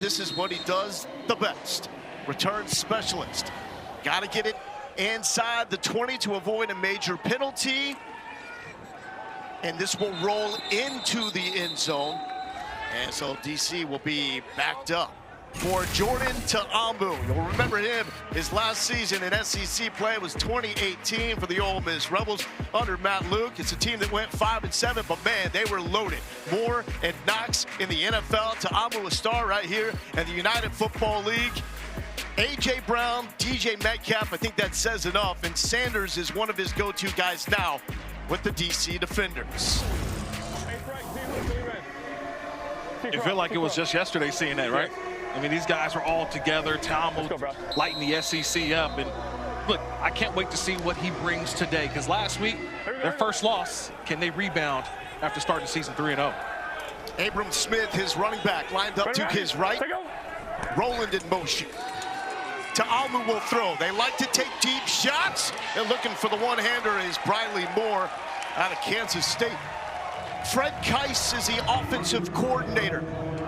This is what he does the best. Return specialist. Got to get it inside the 20 to avoid a major penalty. And this will roll into the end zone. And so DC will be backed up. For Jordan Ta'amu, you'll remember him. His last season in SEC play was 2018 for the Ole Miss Rebels under Matt Luke. It's a team that went 5-7, but man, they were loaded. Moore and Knox in the NFL. Ta'amu a star right here in the United Football League. A.J. Brown, DJ Metcalf, I think that says enough. And Sanders is one of his go-to guys now with the DC Defenders. You feel like it was just yesterday seeing that, right? I mean, these guys are all together. Ta'amu lighting the SEC up. And look, I can't wait to see what he brings today, because last week, their first loss, can they rebound after starting season 3-0? Abram Smith, his running back, lined up to his right. Roland in motion. Ta'amu will throw. They like to take deep shots. And looking for the one-hander is Briley Moore out of Kansas State. Fred Keiss is the offensive coordinator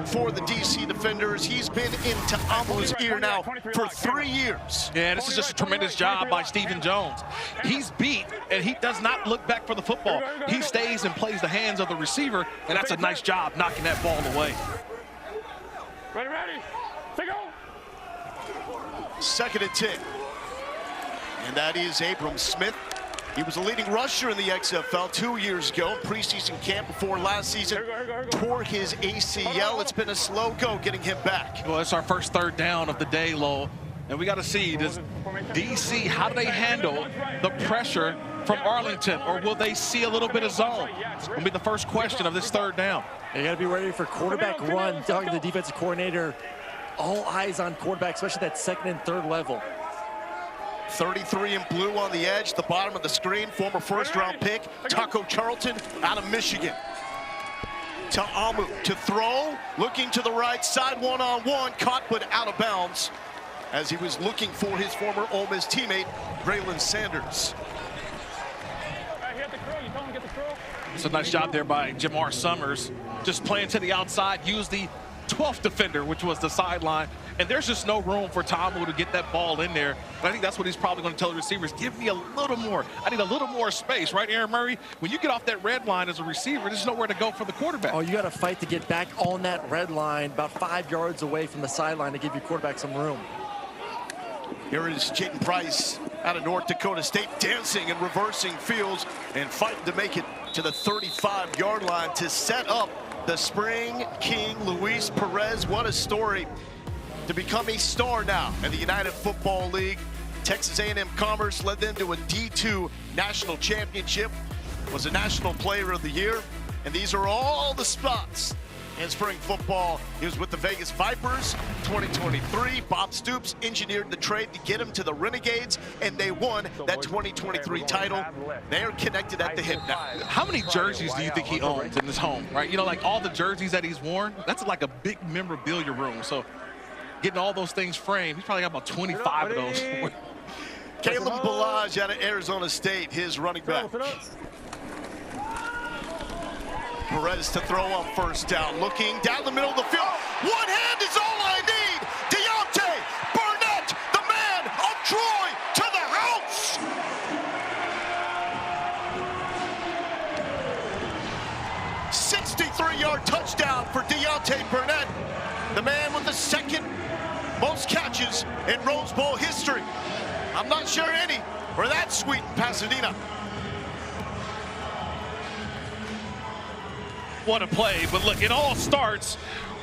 for the DC Defenders. He's been in Ta'amu's ear now for 3 years. Yeah, this is just a tremendous job by Stephen Jones. He's beat, and he does not look back for the football. He stays and plays the hands of the receiver, and that's a nice job knocking that ball away. Ready, take go. 2nd and 10. And that is Abram Smith. He was a leading rusher in the XFL 2 years ago, preseason camp before last season. Tore his ACL. It's been a slow go getting him back. Well, it's our first 3rd down of the day, Lowell. And we got to see, does DC, how do they handle the pressure from Arlington? Or will they see a little bit of zone? It's going to be the first question of this 3rd down. You got to be ready for quarterback run. Talking to the defensive coordinator, all eyes on quarterback, especially that 2nd and 3rd level. 33 in blue on the edge, the bottom of the screen, former 1st-round pick, Taco Charlton out of Michigan. Ta'amu to throw, looking to the right side, one-on-one, caught but out of bounds as he was looking for his former Ole Miss teammate, Braylon Sanders. It's a nice job there by Jamar Summers, just playing to the outside, used the 12th defender, which was the sideline, and there's just no room for Ta'amu to get that ball in there. And I think that's what he's probably going to tell the receivers, give me a little more. I need a little more space, right, Aaron Murray? When you get off that red line as a receiver, there's nowhere to go for the quarterback. Oh, you got to fight to get back on that red line, about 5 yards away from the sideline to give your quarterback some room. Here is Jayden Price out of North Dakota State, dancing and reversing fields and fighting to make it to the 35-yard line to set up the Spring King, Luis Perez. What a story to become a star now in the United Football League. Texas A&M Commerce led them to a D2 national championship, was a National Player of the Year, and these are all the spots in spring football. He was with the Vegas Vipers 2023. Bob Stoops engineered the trade to get him to the Renegades, and they won that 2023 title. They are connected at the hip now. How many jerseys do you think he owns in his home, right? You know, like all the jerseys that he's worn, that's like a big memorabilia room. So getting all those things framed, he's probably got about 25 of those. Caleb Balaj out of Arizona State, his running back. Perez to throw on 1st down, looking down the middle of the field. One hand is all I need. Deontay Burnett, the man of Troy, to the house. '63-yard touchdown for Deontay Burnett, the man with the 2nd most catches in Rose Bowl history. I'm not sure any were that sweet in Pasadena. What a play, but look, it all starts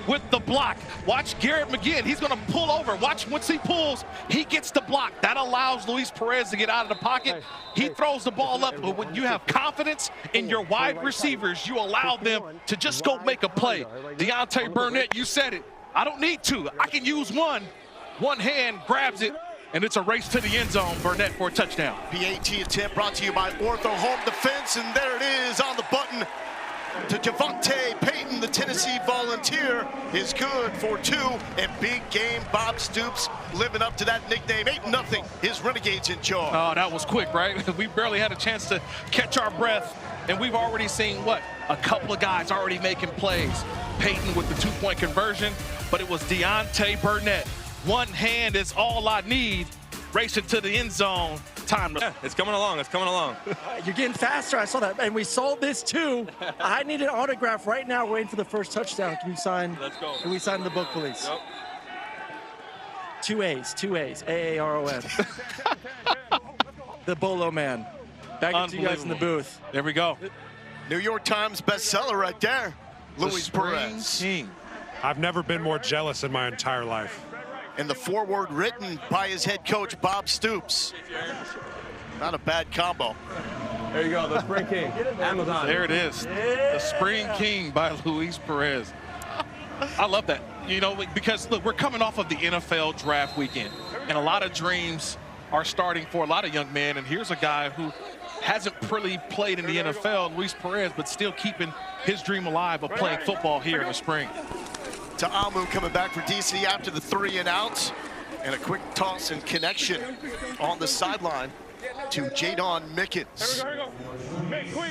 with the block. Watch Garrett McGinn, he's gonna pull over. Watch once he pulls, he gets the block. That allows Luis Perez to get out of the pocket. He throws the ball up, but when you have confidence in your wide receivers, you allow them to just go make a play. Deontay Burnett, you said it. I don't need to, I can use one. One hand grabs it, and it's a race to the end zone. Burnett for a touchdown. PAT attempt brought to you by Ortho Home Defense, and there it is on the button. To Javante Payton, the Tennessee Volunteer, is good for 2. And big game, Bob Stoops living up to that nickname. 8-0, his Renegades in charge. Oh, that was quick, right? We barely had a chance to catch our breath, and we've already seen, what, a couple of guys already making plays. Payton with the 2-point conversion. but it was Deontay Burnett. One hand is all I need. Racing to the end zone. Time to. Yeah, it's coming along. It's coming along. You're getting faster. I saw that. And we saw this too. I need an autograph right now, waiting for the first touchdown. Can you sign? Let's go. Can we sign the book, please? Yep. Two A's. A-A-R-O-N. The Bolo Man. Back to you guys in the booth. There we go. New York Times bestseller right there. Luis Perez. King. I've never been more jealous in my entire life. And the foreword written by his head coach, Bob Stoops. Not a bad combo. There you go, the Spring King. Amazon. There it is. The Spring King by Luis Perez. I love that. You know, because look, we're coming off of the NFL draft weekend, and a lot of dreams are starting for a lot of young men. And here's a guy who hasn't really played in the NFL, Luis Perez, but still keeping his dream alive of playing football here in the spring. Ta'amu coming back for DC after the 3 and out. And a quick toss and connection on the sideline to Jadon Mickens.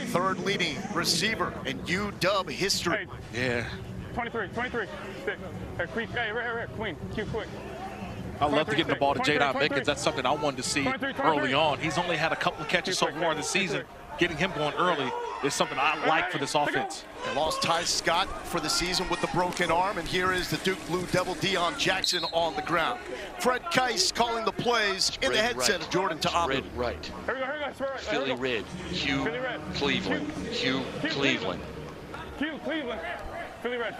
Third leading receiver in UW history. Yeah. 23. Stick. Hey, right. Queen. Q quick. I love to get the ball to Jadon Mickens. That's something I wanted to see early on. He's only had a couple of catches so far this season. Getting him going early is something I like for this offense. They lost Ty Scott for the season with the broken arm, and here is the Duke Blue Devil Deion Jackson on the ground. Fred Keiss calling the plays in the headset of Jordan Ta'amu. Red right. Here we go. Philly red. Hugh Cleveland. Hugh Cleveland. Q Cleveland. Philly red.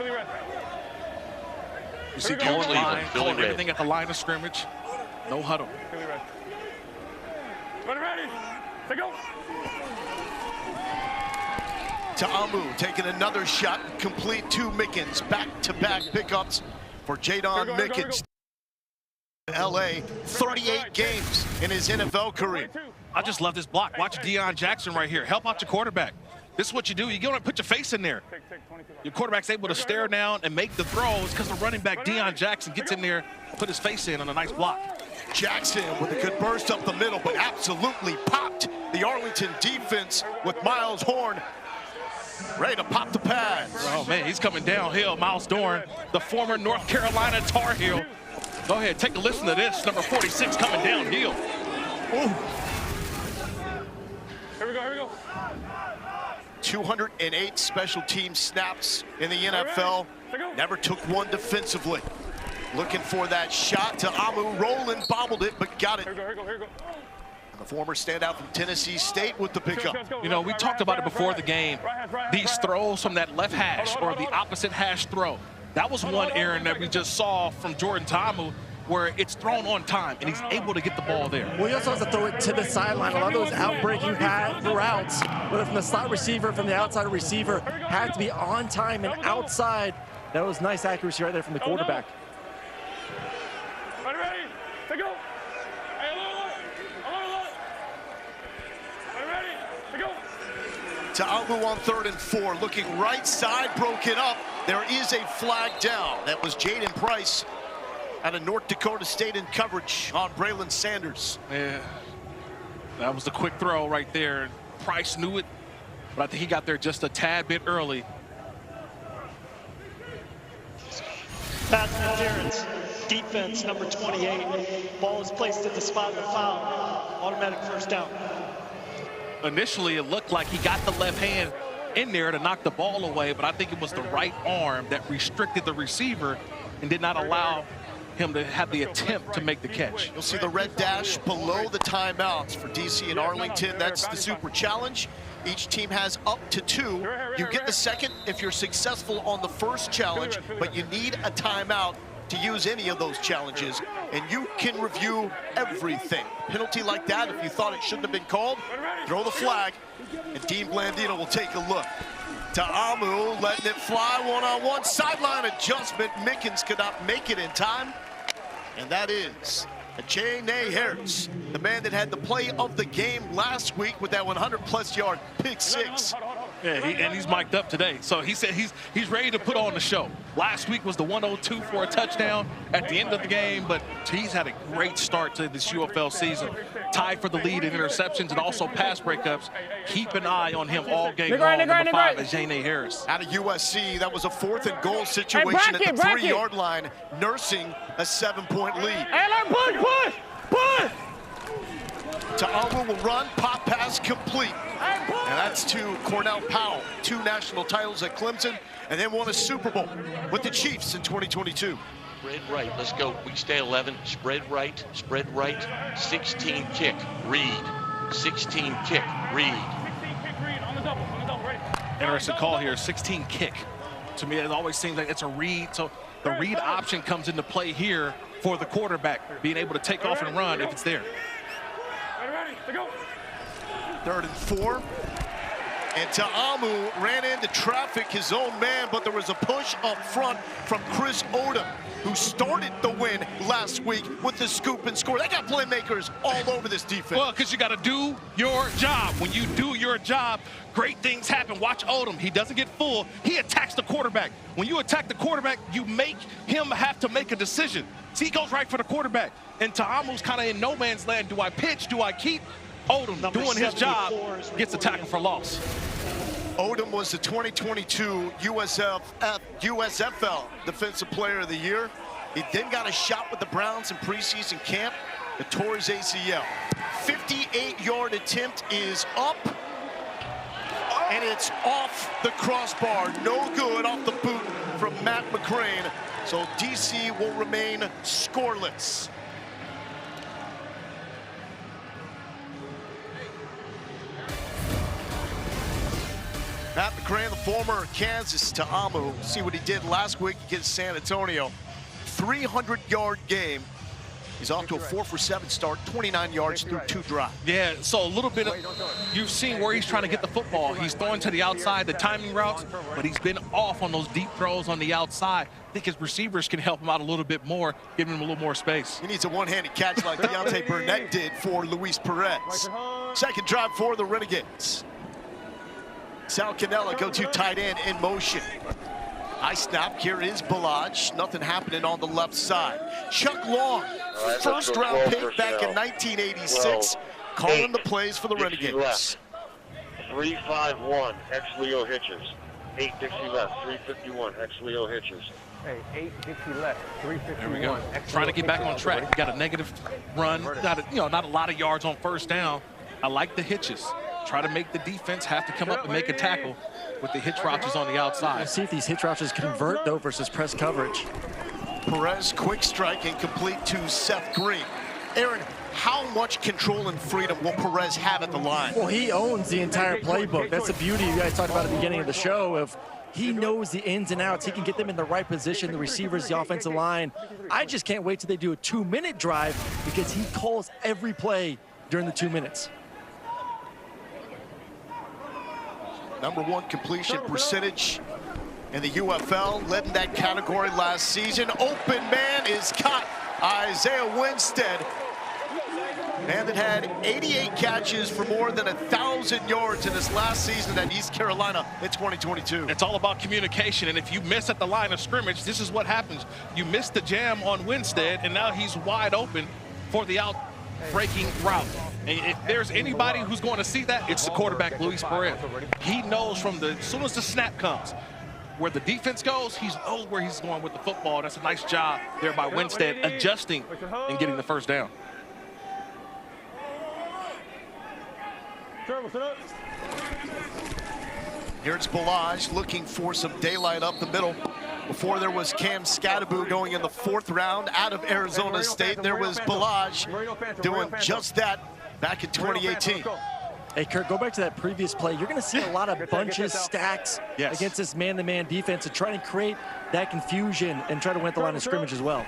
You see Philly going line, Philly calling red. everything at the line of scrimmage. No huddle. Philly red. Ready. Take go. Ta'amu taking another shot, complete to Mickens. Back-to-back pickups for Jadon Mickens. LA, 38 games in his NFL career. I just love this block. Watch Deion Jackson right here. Help out your quarterback. This is what you do. You go and put your face in there. Your quarterback's able to stare down and make the throws because the running back, Deion Jackson, gets in there, put his face in on a nice block. Jackson with a good burst up the middle, but absolutely popped the Arlington defense with Miles Horn. Ready to pop the pads. Oh, man, he's coming downhill. Miles Dorn, the former North Carolina Tar Heel. Go ahead, take a listen to this. Number 46 coming downhill. Ooh. Here we go. 208 special team snaps in the NFL. Never took one defensively. Looking for that shot. Ta'amu rolling, bobbled it, but got it. Here we go. The former standout from Tennessee State with the pickup. You know, we talked about it before the game. These throws from that left hash or the opposite hash throw. That was one errand that we just saw from Jordan Ta'amu where it's thrown on time and he's able to get the ball there. Well, he also has to throw it to the sideline. A lot of those out-breaking routes, whether from the slot receiver, from the outside receiver, have to be on time and outside. That was nice accuracy right there from the quarterback. Ready. Take go. Ta'amu on 3rd and 4, looking right side, broken up. There is a flag down. That was Jaden Price out of North Dakota State in coverage on Braylon Sanders. Yeah, that was a quick throw right there. Price knew it, but I think he got there just a tad bit early. Pass interference, defense number 28. Ball is placed at the spot of the foul. Automatic first down. Initially, it looked like he got the left hand in there to knock the ball away, but I think it was the right arm that restricted the receiver and did not allow him to have the attempt to make the catch. You'll see the red dash below the timeouts for DC and Arlington. That's the super challenge. Each team has up to 2. You get the second if you're successful on the first challenge, but you need a timeout to use any of those challenges, and you can review everything. Penalty like that, if you thought it shouldn't have been called, throw the flag, and Dean Blandino will take a look. Ta'amu letting it fly one-on-one, sideline adjustment. Mickens could not make it in time, and that is Ajay Harris, the man that had the play of the game last week with that 100-plus yard pick six. Yeah, and he's mic'd up today. So he said he's ready to put on the show. Last week was the 102 for a touchdown at the end of the game, but he's had a great start to this UFL season. Tied for the lead in interceptions and also pass breakups. Keep an eye on him all game long. Number 5 is Jane Harris. Out of USC, that was a 4th and goal situation at the 3-yard line, nursing a 7-point lead. Hey, push! Ta'amu will run, pop pass complete. And that's to Cornell Powell, 2 national titles at Clemson, and then won a Super Bowl with the Chiefs in 2022. Spread right, let's go. We stay 11. Spread right, 16 kick, read. 16 kick, read. Interesting call here, 16 kick. To me, it always seems like it's a read. So the read option comes into play here for the quarterback, being able to take off and run if it's there. Ready, go. 3rd and 4. And Ta'amu ran into traffic, his own man, but there was a push up front from Chris Odom, who started the win last week with the scoop and score. They got playmakers all over this defense. Well, because you got to do your job. When you do your job, great things happen. Watch Odom. He doesn't get full. He attacks the quarterback. When you attack the quarterback, you make him have to make a decision. See, he goes right for the quarterback. And Ta'amu's kind of in no man's land. Do I pitch? Do I keep? Odom doing his job gets a tackle for loss. Odom was the 2022 USFL Defensive Player of the Year. He then got a shot with the Browns in preseason camp, but tore his ACL. 58-yard attempt is up, and it's off the crossbar. No good, off the boot from Matt McCrane. So DC will remain scoreless. Matt McCrane, the former Kansas Ta'amu, see what he did last week against San Antonio. 300-yard game. He's off to a 4-for-7 start, 29 yards through 2 drives. Yeah, so a little bit of, you've seen where he's trying to get the football. He's throwing to the outside, the timing routes, but he's been off on those deep throws on the outside. I think his receivers can help him out a little bit more, giving him a little more space. He needs a one-handed catch like Deontay Burnett did for Luis Perez. Second drive for the Renegades. Sal Cannella, go-to tight end in motion. High snap, here is Balaj. Nothing happening on the left side. Chuck Long, first-round pick back in 1986, calling the plays for the Renegades. 351, ex-Leo Hitchers. 8 Dixie left, 351, ex-Leo Hitchers. Hey, 8 Dixie left, 351. There we go. Trying to get back on track. Got a negative run. Got not a lot of yards on first down. I like the hitches. Try to make the defense have to come up and make a tackle with the hitch routes on the outside. Let's see if these hitch routes convert, though, versus press coverage. Perez, quick strike and complete to Seth Green. Aaron, how much control and freedom will Perez have at the line? Well, he owns the entire playbook. That's the beauty you guys talked about at the beginning of the show of he knows the ins and outs. He can get them in the right position, the receivers, the offensive line. I just can't wait till they do a 2-minute drive because he calls every play during the 2 minutes. #1 completion percentage in the UFL, led in that category last season. Open man is caught. Isaiah Winstead, man that had 88 catches for more than 1,000 yards in his last season at East Carolina in 2022. It's all about communication, and if you miss at the line of scrimmage, this is what happens. You miss the jam on Winstead, and now he's wide open for the out-breaking route. And if there's anybody who's going to see that, it's the quarterback, Luis Perez. He knows as soon as the snap comes, where the defense goes, he knows where he's going with the football. That's a nice job there by Winstead, adjusting and getting the first down. Here's Balaj looking for some daylight up the middle. Before there was Cam Scattaboo going in the 4th round out of Arizona State. There was Balaj doing just that back in 2018. Hey, Kurt, go back to that previous play. You're going to see a lot of bunches, stacks against this man-to-man defense and trying to create that confusion and try to win at the line of scrimmage as well.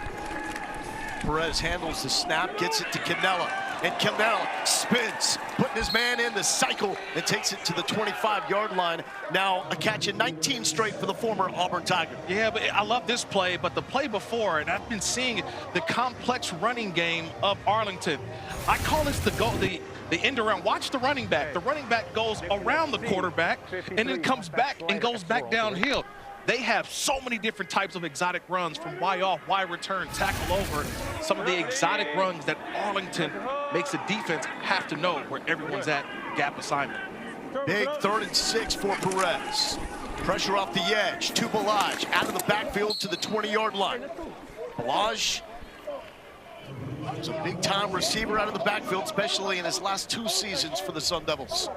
Perez handles the snap, gets it to Cannella. And Kendall spins, putting his man in the cycle and takes it to the 25-yard line. Now a catch in 19 straight for the former Auburn Tiger. Yeah, but I love this play, but the play before, and I've been seeing the complex running game of Arlington. I call this the end around. Watch the running back. The running back goes around the quarterback and then comes back and goes back downhill. They have so many different types of exotic runs, from Y off, Y return, tackle over. Some of the exotic runs that Arlington makes the defense have to know where everyone's at, gap assignment. Big 3rd and 6 for Perez. Pressure off the edge to Balaj, out of the backfield to the 20-yard line. Balaj is a big-time receiver out of the backfield, especially in his last 2 seasons for the Sun Devils.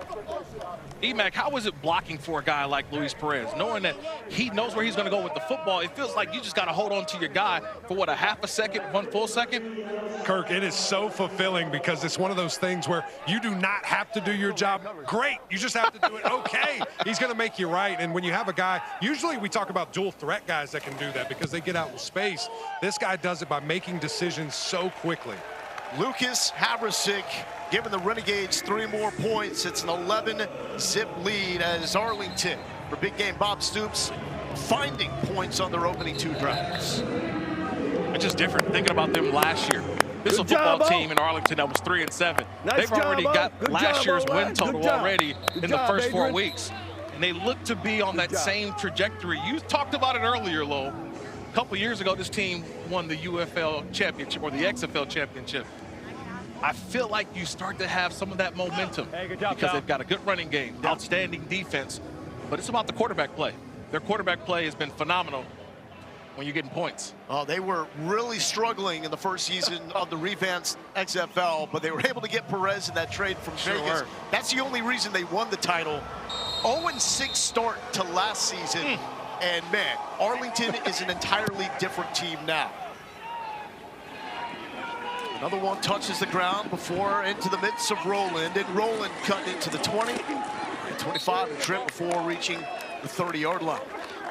Emac, how is it blocking for a guy like Luis Perez, knowing that he knows where he's going to go with the football? It feels like you just got to hold on to your guy for, what, a half a second, 1 full second? Kirk, it is so fulfilling because it's one of those things where you do not have to do your job great. You just have to do it okay. He's going to make you right. And when you have a guy, usually we talk about dual threat guys that can do that because they get out in space. This guy does it by making decisions so quickly. Lucas Havrasik giving the Renegades 3 more points. It's an 11-zip lead as Arlington, for big game Bob Stoops, finding points on their opening 2 drives. It's just different thinking about them last year. This is a football team in Arlington that was 3-7. They've already got last year's win total already in the first 4 weeks. And they look to be on that same trajectory. You talked about it earlier, Lo. A couple years ago, this team won the UFL championship, or the XFL championship. I feel like you start to have some of that momentum because they've got a good running game, outstanding defense, but it's about the quarterback play. Their quarterback play has been phenomenal when you're getting points. Oh, they were really struggling in the first season of the revamped XFL, but they were able to get Perez in that trade from Vegas. That's the only reason they won the title. 0-6 start to last season, and man, Arlington is an entirely different team now. Another one touches the ground before into the midst of Roland, and Roland cut into the 20, and 25 and trip before reaching the 30-yard line.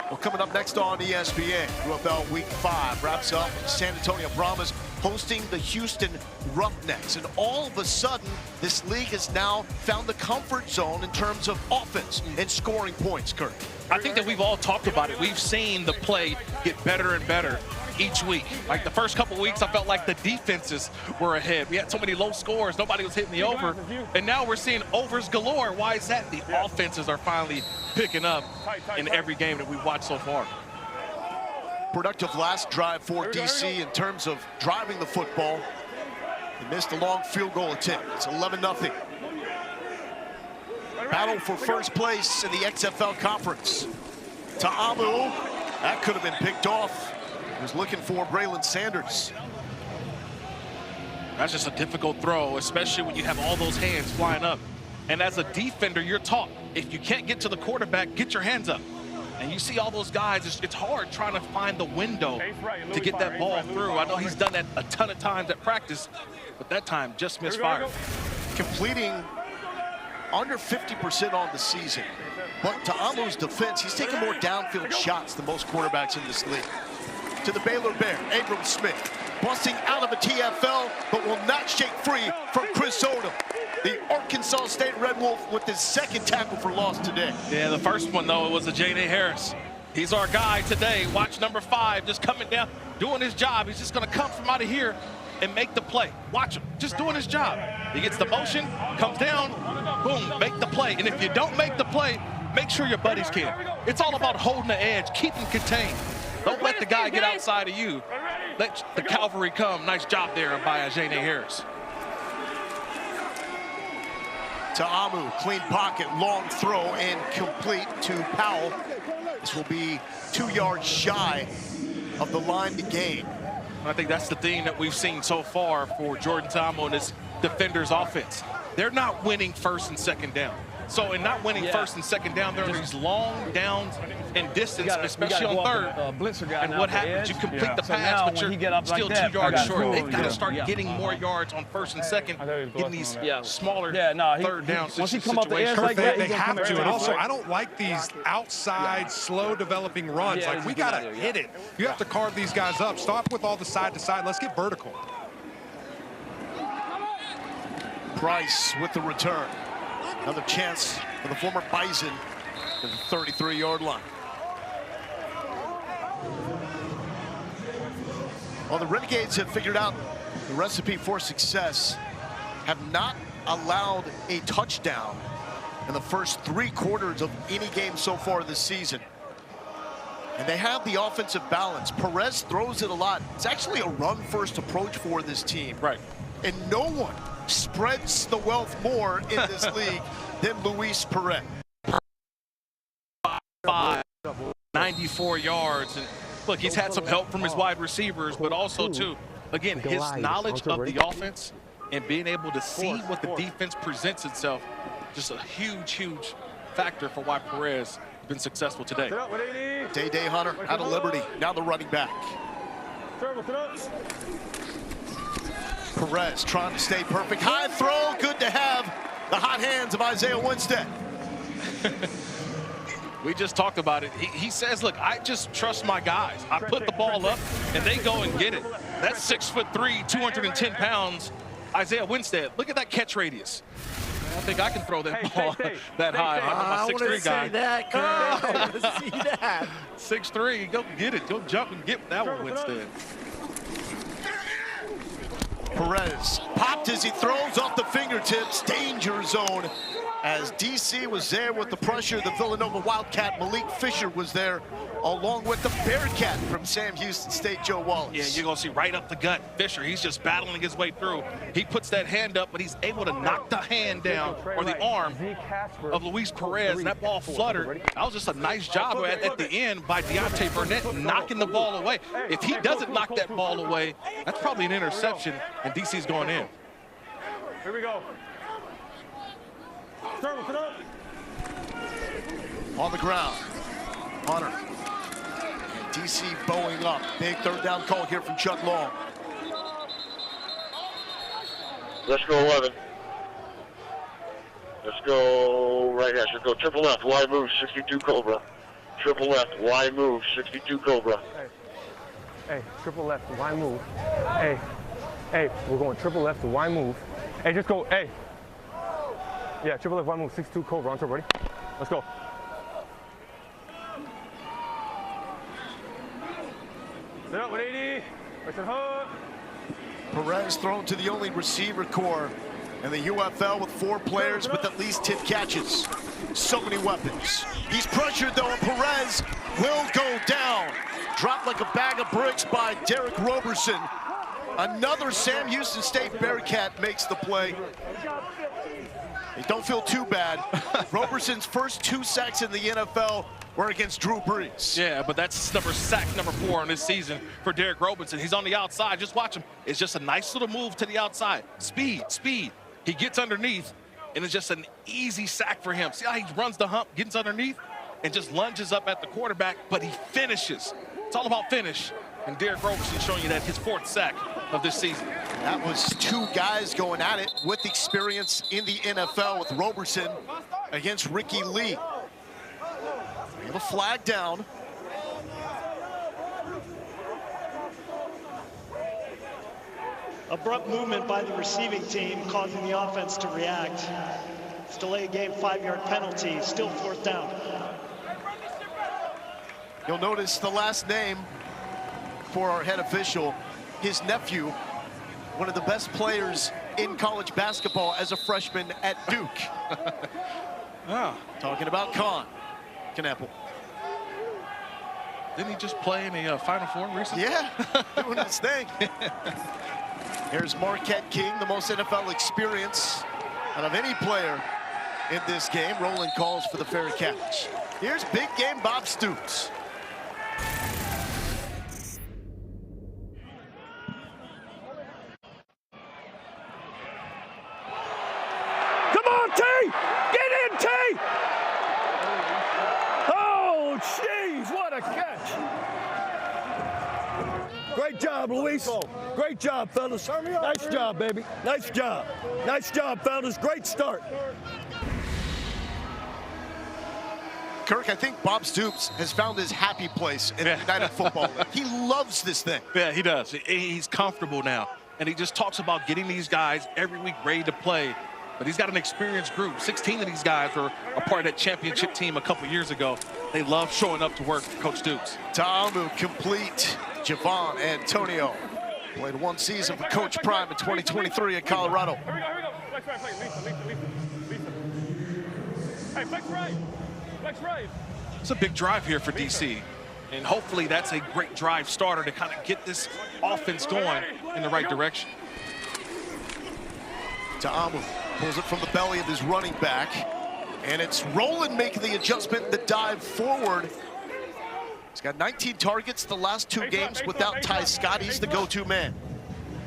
Well, coming up next on ESPN, UFL Week 5 wraps up San Antonio Brahmas hosting the Houston Roughnecks. And all of a sudden, this league has now found the comfort zone in terms of offense and scoring points, Kurt. I think that we've all talked about it. We've seen the play get better and better each week. Like the first couple weeks, I felt like the defenses were ahead. We had so many low scores. Nobody was hitting the over. And now we're seeing overs galore. Why is that? The offenses are finally picking up in every game that we've watched so far. Productive last drive for DC in terms of driving the football. They missed a long field goal attempt. It's 11-0. Battle for first place in the XFL Conference. Ta'amu, that could have been picked off. He was looking for Braylon Sanders. That's just a difficult throw, especially when you have all those hands flying up. And as a defender, you're taught, if you can't get to the quarterback, get your hands up. And you see all those guys, it's hard trying to find the window to get that ball through. I know he's done that a ton of times at practice, but that time just misfired. Completing under 50% on the season. But to Amu's defense, he's taking more downfield shots than most quarterbacks in this league. To the Baylor Bear, Abram Smith, busting out of a TFL, but will not shake free from Chris Odom. The Arkansas State Red Wolf with his 2nd tackle for loss today. Yeah, the first one, though, it was a J.J. Harris. He's our guy today. Watch number 5 just coming down, doing his job. He's just going to come from out of here and make the play. Watch him, just doing his job. He gets the motion, comes down, boom, make the play. And if you don't make the play, make sure your buddies can. It's all about holding the edge, keep him contained. Don't let the guy get outside of you. Let the cavalry come. Nice job there by J.J. Harris. Ta'amu, clean pocket, long throw, and complete to Powell. This will be 2 yards shy of the line to gain. I think that's the theme that we've seen so far for Jordan Ta'amu and his defenders' offense. They're not winning 1st and 2nd down. So in not winning 1st and 2nd down, there are these long downs and distance, especially on 3rd. And what happens? You complete the pass, but you're still 2 yards short. They've got to start getting more yards on 1st and 2nd, getting these smaller 3rd down situations. They have to. And also, I don't like these outside, slow developing runs. Like, we got to hit it. You have to carve these guys up. Stop with all the side to side. Let's get vertical. Price with the return. Another chance for the former Bison to the 33-yard line. Well, the Renegades have figured out the recipe for success, have not allowed a touchdown in the first 3 quarters of any game so far this season. And they have the offensive balance. Perez throws it a lot. It's actually a run-first approach for this team. Right. And no one spreads the wealth more in this league than Luis Perez. 94 yards. And look, he's had some help from his wide receivers, but also, too, again, his knowledge of the offense and being able to see what the defense presents itself, just a huge, huge factor for why Perez has been successful today. Day Hunter out of Liberty, now the running back. Perez trying to stay perfect. High throw, good to have the hot hands of Isaiah Winstead. We just talked about it. He says, look, I just trust my guys. I put the ball up, and they go and get it. That's 6'3", 210 pounds, Isaiah Winstead. Look at that catch radius. I think I can throw that ball that high. I'm a 6'3" guy. That, I want to see that. 6'3", go get it. Go jump and get that one, Winstead. Perez popped as he throws off the fingertips. Danger zone. As DC was there with the pressure, the Villanova Wildcat, Malik Fisher, was there, along with the Bearcat from Sam Houston State, Joe Wallace. Yeah, you're going to see right up the gut. Fisher, he's just battling his way through. He puts that hand up, but he's able to knock the hand down, or the arm, of Luis Perez, and that ball fluttered. That was just a nice job at the end by Deontay Burnett knocking the ball away. If he doesn't knock that ball away, that's probably an interception, and DC's going in. Here we go. On the ground, Hunter. DC bowing up. Big third down call here from Chuck Long. Let's go 11. Let's go right here. Let's go triple left. Y move 62 Cobra. Triple left. Y move 62 Cobra. Hey, triple left. Y move. Hey, we're going triple left. Y move. Hey, just go. Hey. Yeah, triple left. Y move 62 Cobra. On top, ready? Let's go. Set up 180. Right to hook. Perez thrown to the only receiver core in the UFL with 4 players with at least 10 catches. So many weapons. He's pressured though, and Perez will go down. Dropped like a bag of bricks by Derek Roberson. Another Sam Houston State Bearcat makes the play. They don't feel too bad. Roberson's first 2 sacks in the NFL were against Drew Brees. Yeah, but that's sack number 4 on this season for Derek Roberson. He's on the outside. Just watch him. It's just a nice little move to the outside. Speed. He gets underneath, and it's just an easy sack for him. See how he runs the hump, gets underneath, and just lunges up at the quarterback, but he finishes. It's all about finish. And Derek Roberson showing you that his 4th sack of this season. That was 2 guys going at it with experience in the NFL, with Roberson against Ricky Lee. We have a flag down. Abrupt movement by the receiving team causing the offense to react. It's delayed game, 5-yard penalty, still 4th down. You'll notice the last name for our head official, his nephew, one of the best players in college basketball as a freshman at Duke. Talking about Knappel. Didn't he just play in a Final Four recently? Yeah, doing his thing. Here's Marquette King, the most NFL experience out of any player in this game. Rolling calls for the fair catch. Here's big game Bob Stoops. Come on, T! Get in, T! Oh, jeez, what a catch! Great job, Luis. Great job, fellas. Nice job, baby. Nice job. Nice job, fellas. Great start. Kirk, I think Bob Stoops has found his happy place in the United Football League. He loves this thing. Yeah, he does. He's comfortable now. And he just talks about getting these guys every week ready to play. But he's got an experienced group. 16 of these guys were a part of that championship team a couple years ago. They love showing up to work for Coach Dukes. Ta'amu complete. Javon Antonio played one season for Coach Prime in 2023 at Colorado. Here we go. Flex right, Lisa. Hey, flex right. Flex right. It's a big drive here for DC. And hopefully that's a great drive starter to kind of get this offense going in the right direction. Ta'amu pulls it from the belly of his running back. And it's Roland making the adjustment, the dive forward. He's got 19 targets the last 2 games without Ty Scott. He's the go-to man.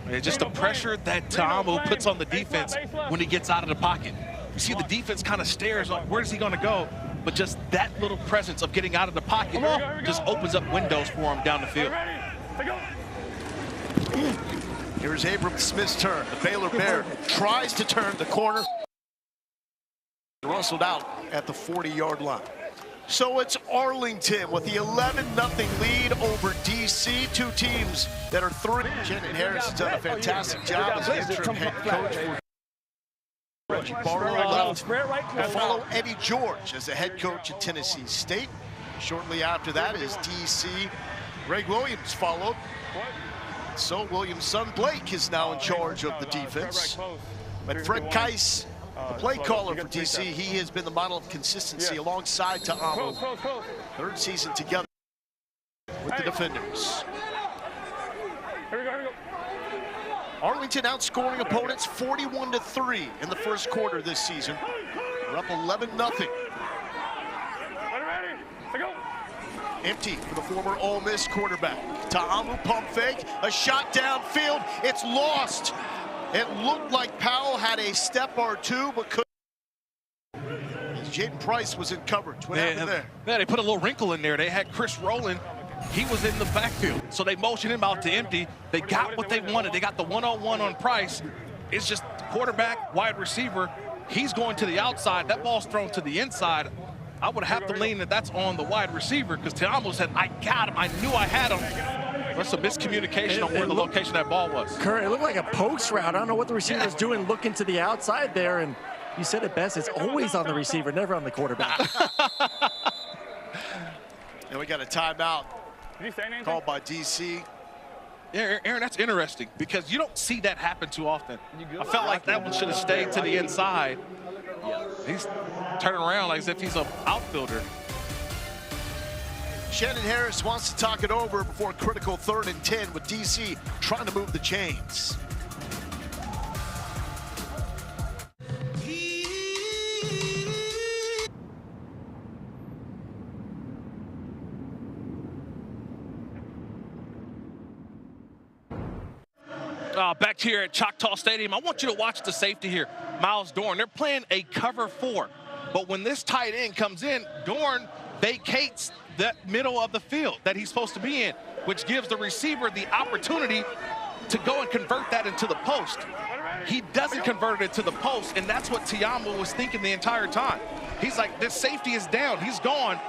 And just the pressure that Ta'amu puts on the defense when he gets out of the pocket. You see the defense kind of stares like, where's he going to go? But just that little presence of getting out of the pocket just opens up windows for him down the field. Here's Abram Smith's turn. The Baylor Bear tries to turn the corner. Rustled out at the 40-yard line. So it's Arlington with the 11-0 lead over DC. 2 teams that are 3. Shannon Harris has done a fantastic job as the interim head coach. Reggie Barlow left to follow Eddie George as the head coach at Tennessee State. Shortly after that is DC. Greg Williams followed. So Williams' son Blake is now in charge of the defense. But Fred Keiss, the play caller for DC, he has been the model of consistency alongside Ta'amu. 3rd season together with the defenders. Here we go. Arlington outscoring opponents 41-3 in the first quarter this season. We're up 11-0. Empty for the former Ole Miss quarterback. Ta'amu pump fake, a shot downfield. It's lost. It looked like Powell had a step or 2, but couldn't. Jaden Price was in coverage. What happened there? Yeah, they put a little wrinkle in there. They had Chris Rowland. He was in the backfield. So they motioned him out to empty. They got what they wanted. They got the one-on-one on Price. It's just quarterback, wide receiver. He's going to the outside. That ball's thrown to the inside. I would have to lean that that's on the wide receiver because Ta'amu said, I got him. I knew I had him. That's a miscommunication on where the location of that ball was. Kurt, it looked like a post route. I don't know what the receiver's doing looking to the outside there. And you said it best. It's always on the receiver, never on the quarterback. And we got a timeout called by DC. Yeah, Aaron, that's interesting because you don't see that happen too often. I felt like that one should have stayed to the inside. He's turning around like as if he's an outfielder. Shannon Harris wants to talk it over before a critical 3rd and 10 with DC trying to move the chains. Back here at Choctaw Stadium, I want you to watch the safety here, Miles Dorn. They're playing a cover 4, but when this tight end comes in, Dorn vacates that middle of the field that he's supposed to be in, which gives the receiver the opportunity to go and convert that into the post. He doesn't convert it to the post, and that's what Ta'amu was thinking the entire time. He's like, this safety is down, he's gone.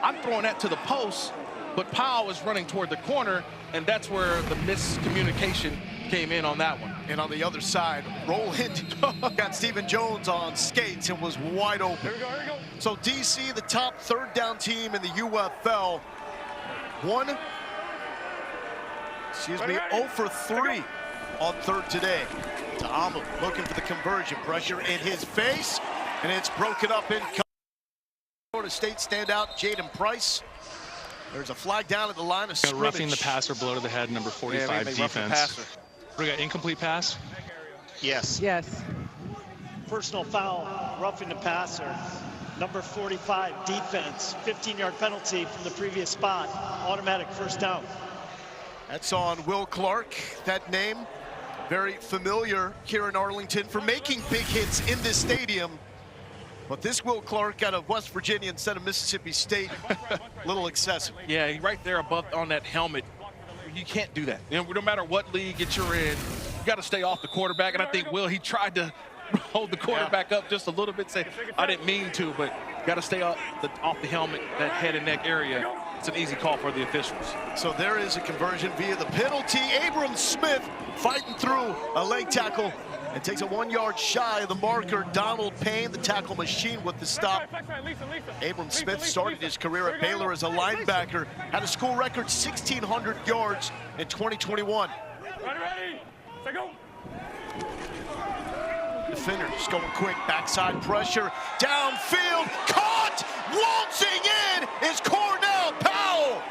I'm throwing that to the post, but Powell is running toward the corner, and that's where the miscommunication came in on that one. And on the other side, Roland got Stephen Jones on skates and was wide open. Here we go. So DC, the top 3rd down team in the UFL, 0 for 3 on 3rd today. Ta'amu looking for the conversion, pressure in his face, and it's broken up in Florida State standout Jaden Price. There's a flag down at the line of scrimmage. Roughing the passer, blow to the head, number 45 defense. We got incomplete pass? Yes. Personal foul, roughing the passer. Number 45 defense, 15-yard penalty from the previous spot. Automatic 1st down. That's on Will Clark. That name very familiar here in Arlington for making big hits in this stadium. But this Will Clark out of West Virginia instead of Mississippi State, a little excessive. Yeah, right there above on that helmet. You can't do that. You know, no matter what league that you're in, you got to stay off the quarterback. And I think Will, he tried to hold the quarterback up just a little bit, say, I didn't mean to, but got to stay off the helmet, that head and neck area. That's an easy call for the officials. So there is a conversion via the penalty. Abram Smith fighting through a leg tackle and takes a 1 yard shy of the marker. Donald Payne, the tackle machine, with the stop. Abram Smith started his career at Baylor as a linebacker, had a school record 1,600 yards in 2021. Ready? Say go. Defenders going quick, backside pressure, downfield, caught, waltzing in is Cornell Powell.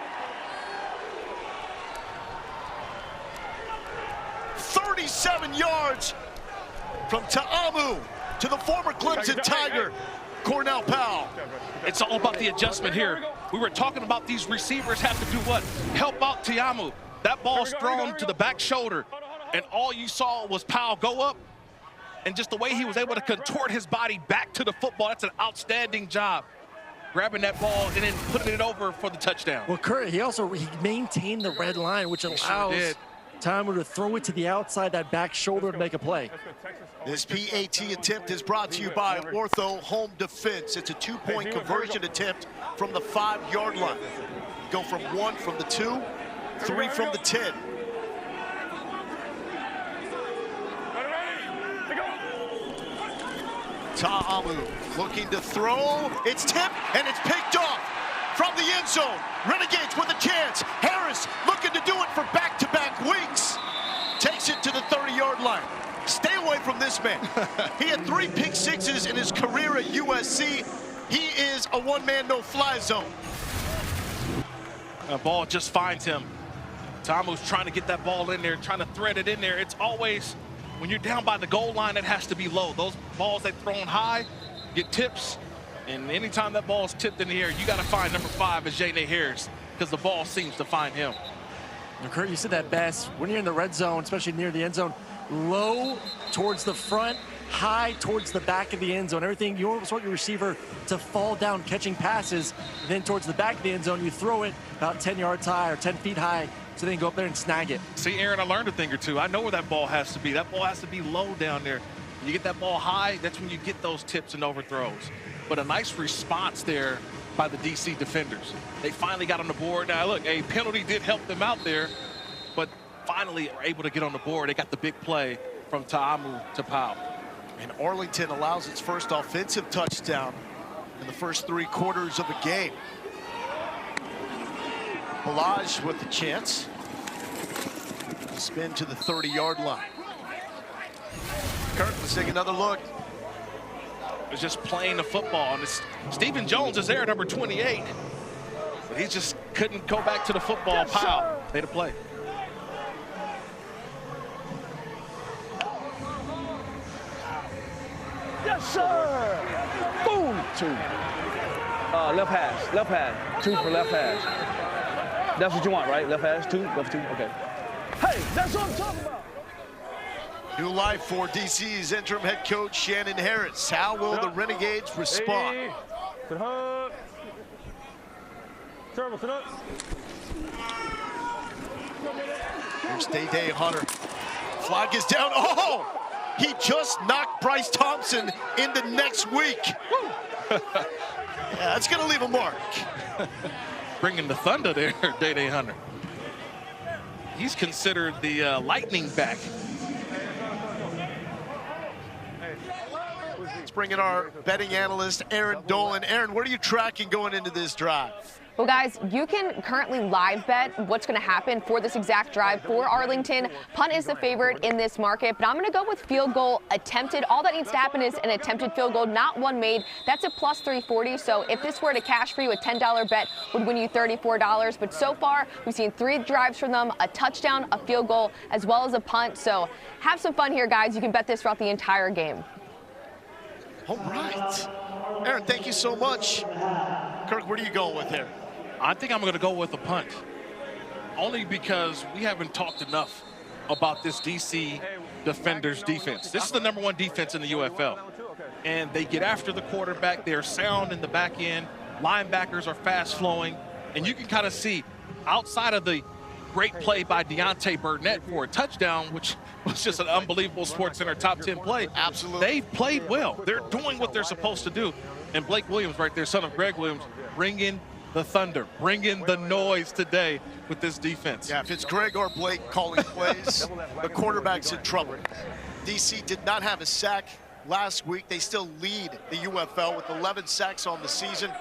37 yards from Ta'amu to the former Clemson Tiger, Cornell Powell. It's all about the adjustment here. We were talking about these receivers have to do what? Help out Ta'amu. That ball's thrown to the back shoulder, and all you saw was Powell go up, and just the way he was able to contort his body back to the football, that's an outstanding job. Grabbing that ball and then putting it over for the touchdown. Well, Kurt, he maintained the red line, which allows Ta'amu to throw it to the outside, that back shoulder, to make a play. This PAT attempt is brought to you by Ortho Home Defense. It's a 2-point conversion attempt from the 5 yard line. Go from 1 from the 2, 3 from the 10. Ta'amu looking to throw. It's tipped and it's picked off from the end zone. Renegades with a chance. Harris looking to do it for back-to-back weeks. Takes it to the 30-yard line. Stay away from this man. He had 3 pick sixes in his career at USC. He is a one-man no-fly zone. The ball just finds him. Ta'amu's trying to get that ball in there, trying to thread it in there. It's always, when you're down by the goal line, it has to be low. Those balls that thrown high get tips, and anytime that ball is tipped in the air, you got to find number 5 as Janae Harris, because the ball seems to find him. And Kurt, you said that best. When you're in the red zone, especially near the end zone, low towards the front, high towards the back of the end zone. Everything, you almost want your receiver to fall down catching passes. Then towards the back of the end zone, you throw it about 10 yards high or 10 feet high, so they can go up there and snag it. See, Aaron, I learned a thing or two. I know where that ball has to be. That ball has to be low down there. When you get that ball high, that's when you get those tips and overthrows. But a nice response there by the DC defenders. They finally got on the board. Now, look, a penalty did help them out there, but finally were able to get on the board. They got the big play from Ta'amu to Powell. And Arlington allows its first offensive touchdown in the first 3 quarters of the game. Balaj with the chance. Spin to the 30-yard line. Kirk, let's take another look. It's just playing the football. And Stephen Jones is there, number 28. But he just couldn't go back to the football. Yes, Powell made a play. Yes, sir. Boom. 2. Left hash. 2 for left hash. That's what you want, right? Left hash, 2, left 2, okay. Hey, that's what I'm talking about. New life for DC's interim head coach, Shannon Harris. How will the Renegades respond? Hey, sit up. Turbo, sit up. Here's Day Hunter. Flag is down. Oh! He just knocked Bryce Thompson into next week. Yeah, that's going to leave a mark. Bringing the thunder there, Day Hunter. He's considered the lightning back. Let's bring in our betting analyst, Aaron Dolan. Aaron, what are you tracking going into this drive? Well, guys, you can currently live bet what's going to happen for this exact drive for Arlington. Punt is the favorite in this market, but I'm going to go with field goal attempted. All that needs to happen is an attempted field goal, not one made. That's a plus 340. So if this were to cash for you, a $10 bet would win you $34. But so far, we've seen 3 drives from them, a touchdown, a field goal, as well as a punt. So have some fun here, guys. You can bet this throughout the entire game. All right. Aaron, thank you so much. Kirk, where are you going with here? I think I'm going to go with a punt, only because we haven't talked enough about this DC defender's defense. This is the #1 defense in the UFL, and they get after the quarterback. They're sound in the back end. Linebackers are fast-flowing, and you can kind of see outside of the great play by Deontay Burnett for a touchdown, which was just an unbelievable SportsCenter top 10 play. Absolutely. They've played well. They're doing what they're supposed to do. And Blake Williams right there, son of Greg Williams, bringing the Thunder. Bring in the noise today with this defense. Yeah, if it's Greg or Blake calling plays, the quarterback's in trouble. DC did not have a sack last week. They still lead the UFL with 11 sacks on the season,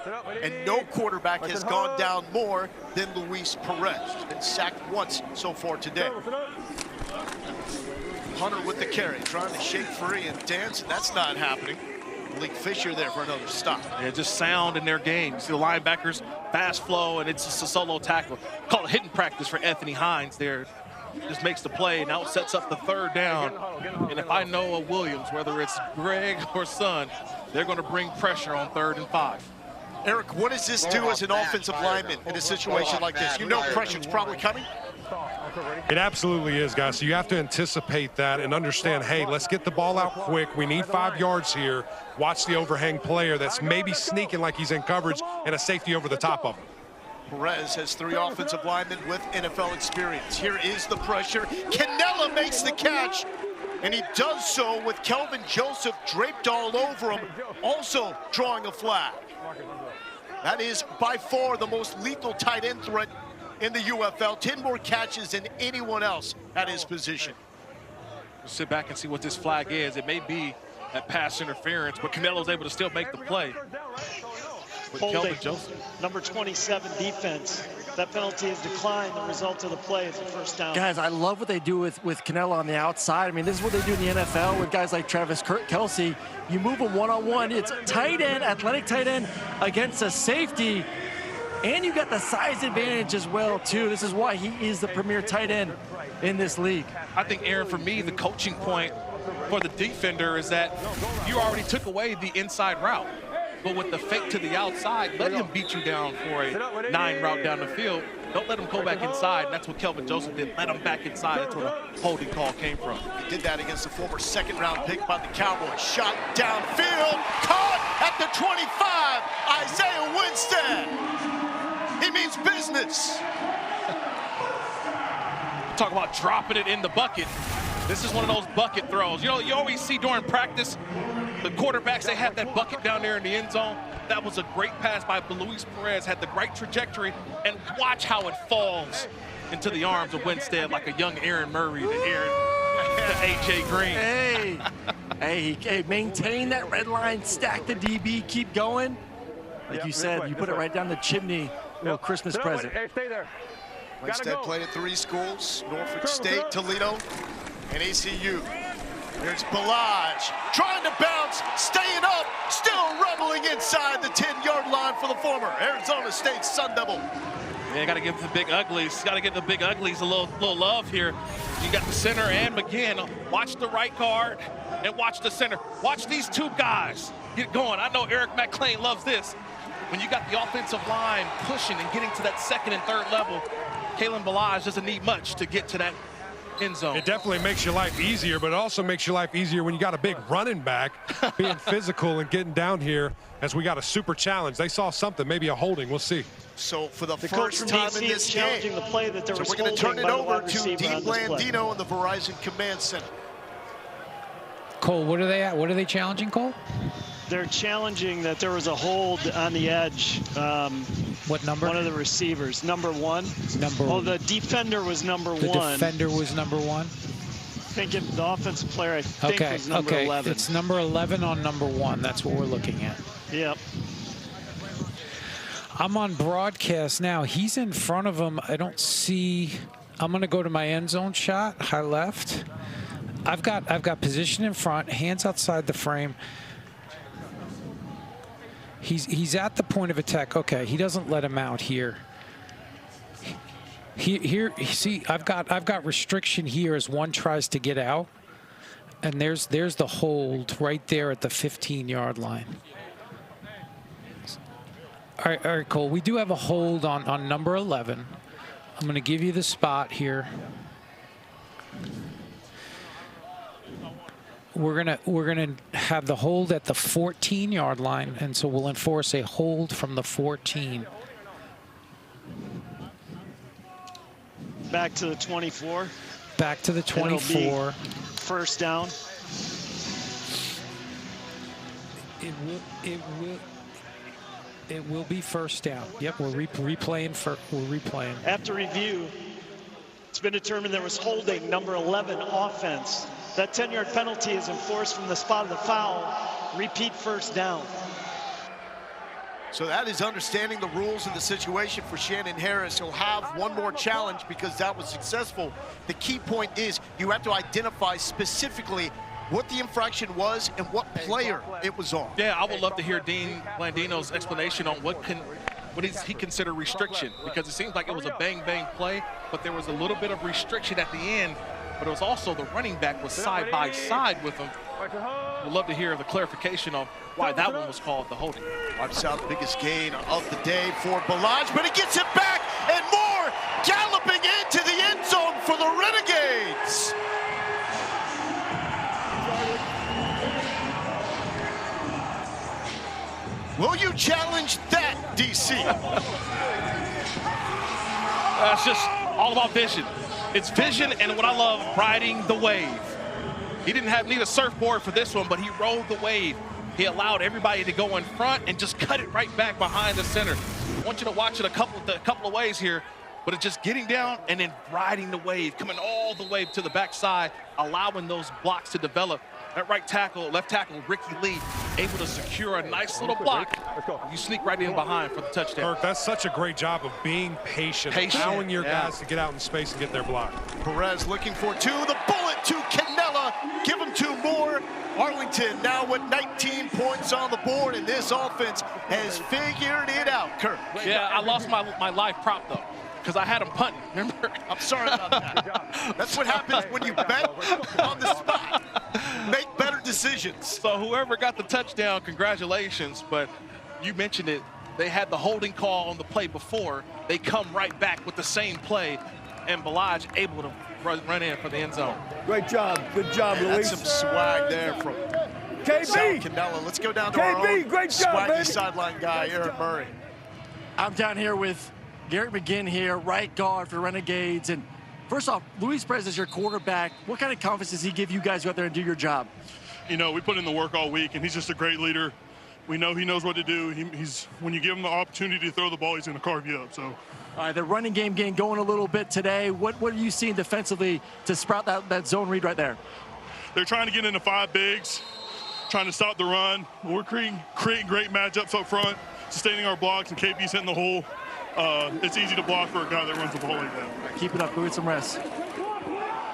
and no quarterback has gone down more than Luis Perez. He's been sacked once so far today. Hunter with the carry, trying to shake free and dance, and that's not happening. Malik Fisher there for another stop. Yeah, just sound in their game. You see the linebackers, fast flow, and it's just a solo tackle. Call it hitting practice for Anthony Hines there. Just makes the play. Now it sets up the third down. And if I know a Williams, whether it's Greg or Son, they're going to bring pressure on 3rd and 5. Eric, what does this do as an offensive lineman in a situation like this? You know pressure's probably coming. It absolutely is, guys. So you have to anticipate that and understand, hey, let's get the ball out quick. We need 5 yards here. Watch the overhang player that's maybe sneaking like he's in coverage and a safety over the top of him. Perez has 3 offensive linemen with NFL experience. Here is the pressure. Canella makes the catch, and he does so with Kelvin Joseph draped all over him, also drawing a flag. That is by far the most lethal tight end threat in the UFL. 10 more catches than anyone else at his position. We'll sit back and see what this flag is. It may be that pass interference, but Canelo's able to still make the play. Holding, number 27 defense. That penalty has declined. The result of the play is a first down. Guys, I love what they do with Canelo on the outside. I mean, this is what they do in the NFL with guys like Travis Kelce. You move them one-on-one. It's tight end, athletic tight end against a safety. And you got the size advantage as well, too. This is why he is the premier tight end in this league. I think, Aaron, for me, the coaching point for the defender is that you already took away the inside route. But with the fake to the outside, let him beat you down for a 9 route down the field. Don't let him go back inside. And that's what Kelvin Joseph did. Let him back inside. That's where the holding call came from. He did that against the former 2nd-round pick by the Cowboys. Shot downfield, caught at the 25. Isaiah Winstead. He means business. Talk about dropping it in the bucket. This is one of those bucket throws. You know, you always see during practice, the quarterbacks, they have that bucket down there in the end zone. That was a great pass by Luis Perez, had the right trajectory, and watch how it falls into the arms of Winstead like a young Aaron Murray to A.J. Green. Hey, maintain that red line, stack the DB, keep going. Like you said, you put it right down the chimney, little Christmas present. Hey, stay there. Winstead played at 3 schools, Norfolk State, Toledo, and ECU. There's Balaj trying to bounce, staying up, still rumbling inside the 10-yard line for the former Arizona State Sun Devil. Yeah, got to give the big uglies. Got to give the big uglies a little love here. You got the center and McGinn. Watch the right guard and watch the center. Watch these 2 guys get going. I know Eric McClain loves this. When you got the offensive line pushing and getting to that 2nd and 3rd level, Kalen Balaj doesn't need much to get to that end zone. It definitely makes your life easier, but it also makes your life easier when you got a big running back being physical and getting down here as we got a super challenge. They saw something, maybe a holding. We'll see. So for the first time in this game, the play that there was we're going to turn it over to Dean Blandino Blandino in the Verizon Command Center. Cole, what are they at? What are they challenging, Cole? They're challenging that there was a hold on the edge. What number? One of the receivers, number 1. Oh, the defender was number 1. The defender was number 1. Thinking the offensive player, I think, was number 11. It's number 11 on number 1. That's what we're looking at. Yep. I'm on broadcast now. He's in front of him. I don't see. I'm going to go to my end zone shot, high left. I've got position in front, hands outside the frame. He's at the point of attack. Okay, he doesn't let him out here. Here, see, I've got restriction here as one tries to get out, and there's the hold right there at the 15-yard line. All right, Cole. We do have a hold on number 11. I'm going to give you the spot here. We're gonna have the hold at the 14-yard line, and so we'll enforce a hold from the 14. Back to the 24. Back to the 24. First down. It will. It will be first down. Yep, we're replaying. After review, it's been determined there was holding number 11 offense. That 10-yard penalty is enforced from the spot of the foul. Repeat first down. So that is understanding the rules and the situation for Shannon Harris. He'll have one more challenge because that was successful. The key point is you have to identify specifically what the infraction was and what player it was on. Yeah, I would love to hear Dean Blandino's explanation on what he considered restriction, because it seems like it was a bang-bang play, but there was a little bit of restriction at the end, but it was also the running back was side by side with him. We'd love to hear the clarification on why that one was called the holding. Wipes out the biggest gain of the day for Balaj, but he gets it back and more, galloping into the end zone for the Renegades. Will you challenge that, DC? It's just all about vision. It's vision and what I love, riding the wave. He didn't need a surfboard for this one, but he rode the wave. He allowed everybody to go in front and just cut it right back behind the center. I want you to watch it a couple of ways here, but it's just getting down and then riding the wave, coming all the way to the backside, allowing those blocks to develop. That left tackle, Ricky Lee, able to secure a nice little block. You sneak right in behind for the touchdown. Kirk, that's such a great job of being patient, allowing your guys to get out in space and get their block. Perez looking for two, the bullet to Canella, give him two more. Arlington now with 19 points on the board, and this offense has figured it out, Kirk. Yeah, I lost my live prop, though, because I had him punting, remember? I'm sorry about that. That's what happens when you bet on the spot. Make better decisions. So whoever got the touchdown, congratulations, but you mentioned it. They had the holding call on the play before. They come right back with the same play, and Balaj able to run in for the end zone. Great job. Good job, Luis. That's some swag there from KB. Canella. Let's go down to our own great job, swaggy sideline guy, Aaron Murray. I'm down here with Garrett McGinn here, right guard for Renegades. And first off, Luis Perez is your quarterback. What kind of confidence does he give you guys to go out there and do your job? You know, we put in the work all week, and he's just a great leader. We know he knows what to do. When you give him the opportunity to throw the ball, he's going to carve you up. So, all right, the running game getting going a little bit today. What are you seeing defensively to sprout that zone read right there? They're trying to get into 5 bigs, trying to stop the run. We're creating great matchups up front, sustaining our blocks, and KB's hitting the hole. It's easy to block for a guy that runs the ball like that. Keep it up. Go get some rest.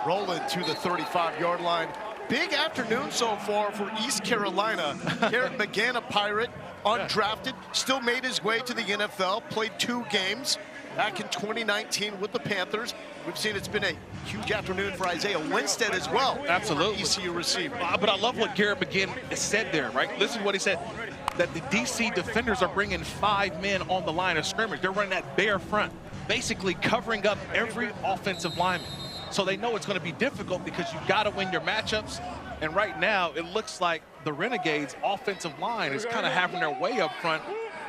Rolling to the 35-yard line. Big afternoon so far for East Carolina. Garrett McGinn, a Pirate, undrafted, still made his way to the NFL, played 2 games back in 2019 with the Panthers. We've seen it's been a huge afternoon for Isaiah Winstead as well. Absolutely. ECU receiver. But I love what Garrett McGinn said there, right? Listen to what he said, that the DC defenders are bringing 5 men on the line of scrimmage. They're running that bare front, basically covering up every offensive lineman. So they know it's going to be difficult because you've got to win your matchups. And right now, it looks like the Renegades' offensive line is kind of having their way up front,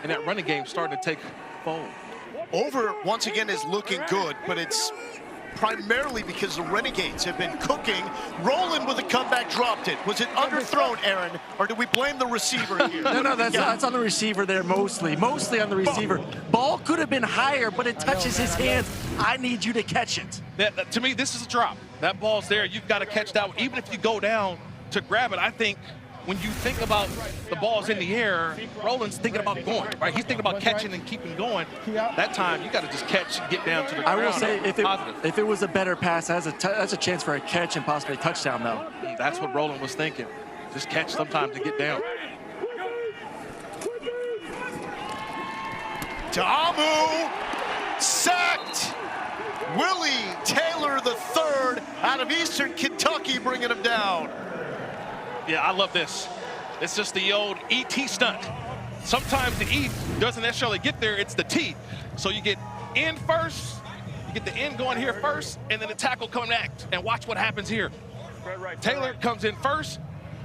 and that running game starting to take fold. Over, once again, is looking good, but it's primarily because the Renegades have been cooking. Rolling with a comeback, dropped it. Was it underthrown, Aaron, or do we blame the receiver here? No, that's on the receiver there mostly on the receiver. Ball could have been higher, but it touches his hands. I need you to catch it. To me, this is a drop. That ball's there. You've got to catch that one. Even if you go down to grab it, I think when you think about the balls in the air, Roland's thinking about going, right? He's thinking about catching and keeping going. That time, you got to just catch and get down to the ground. I will say, if it was a better pass, that's a chance for a catch and possibly a touchdown, though. That's what Roland was thinking. Just catch sometimes to get down. Ta'amu sacked. Willie Taylor III out of Eastern Kentucky bringing him down. Yeah, I love this. It's just the old ET stunt. Sometimes the E doesn't necessarily get there, it's the T. So you get in first, you get the end going here first, and then the tackle coming next. And watch what happens here. Taylor comes in first.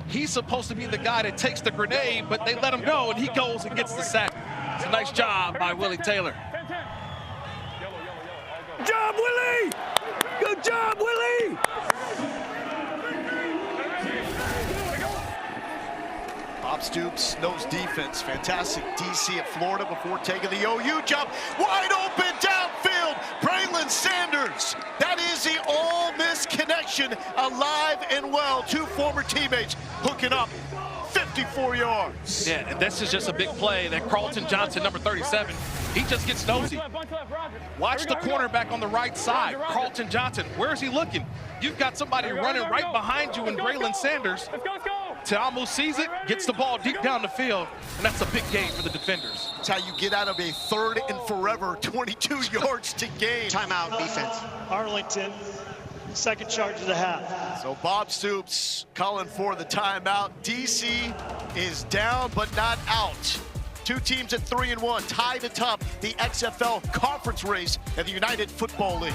He's supposed to be the guy that takes the grenade, but they let him go, and he goes and gets the sack. It's a nice job by Willie Taylor. Good job, Willie! Good job, Willie! Bob Stoops knows defense. Fantastic DC at Florida before taking the OU jump. Wide open downfield. Braylon Sanders. That is the Ole Miss connection, alive and well. Two former teammates hooking up. 54 yards. Yeah, and this is just a big play that Carlton Johnson, number 37, he just gets nosy. Watch the cornerback on the right side, Carlton Johnson. Where is he looking? You've got somebody running right behind you in Braylon Sanders. Ta'amu sees it, gets the ball deep down the field, and that's a big gain for the defenders. That's how you get out of a 3rd and forever, 22 yards to gain. Timeout defense. Arlington, second charge of the half. So Bob Stoops calling for the timeout. DC is down but not out. Two teams at 3-1, tied atop the XFL conference race at the United Football League.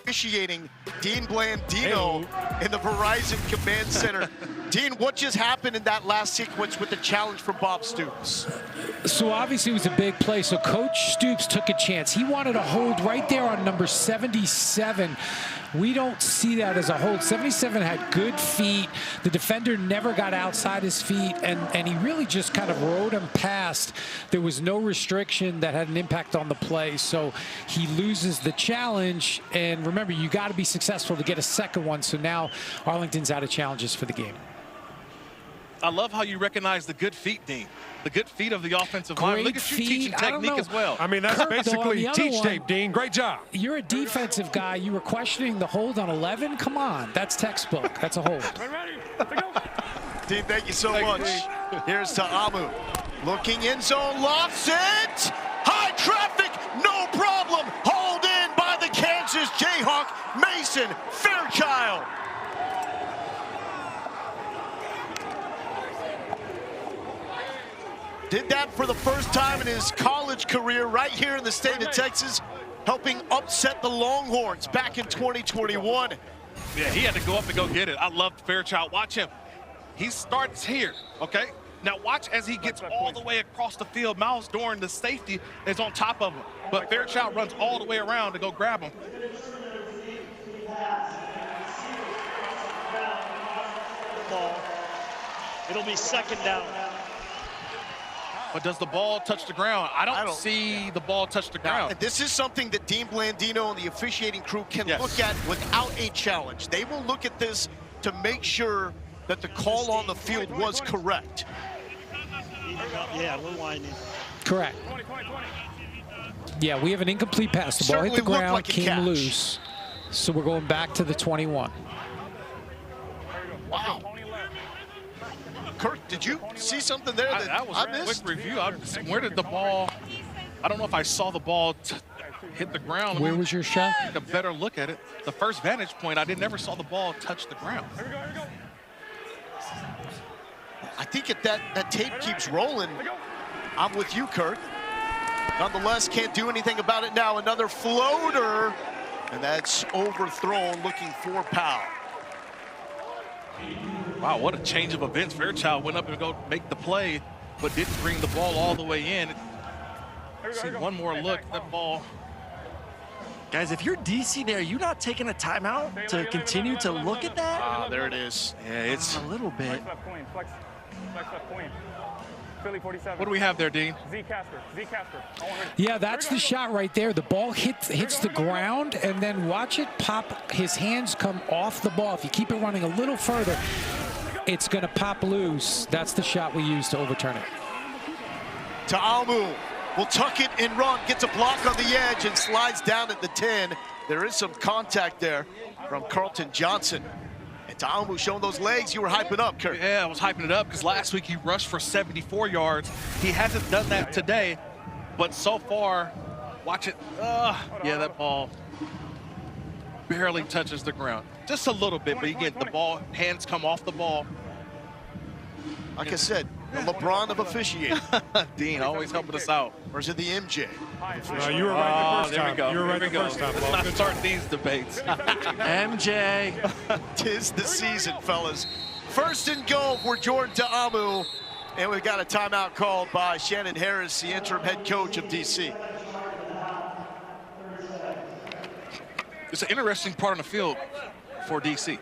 Officiating Dean Blandino in the Verizon Command Center. Dean, what just happened in that last sequence with the challenge from Bob Stoops? So obviously it was a big play. So Coach Stoops took a chance. He wanted a hold right there on number 77. We don't see that as a hold. 77 had good feet. The defender never got outside his feet, and he really just kind of rode him past. There was no restriction that had an impact on the play, so he loses the challenge. And remember, you got to be successful to get a second one, so now Arlington's out of challenges for the game. I love how you recognize the good feet, Dean. The good feet of the offensive line. Look at you teaching technique as well. I mean, that's Kurt, basically teach tape, Dean. Great job. You're a defensive guy. You were questioning the hold on 11? Come on. That's textbook. That's a hold. Dean, thank you so much. Here's Ta'amu. Looking end zone, lofts it. High traffic, no problem. Hauled in by the Kansas Jayhawk, Mason Fairchild. Did that for the first time in his college career right here in the state of Texas, helping upset the Longhorns back in 2021. Yeah, he had to go up and go get it. I love Fairchild. Watch him. He starts here, okay? Now watch as he gets all the way across the field. Miles Dorn, the safety, is on top of him. But Fairchild runs all the way around to go grab him. Ball. It'll be second down. But does the ball touch the ground? I don't see the ball touch the ground. And this is something that Dean Blandino and the officiating crew can look at without a challenge. They will look at this to make sure that the call on the field was correct. Yeah, we're winding. Correct. Yeah, we have an incomplete pass. The ball hit the ground, came loose. So we're going back to the 21. Wow. Kirk, did you see something there that I missed? Quick review. Where did the ball? I don't know if I saw the ball hit the ground. Where was your shot? A better look at it. The first vantage point, I never saw the ball touch the ground. I think if that tape keeps rolling, I'm with you, Kurt. Nonetheless, can't do anything about it now. Another floater, and that's overthrown, looking for Powell. Wow, what a change of events. Fairchild went up and go make the play, but didn't bring the ball all the way in. See one more look, that ball. Guys, if you're DC there, you're not taking a timeout to continue to look at that? There it is. Yeah, it's a little bit. What do we have there, Dean? Z Casper. Yeah, that's the shot right there. The ball hits the ground, and then watch it pop. His hands come off the ball. If you keep it running a little further, it's going to pop loose. That's the shot we use to overturn it. Ta'amu will tuck it and run, gets a block on the edge and slides down at the 10. There is some contact there from Carlton Johnson. And Ta'amu showing those legs you were hyping up, Kurt. Yeah, I was hyping it up because last week he rushed for 74 yards. He hasn't done that today, but so far, watch it. Yeah, that ball barely touches the ground. Just a little bit, but you get the ball, hands come off the ball. Like I said, the LeBron of officiating. Dean always helping us out. Or is it the MJ? You were right the first time. There we go. You were right the first time, Paul. Let's not start these debates. MJ. 'Tis the season, fellas. First and goal for Jordan Ta'amu. And we've got a timeout called by Shannon Harris, the interim head coach of DC. It's an interesting part on the field for DC.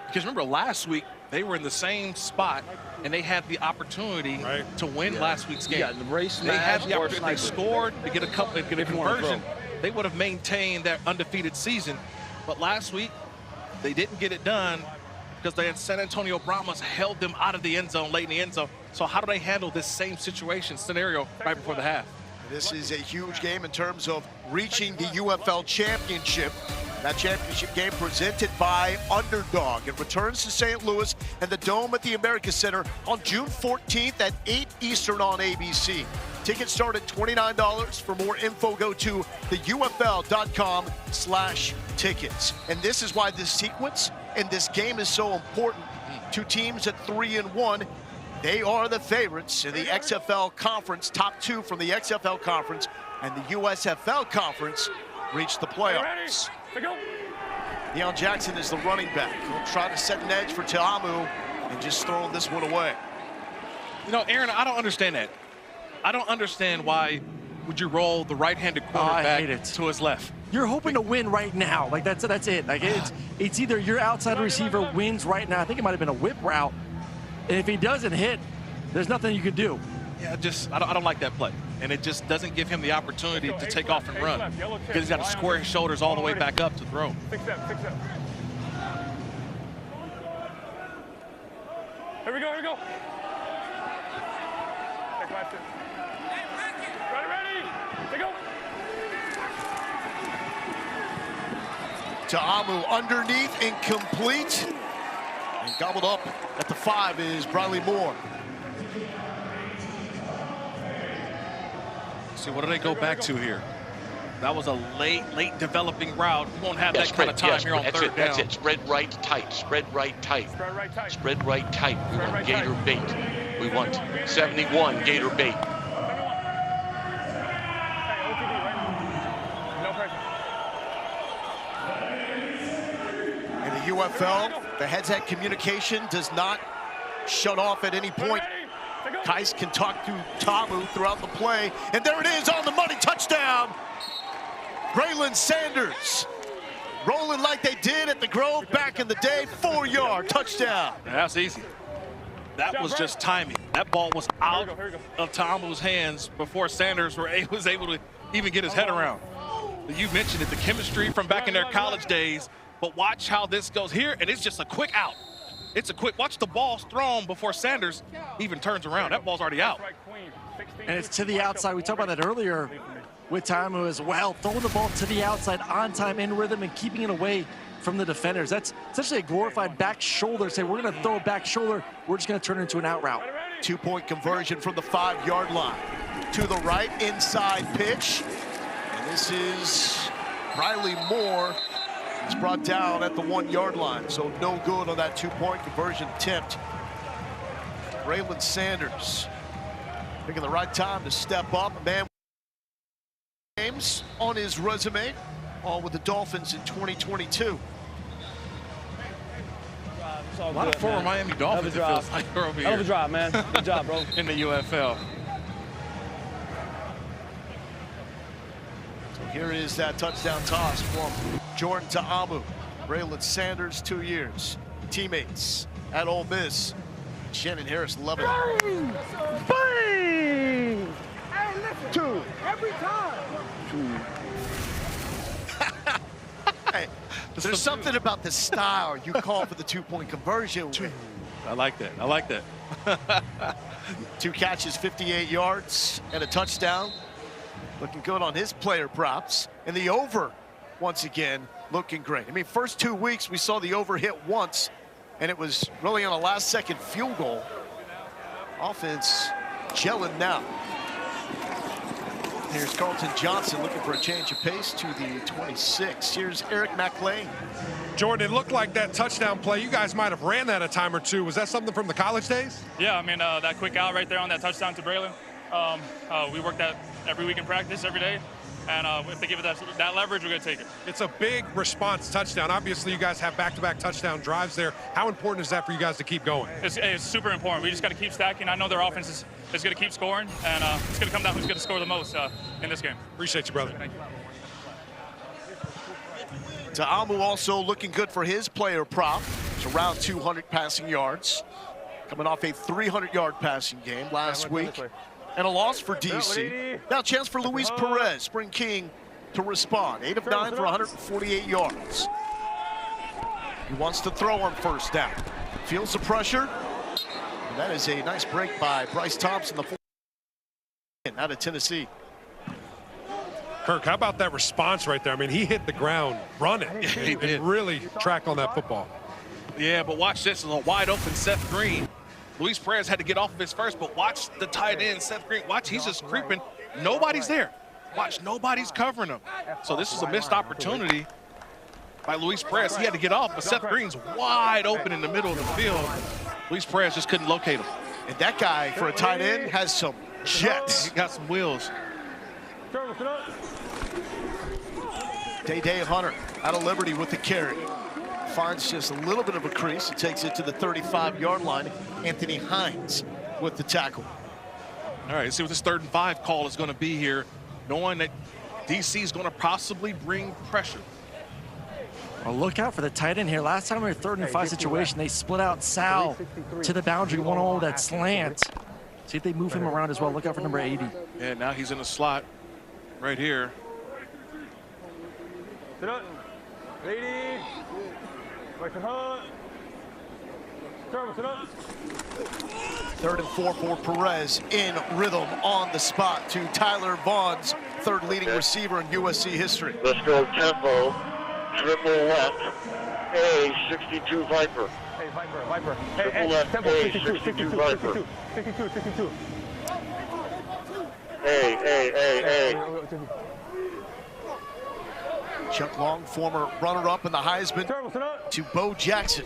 Because remember last week, They were in the same spot, and they had the opportunity to win last week's game. Yeah, the race They had the smash, or opportunity. They sniper. scored to get a couple, get a If you wanna conversion. throw. They would have maintained their undefeated season. But last week, they didn't get it done because they had San Antonio Brahmas held them out of the end zone, late in the end zone. So how do they handle this same situation scenario right before the half? This is a huge game in terms of reaching the UFL championship. That championship game presented by Underdog. It returns to St. Louis and the Dome at the America Center on June 14th at 8 Eastern on ABC. Tickets start at $29. For more info, go to theufl.com/tickets. And this is why this sequence and this game is so important. Two teams at 3-1. They are the favorites in the XFL Conference. Top two from the XFL Conference and the USFL Conference reach the playoffs. Deion Jackson is the running back. He'll try to set an edge for Ta'amu and just throw this one away. You know, Aaron, I don't understand that. I don't understand why would you roll the right-handed quarterback to his left. You're hoping to win right now. Like that's it. Like it's either your outside receiver wins right now. I think it might have been a whip route. And if he doesn't hit, there's nothing you can do. Yeah, I don't like that play. And it just doesn't give him the opportunity to take off and run. Because he's got to square his shoulders all the way back up to throw. 6 step. Here we go. Take 5 steps. Ready. Take go. Ta'amu underneath, incomplete. And gobbled up at the 5 is Briley Moore. See, what do they go back to here? That was a late developing route. We won't have that kind of time here on third down. That's it. Spread right tight. Spread right tight. Spread right tight. We want Gator bait. We want 71 Gator bait. In the UFL, the heads-head communication does not shut off at any point. Kais can talk to Ta'amu throughout the play, and there it is on the money, touchdown! Braylon Sanders rolling like they did at the Grove back in the day, 4-yard touchdown. Yeah, that's easy. That was just timing. That ball was out of Ta'amu's hands before Sanders was able to even get his head around. You mentioned it, the chemistry from back in their college days, but watch how this goes here, and it's just a quick out. It's a quick, watch the ball's thrown before Sanders even turns around. That ball's already out. And it's to the outside. We talked about that earlier with Ta'amu as well. Throwing the ball to the outside, on time, in rhythm, and keeping it away from the defenders. That's essentially a glorified back shoulder. Say, we're going to throw a back shoulder. We're just going to turn it into an out route. 2-point conversion from the 5-yard line. To the right, inside pitch. And this is Briley Moore. It's brought down at the 1-yard line, so no good on that 2-point conversion attempt. Braylon Sanders picking the right time to step up. A man games on his resume, all with the Dolphins in 2022. A lot of former Miami Dolphins, it feels like, over here. Hell of a drive, man. Good job, bro. In the UFL. Here is that touchdown toss from Jordan Ta'amu. Braylon Sanders, 2 years. Teammates at Ole Miss. Shannon Harris, loving it. Bang! Hey, listen. 2. Every time. 2. Hey, there's something about the style you call for the 2-point conversion. I like that. I like that. 2 catches, 58 yards, and a touchdown. Looking good on his player props. And the over, once again, looking great. I mean, first 2 weeks, we saw the over hit once, and it was really on a last-second field goal. Offense gelling now. Here's Carlton Johnson looking for a change of pace to the 26. Here's Eric McLean. Jordan, it looked like that touchdown play. You guys might have ran that a time or two. Was that something from the college days? Yeah, I mean, that quick out right there on that touchdown to Braylon. We work that every week in practice, every day. And if they give it that leverage, we're going to take it. It's a big response touchdown. Obviously, you guys have back-to-back touchdown drives there. How important is that for you guys to keep going? It's super important. We just got to keep stacking. I know their offense is going to keep scoring, and it's going to come down who's going to score the most in this game. Appreciate you, brother. Thank you. Ta'amu also looking good for his player prop. It's around 200 passing yards. Coming off a 300-yard passing game last week. And a loss for DC. Now a chance for Luis Perez, Spring King, to respond. 8 of 9 for 148 yards. He wants to throw on first down. Feels the pressure. And that is a nice break by Bryce Thompson, the out of Tennessee. Kirk, how about that response right there? I mean, he hit the ground running. He did. Really track on that football. Yeah, but watch this. It's a wide open Seth Green. Luis Perez had to get off of his first, but watch the tight end, Seth Green. Watch, he's just creeping. Nobody's there. Watch, nobody's covering him. So this is a missed opportunity by Luis Perez. He had to get off, but Seth Green's wide open in the middle of the field. Luis Perez just couldn't locate him. And that guy, for a tight end, has some jets. He got some wheels. Day Hunter out of Liberty with the carry. Finds just a little bit of a crease. He takes it to the 35-yard line. Anthony Hines with the tackle. All right, let's see what this 3rd and 5 call is going to be here, knowing that DC is going to possibly bring pressure. Well, look out for the tight end here. Last time we were 3rd and 5 situation, they split out Sal to the boundary, one on that slant. See if they move him around as well. Look out for number 80. Yeah, now he's in the slot right here. Sit up. Lady. Wait for Hunt. Sit up. 3rd and 4 for Perez in rhythm on the spot to Tyler Vaughn's 3rd leading receiver in USC history. Let's go tempo. Triple left. A62 Viper. Hey, Viper. Triple left. Tempo, 62 Viper. 62. Hey. Chuck Long, former runner-up in the Heisman, to Bo Jackson,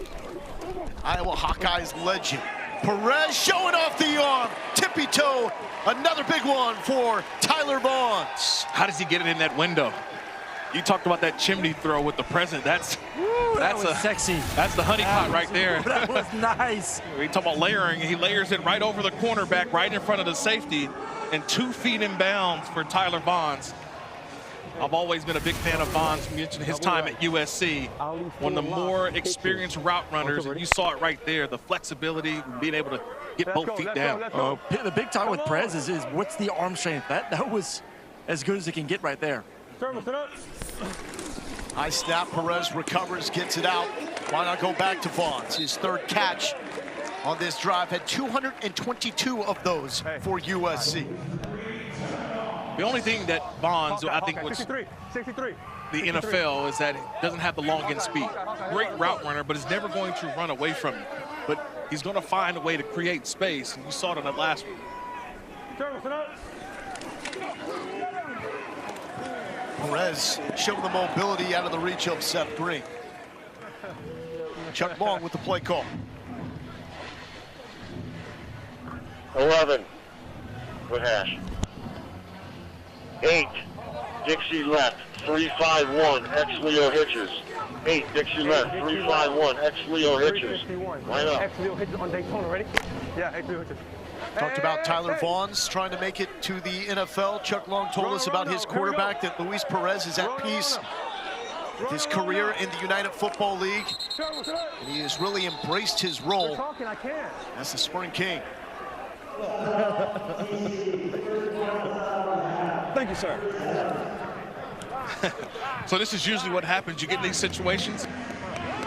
Iowa Hawkeyes legend. Perez showing off the arm, tippy toe, another big one for Tyler Vaughns. How does he get it in that window? You talked about that chimney throw with the present. That's sexy. That's the honeypot right there. That was nice. We talk about layering. He layers it right over the cornerback, right in front of the safety, and 2 feet in bounds for Tyler Vaughns. I've always been a big fan of Vaughn's. You mentioned his time at USC. One of the more experienced route runners, and you saw it right there, the flexibility, being able to get both feet down. The big time with Perez is what's the arm strength? That was as good as it can get right there. High snap, Perez recovers, gets it out. Why not go back to Vaughn's? His 3rd catch on this drive, had 222 of those for USC. The only thing that Vaughn's, I think, was 63. The NFL is that he doesn't have the long end speed. Great route runner, but is never going to run away from you. But he's going to find a way to create space, and you saw it in that last one. Perez showed the mobility out of the reach of Seth Green. Chuck Long with the play call. 11. Good hash. 8. Dixie left. 3-5-1. Ex-Leo Hitches. 8. Dixie left. 3-5-1. Ex-Leo Hitches. Line up. Ex-Leo Hitches on Daytona. Ready? Yeah, Ex-Leo Hitches. Talked about Tyler Vaughn's trying to make it to the NFL. Chuck Long told us about his quarterback, that Luis Perez is at peace with his career in the United Football League. And he has really embraced his role as the Spring King. Thank you, sir. So this is usually what happens. You get in these situations,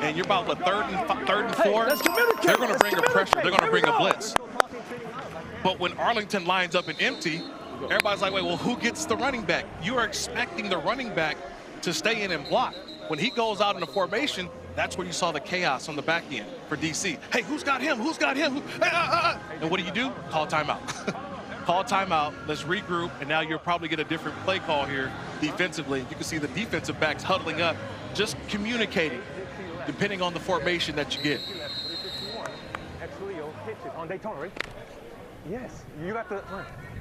and you're about the third and 4. They're going to bring a pressure. They're going to bring a blitz. But when Arlington lines up and empty, everybody's like, wait, well, who gets the running back? You are expecting the running back to stay in and block. When he goes out in the formation, that's where you saw the chaos on the back end for DC. Hey, who's got him? Who's got him? And what do? Call timeout. Call timeout. Let's regroup. And now you'll probably get a different play call here defensively. You can see the defensive backs huddling up, just communicating, depending on the formation that you get. On Daytona, right? Yes, you got the.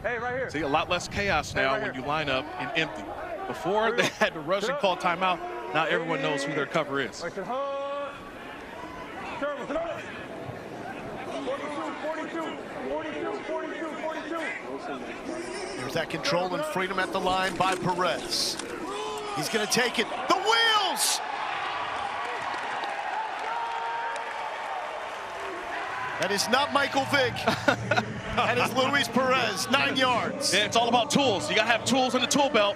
Hey, right here. See, a lot less chaos now when you line up and empty. Before they had to rush and call timeout. Now everyone knows who their cover is. There's that control and freedom at the line by Perez. He's going to take it. The wheels! That is not Michael Vick. That is Luis Perez, 9 yards. Yeah, it's all about tools. You got to have tools in the tool belt.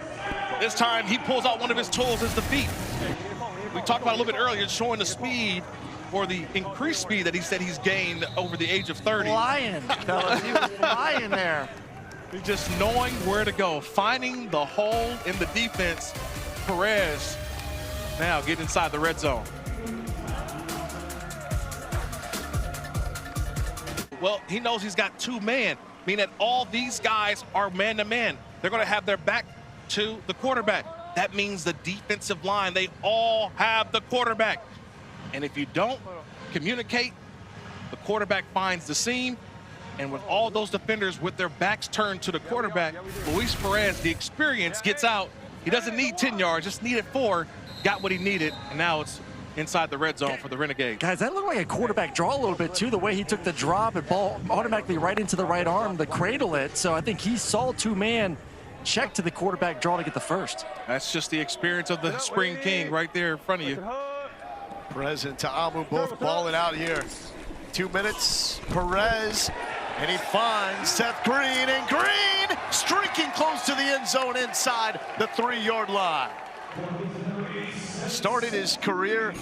This time, he pulls out one of his tools, is the feet. We talked about a little bit earlier, showing the speed or the increased speed that he said he's gained over the age of 30. Flying, fellas. He was flying there. Just knowing where to go, finding the hole in the defense. Perez now get inside the red zone. Well, he knows he's got 2 men, meaning that all these guys are man-to-man. They're going to have their back to the quarterback. That means the defensive line, they all have the quarterback. And if you don't communicate, the quarterback finds the seam. And with all those defenders with their backs turned to the quarterback, Luis Perez, the experience, gets out. He doesn't need 10 yards, just needed 4, got what he needed, and now it's inside the red zone for the Renegades. Guys, that looked like a quarterback draw a little bit, too, the way he took the drop and ball automatically right into the right arm to cradle it. So I think he saw 2-man, check to the quarterback draw to get the first. That's just the experience of the Spring King right there in front of you. Perez and Ta'amu both balling out here. 2 minutes, Perez, and he finds Seth Green, and Green streaking close to the end zone inside the 3-yard line. Started his career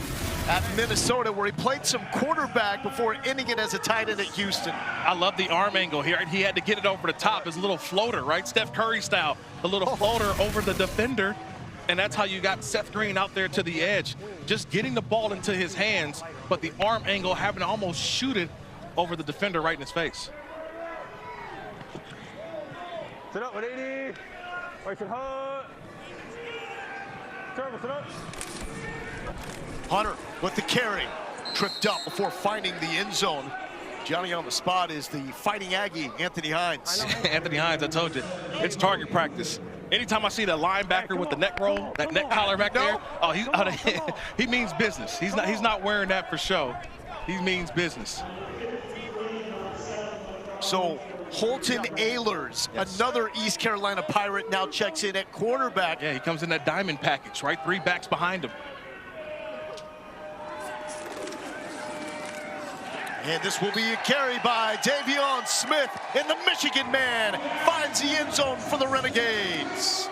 at Minnesota, where he played some quarterback before ending it as a tight end at Houston. I love the arm angle here. He had to get it over the top, his little floater, right? Steph Curry style, a little floater over the defender. And that's how you got Seth Green out there to the edge, just getting the ball into his hands, but the arm angle having to almost shoot it over the defender right in his face. Sit up, 180. Wait, sit hard. Turn, sit up. Hunter with the carry, tripped up before finding the end zone. Johnny on the spot is the Fighting Aggie, Anthony Hines. Anthony Hines, I told you, it's target practice. Anytime I see that linebacker with the neck roll, that neck collar back there, oh, he means business. He's not wearing that for show. He means business. So Holton Ahlers, another East Carolina Pirate, now checks in at quarterback. Yeah, he comes in that diamond package, right? 3 backs behind him. And this will be a carry by Davion Smith, and the Michigan man finds the end zone for the Renegades.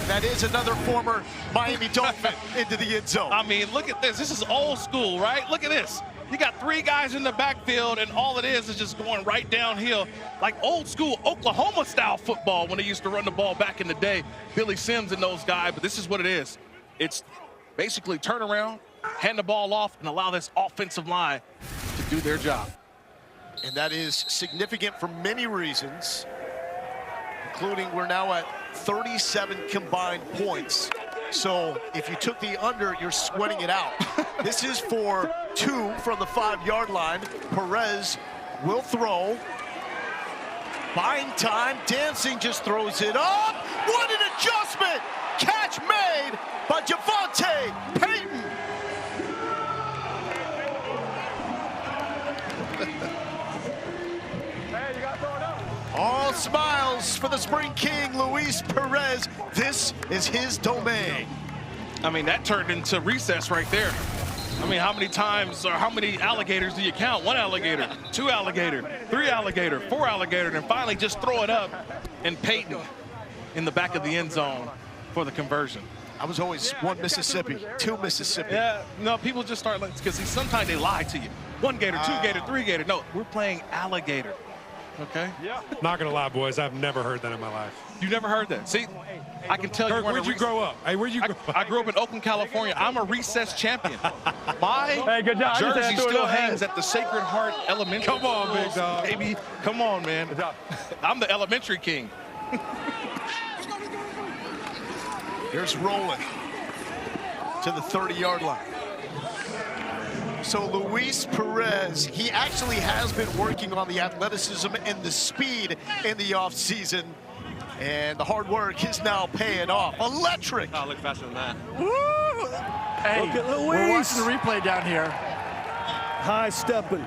That is another former Miami Dolphin into the end zone. I mean, look at this. This is old school, right? Look at this. You got 3 guys in the backfield, and all it is just going right downhill, like old school Oklahoma-style football when they used to run the ball back in the day. Billy Sims and those guys, but this is what it is. It's basically turn around, hand the ball off, and allow this offensive line to do their job. And that is significant for many reasons, including we're now at 37 combined points. So if you took the under, you're sweating it out. This is for 2 from the 5-yard line. Perez will throw. Buying time. Dancing just throws it up. What an adjustment! Catch made by Javonte Payton. Hey, you got to throw it up. All smiles for the Spring King, Luis Perez. This is his domain. I mean, that turned into recess right there. I mean, how many times or how many alligators do you count? 1 alligator, 2 alligator, 3 alligator, 4 alligator, and finally just throw it up, and Peyton in the back of the end zone for the conversion. I was always 1 Mississippi, 2 Mississippi. Yeah, no, people just start like, because sometimes they lie to you. 1 gator, 2 gator, 3 gator. No, we're playing alligator. Okay? Yeah. Not gonna lie, boys, I've never heard that in my life. You never heard that? See, I can tell Kirk, you. where'd you grow up? Hey, where'd you grow up? I grew up in Oakland, California. I'm a recess champion. My good job. jersey still hangs at the Sacred Heart Elementary. Come on, big dog. Baby, come on, man. Good job. I'm the elementary king. Here's Rowland to the 30-yard line. So Luis Perez, he actually has been working on the athleticism and the speed in the offseason. And the hard work is now paying off. Electric. I'll look faster than that. Woo! Hey, Look at Luis. we're watching the replay down here. High stepping.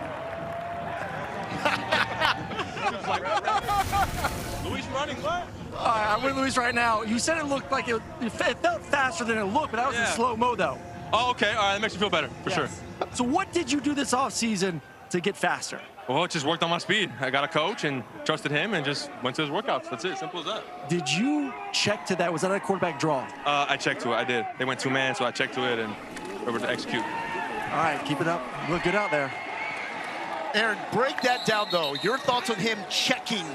Luis running what? All right, I'm with Luis right now. You said it looked like it felt faster than it looked, but that was in slow-mo, though. Oh, okay. All right, that makes me feel better, for sure. So what did you do this offseason to get faster? Well, just worked on my speed. I got a coach and trusted him and just went to his workouts. That's it. Simple as that. Did you check to that? Was that a quarterback draw? I checked to it. I did. They went two-man, so I checked to it and we were able to execute. All right, keep it up. You look good out there. Aaron, break that down, though. Your thoughts on him checking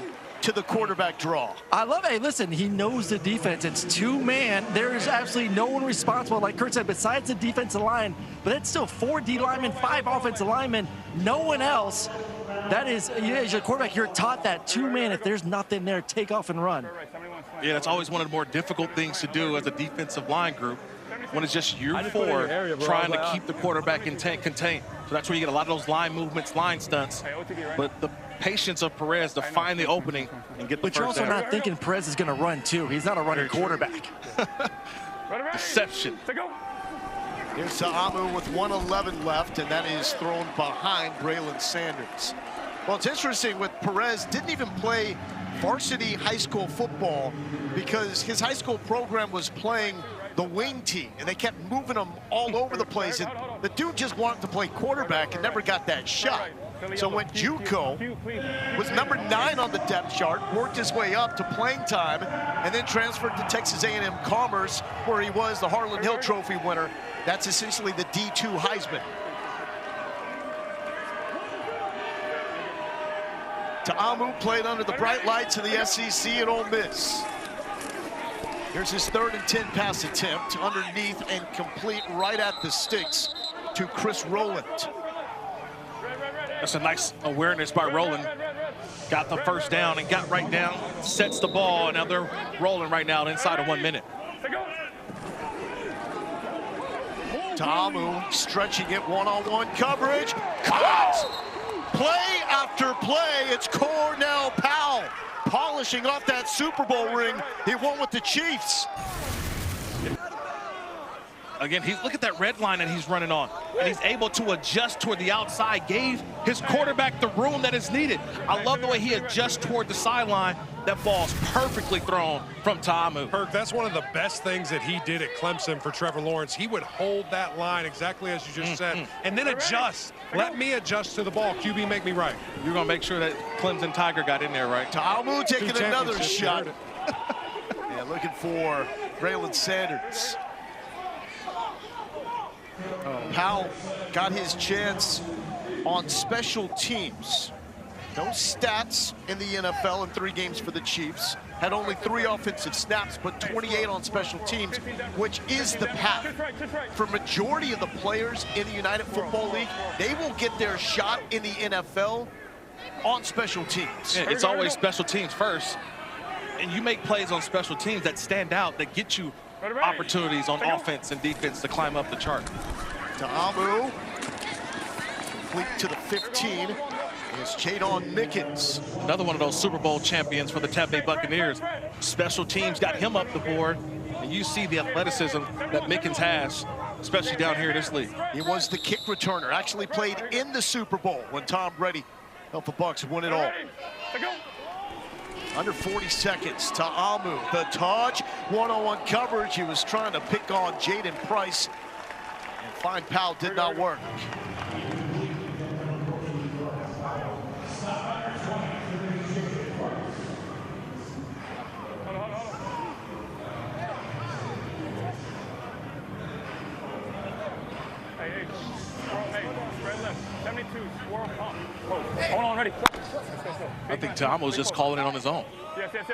to the quarterback draw? I love it. Hey, listen, he knows the defense. It's two-man. There is absolutely no one responsible, like Kurt said, besides the defensive line. But it's still 4 D linemen, 5 offensive linemen, no one else. That is, as your quarterback, you're taught that two-man, if there's nothing there, take off and run. Yeah, that's always one of the more difficult things to do as a defensive line group when it's just you 4 trying to keep the quarterback contained. So that's where you get a lot of those line movements, line stunts. But the patience of Perez to find the opening and get the But you're also not thinking Perez is going to run, too. He's not a running quarterback. Deception. Here's Ta'amu with 1:11 left, and that is thrown behind Braylon Sanders. Well, it's interesting with Perez, didn't even play varsity high school football because his high school program was playing the wing team, and they kept moving him all over the place. And the dude just wanted to play quarterback and never got that shot. So went JUCO, was number 9 on the depth chart, worked his way up to playing time, and then transferred to Texas A&M Commerce, where he was the Harlan Hill Trophy winner. That's essentially the D2 Heisman. Ta'amu played under the bright lights of the SEC at Ole Miss. Here's his 3rd and 10 pass attempt, underneath and complete right at the sticks to Chris Rowland. That's a nice awareness by Rowland. Got the first down and got right down, sets the ball, and now they're rolling right now inside of 1 minute. Ta'amu stretching it, one-on-one coverage. Caught! Play after play, it's Cornell Powell polishing off that Super Bowl ring he won with the Chiefs. Again, look at that red line that he's running on, and he's able to adjust toward the outside, gave his quarterback the room that is needed. I love the way he adjusts toward the sideline. That ball's perfectly thrown from Ta'amu. Kirk, that's one of the best things that he did at Clemson for Trevor Lawrence. He would hold that line exactly as you just said, and then adjust. Let me adjust to the ball. QB, make me right. You're going to make sure that Clemson Tiger got in there, right? Ta'amu taking another shot. Yeah, looking for Braylon Sanders. Powell got his chance on special teams. No stats in the NFL in 3 games for the Chiefs. Had only 3 offensive snaps, but 28 on special teams, which is the path. For majority of the players in the United Football League, they will get their shot in the NFL on special teams. Yeah, it's always special teams first, and you make plays on special teams that stand out, that get you opportunities on offense and defense to climb up the chart. Ta'amu, complete to the 15. Is Jadon Mickens. Another one of those Super Bowl champions for the Tampa Bay Buccaneers. Special teams got him up the board, and you see the athleticism that Mickens has, especially down here in this league. He was the kick returner, actually played in the Super Bowl when Tom Brady helped the Bucs win it all. Under 40 seconds, Ta'amu, the touch, one-on-one coverage. He was trying to pick on Jaden Price, and find Powell did not work. I think Ta'amu's just calling it on his own.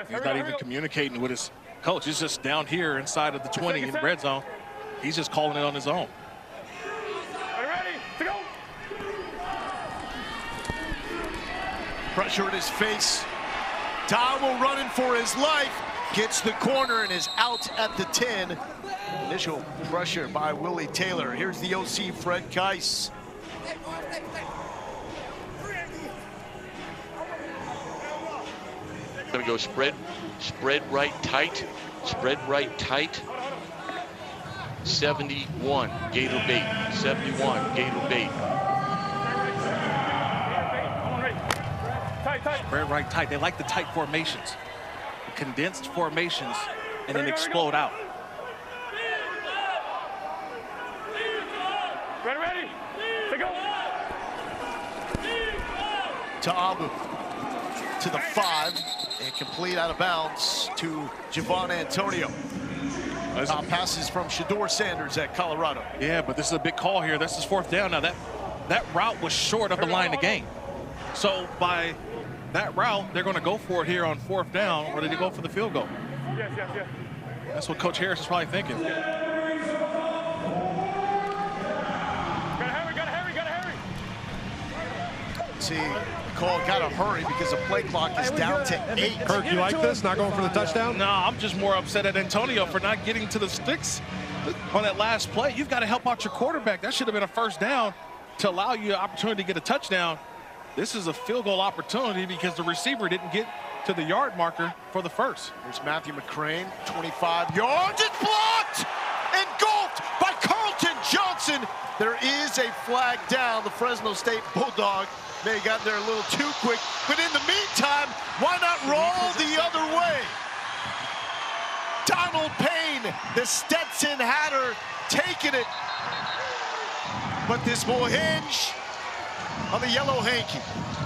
He's not even communicating with his coach. He's just down here inside of the 20 in the red zone. He's just calling it on his own. Pressure in his face. Ta'amu running for his life. Gets the corner and is out at the 10. Initial pressure by Willie Taylor. Here's the OC, Fred Keiss. Gonna go spread right tight, spread right tight. 71, Gator bait, 71, Gator bait. Spread right tight. They like the tight formations. condensed formations and then explode out. Ready. Take go. To Abu. To the 5. And complete out of bounds to Javon Antonio. Passes from Shedeur Sanders at Colorado. Yeah, but this is a big call here. This is 4th down. Now, that route was short of the line of game. So by that route, they're going to go for it here on 4th down, or did they go for the field goal? Yes. That's what Coach Harris is probably thinking. Gotta hurry. See, Cole gotta hurry because the play clock is down to 8. Kirk, you like this? Not going for the touchdown? No, I'm just more upset at Antonio for not getting to the sticks on that last play. You've got to help out your quarterback. That should have been a 1st down to allow you an opportunity to get a touchdown. This is a field goal opportunity because the receiver didn't get to the yard marker for the 1st. There's Matthew McCrane, 25 yards. It's blocked! Engulfed by Carlton Johnson. There is a flag down. The Fresno State Bulldog may have gotten there a little too quick. But in the meantime, why not roll the other way? Donald Payne, the Stetson Hatter, taking it. But this will hinge on the yellow hanky.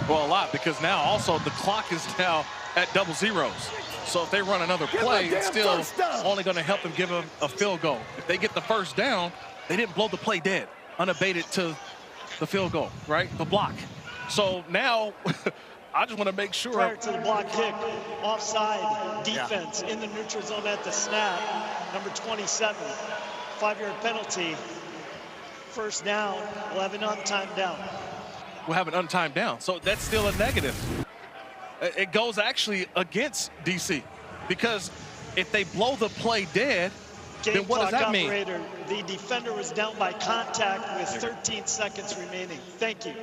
Well, a lot, because now also the clock is now at double zeros. So if they run another play, it's still only going to help them give them a field goal. If they get the 1st down, they didn't blow the play dead, unabated to the field goal, right? The block. So now I just want to make sure. Prior to the block kick, offside defense in the neutral zone at the snap, number 27, 5-yard penalty. 1st down, we'll have an untimed down. We'll have an untimed down. So that's still a negative. It goes actually against DC, because if they blow the play dead, then what does that mean? Operator, the defender was down by contact with 13 seconds remaining. Thank you.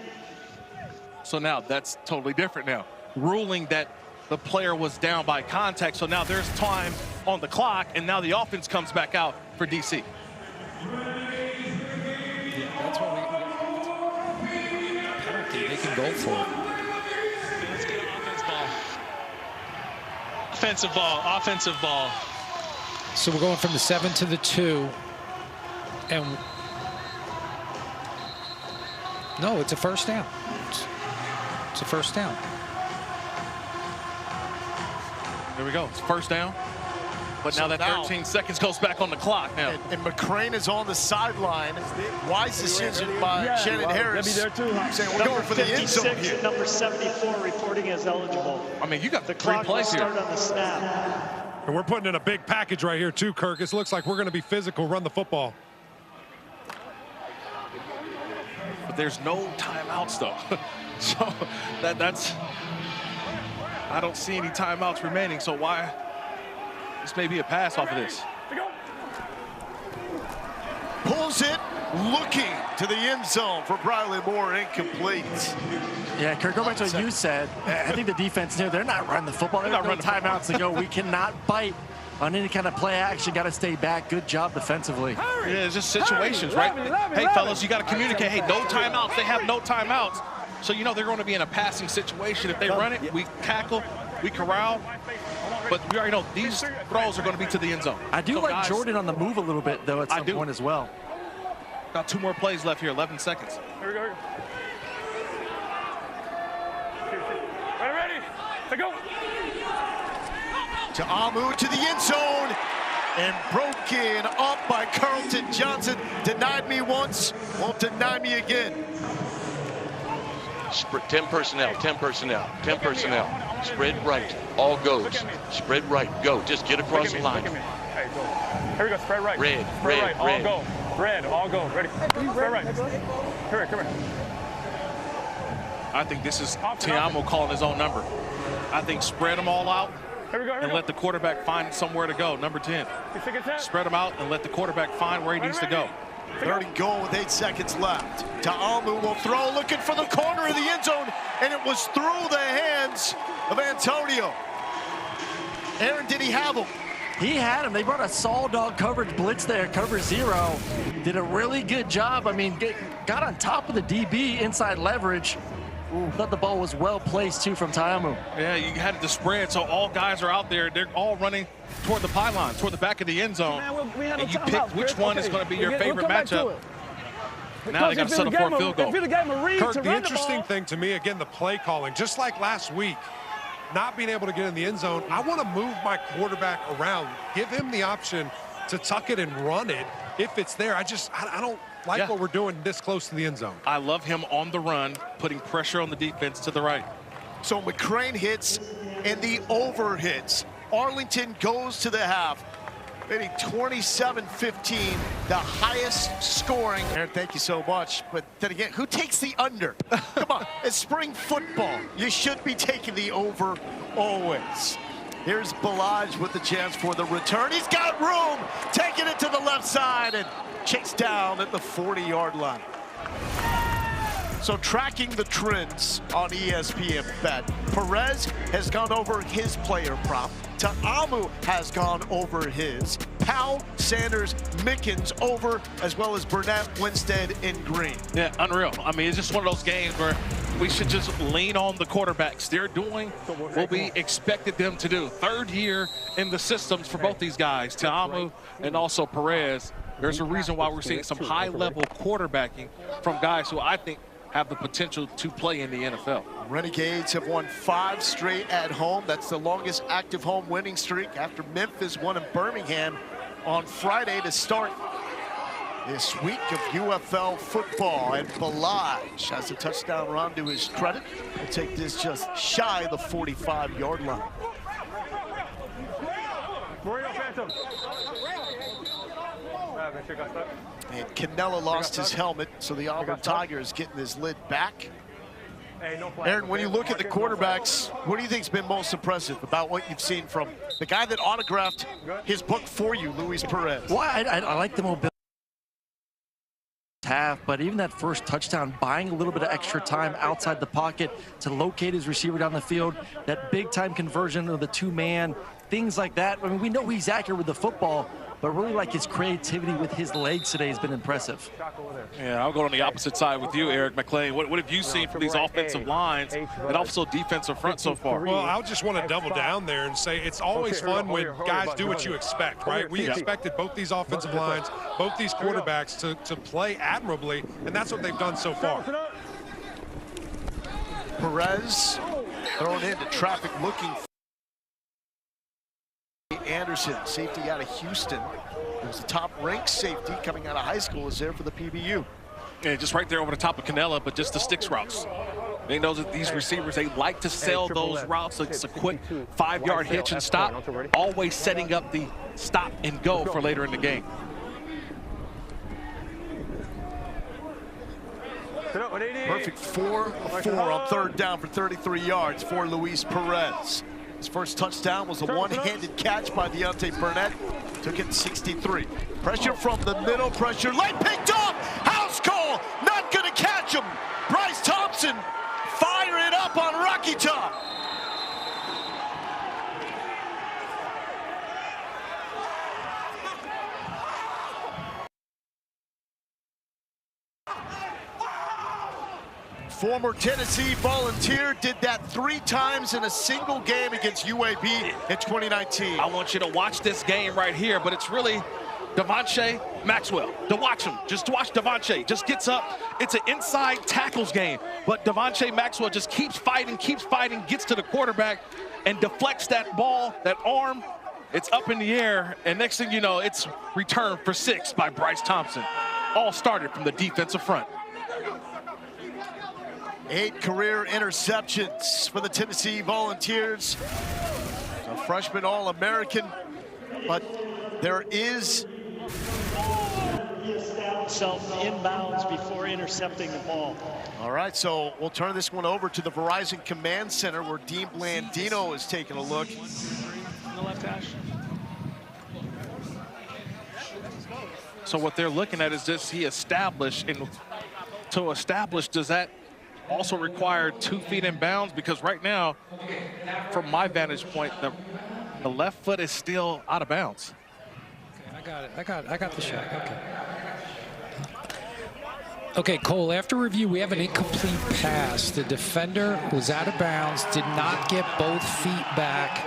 So now that's totally different now. Ruling that the player was down by contact, so now there's time on the clock, and now the offense comes back out for DC. That's what penalty. They can go for it. Let's get an offensive ball. So we're going from the 7 to the 2, and no, it's a 1st down. It's a 1st down. There we go. It's 1st down. But so now that 13 seconds goes back on the clock now. And McCrane is on the sideline. Wise decision by Shannon Harris. There too, saying we're going for the end zone here. Number 74 reporting as eligible. I mean, you got the 3 clock plays will here. start on the snap. And we're putting in a big package right here too, Kirk. It looks like we're going to be physical, run the football. But there's no timeouts though. So that's I don't see any timeouts remaining. So why? This may be a pass off of this. Pulls it, looking to the end zone for Briley Moore, incomplete. Yeah, Kirk, go back to what you said. I think the defense here, they're not running the football. They're not running timeouts to go. We cannot bite on any kind of play action. Got to stay back. Good job defensively. Yeah, it's just situations, right? Hey, fellas, you got to communicate. Hey, no timeouts. They have no timeouts. So, you know, they're going to be in a passing situation. If they run it, we tackle, we corral. But we already know these throws are going to be to the end zone. I do like guys, Jordan on the move a little bit, though, at some point as well. Got 2 more plays left here, 11 seconds. Here we go. Ready. Let's go. To Amu to the end zone. And broken up by Carlton Johnson. Denied me once, won't deny me again. 10 personnel. Spread right, all goes. Spread right, go. Just get across the line. Hey, go. Here we go, spread right. Red, all go. Red, all go. Ready? Spread right. Come here. I think this is Tiamo calling his own number. I think spread them all out and let the quarterback find somewhere to go. Number 10. Spread them out and let the quarterback find where he needs to go. 3rd and goal with 8 seconds left. Ta'amu will throw, looking for the corner of the end zone, and it was through the hands of Antonio. Aaron, did he have him? He had him. They brought a Saul dog coverage blitz there, cover 0. Did a really good job. I mean, got on top of the DB, inside leverage, I thought the ball was well placed, too, from Ta'amu. Yeah, you had the spread, so all guys are out there. They're all running toward the pylon, toward the back of the end zone. Man, and you pick which one is going to be your favorite matchup. Now they got to settle for a field goal. Kirk, the interesting thing to me, again, the play calling, just like last week, not being able to get in the end zone, I want to move my quarterback around, give him the option to tuck it and run it if it's there. I don't like what we're doing this close to the end zone. I love him on the run, putting pressure on the defense to the right. So McCrane hits and the over hits. Arlington goes to the half, maybe 27-15, the highest scoring. Aaron, thank you so much. But then again, who takes the under? Come on, it's spring football. You should be taking the over always. Here's Balaj with the chance for the return. He's got room, taking it to the left side and chased down at the 40-yard line. So tracking the trends on ESPN Bet, Perez has gone over his player prop. Ta'amu has gone over his. Powell, Sanders, Mickens over, as well as Burnett, Winstead, and Green. Yeah, unreal. I mean, it's just one of those games where we should just lean on the quarterbacks. They're doing what we expected them to do. Third year in the systems for both these guys, Ta'amu and also Perez. There's a reason why we're seeing some high-level quarterbacking from guys who I think have the potential to play in the NFL. Renegades have won 5 straight at home. That's the longest active home winning streak after Memphis won in Birmingham on Friday to start this week of UFL football. And Balaj has a touchdown run to his credit. He'll take this just shy of the 45-yard line. And Canella lost his helmet, so the Auburn Tiger is getting his lid back. Aaron, when you look at the quarterbacks, what do you think's been most impressive about what you've seen from the guy that autographed his book for you, Luis Perez? Well, I like the mobility half, but even that first touchdown, buying a little bit of extra time outside the pocket to locate his receiver down the field, that big-time conversion of the two-man, things like that. I mean, we know he's accurate with the football, but really like his creativity with his legs today has been impressive. Yeah, I'll go on the opposite side with you, Eric McLean. What have you seen from these offensive lines and also defensive front so far? Well, I just want to double down there and say it's always fun when guys do what you expect, right? We expected both these offensive lines, both these quarterbacks to play admirably, and that's what they've done so far. Perez thrown into traffic looking for Anderson, safety out of Houston. It was the top-ranked safety coming out of high school, is there for the PBU. Yeah, just right there over the top of Canella, but just the sticks routes. They know that these receivers, they like to sell those routes. It's a quick 5-yard hitch and stop, always setting up the stop and go for later in the game. Perfect 4 of 4 on third down for 33 yards for Luis Perez. His first touchdown was a one-handed catch by Deontay Burnett. Took it 63. Pressure from the middle, pressure late, picked off. House call, not gonna catch him. Bryce Thompson fire it up on Rocky Top. Former Tennessee Volunteer did that 3 times in a single game against UAB in 2019. I want you to watch this game right here, but it's really Devontae Maxwell. To watch him, just to watch Devontae. Just gets up. It's an inside tackles game, but Devontae Maxwell just keeps fighting, gets to the quarterback, and deflects that ball, that arm. It's up in the air, and next thing you know, it's returned for 6 by Bryce Thompson. All started from the defensive front. 8 career interceptions for the Tennessee Volunteers. A freshman All-American, but there is himself inbounds before intercepting the ball. All right, so we'll turn this one over to the Verizon Command Center where Dean Blandino is taking a look. The left hash. So what they're looking at is this he established, and to establish, does that also require 2 feet in bounds? Because right now, from my vantage point, the left foot is still out of bounds. Okay, I got it. I got the shot. Okay. Okay, Cole, after review, we have an incomplete pass. The defender was out of bounds, did not get both feet back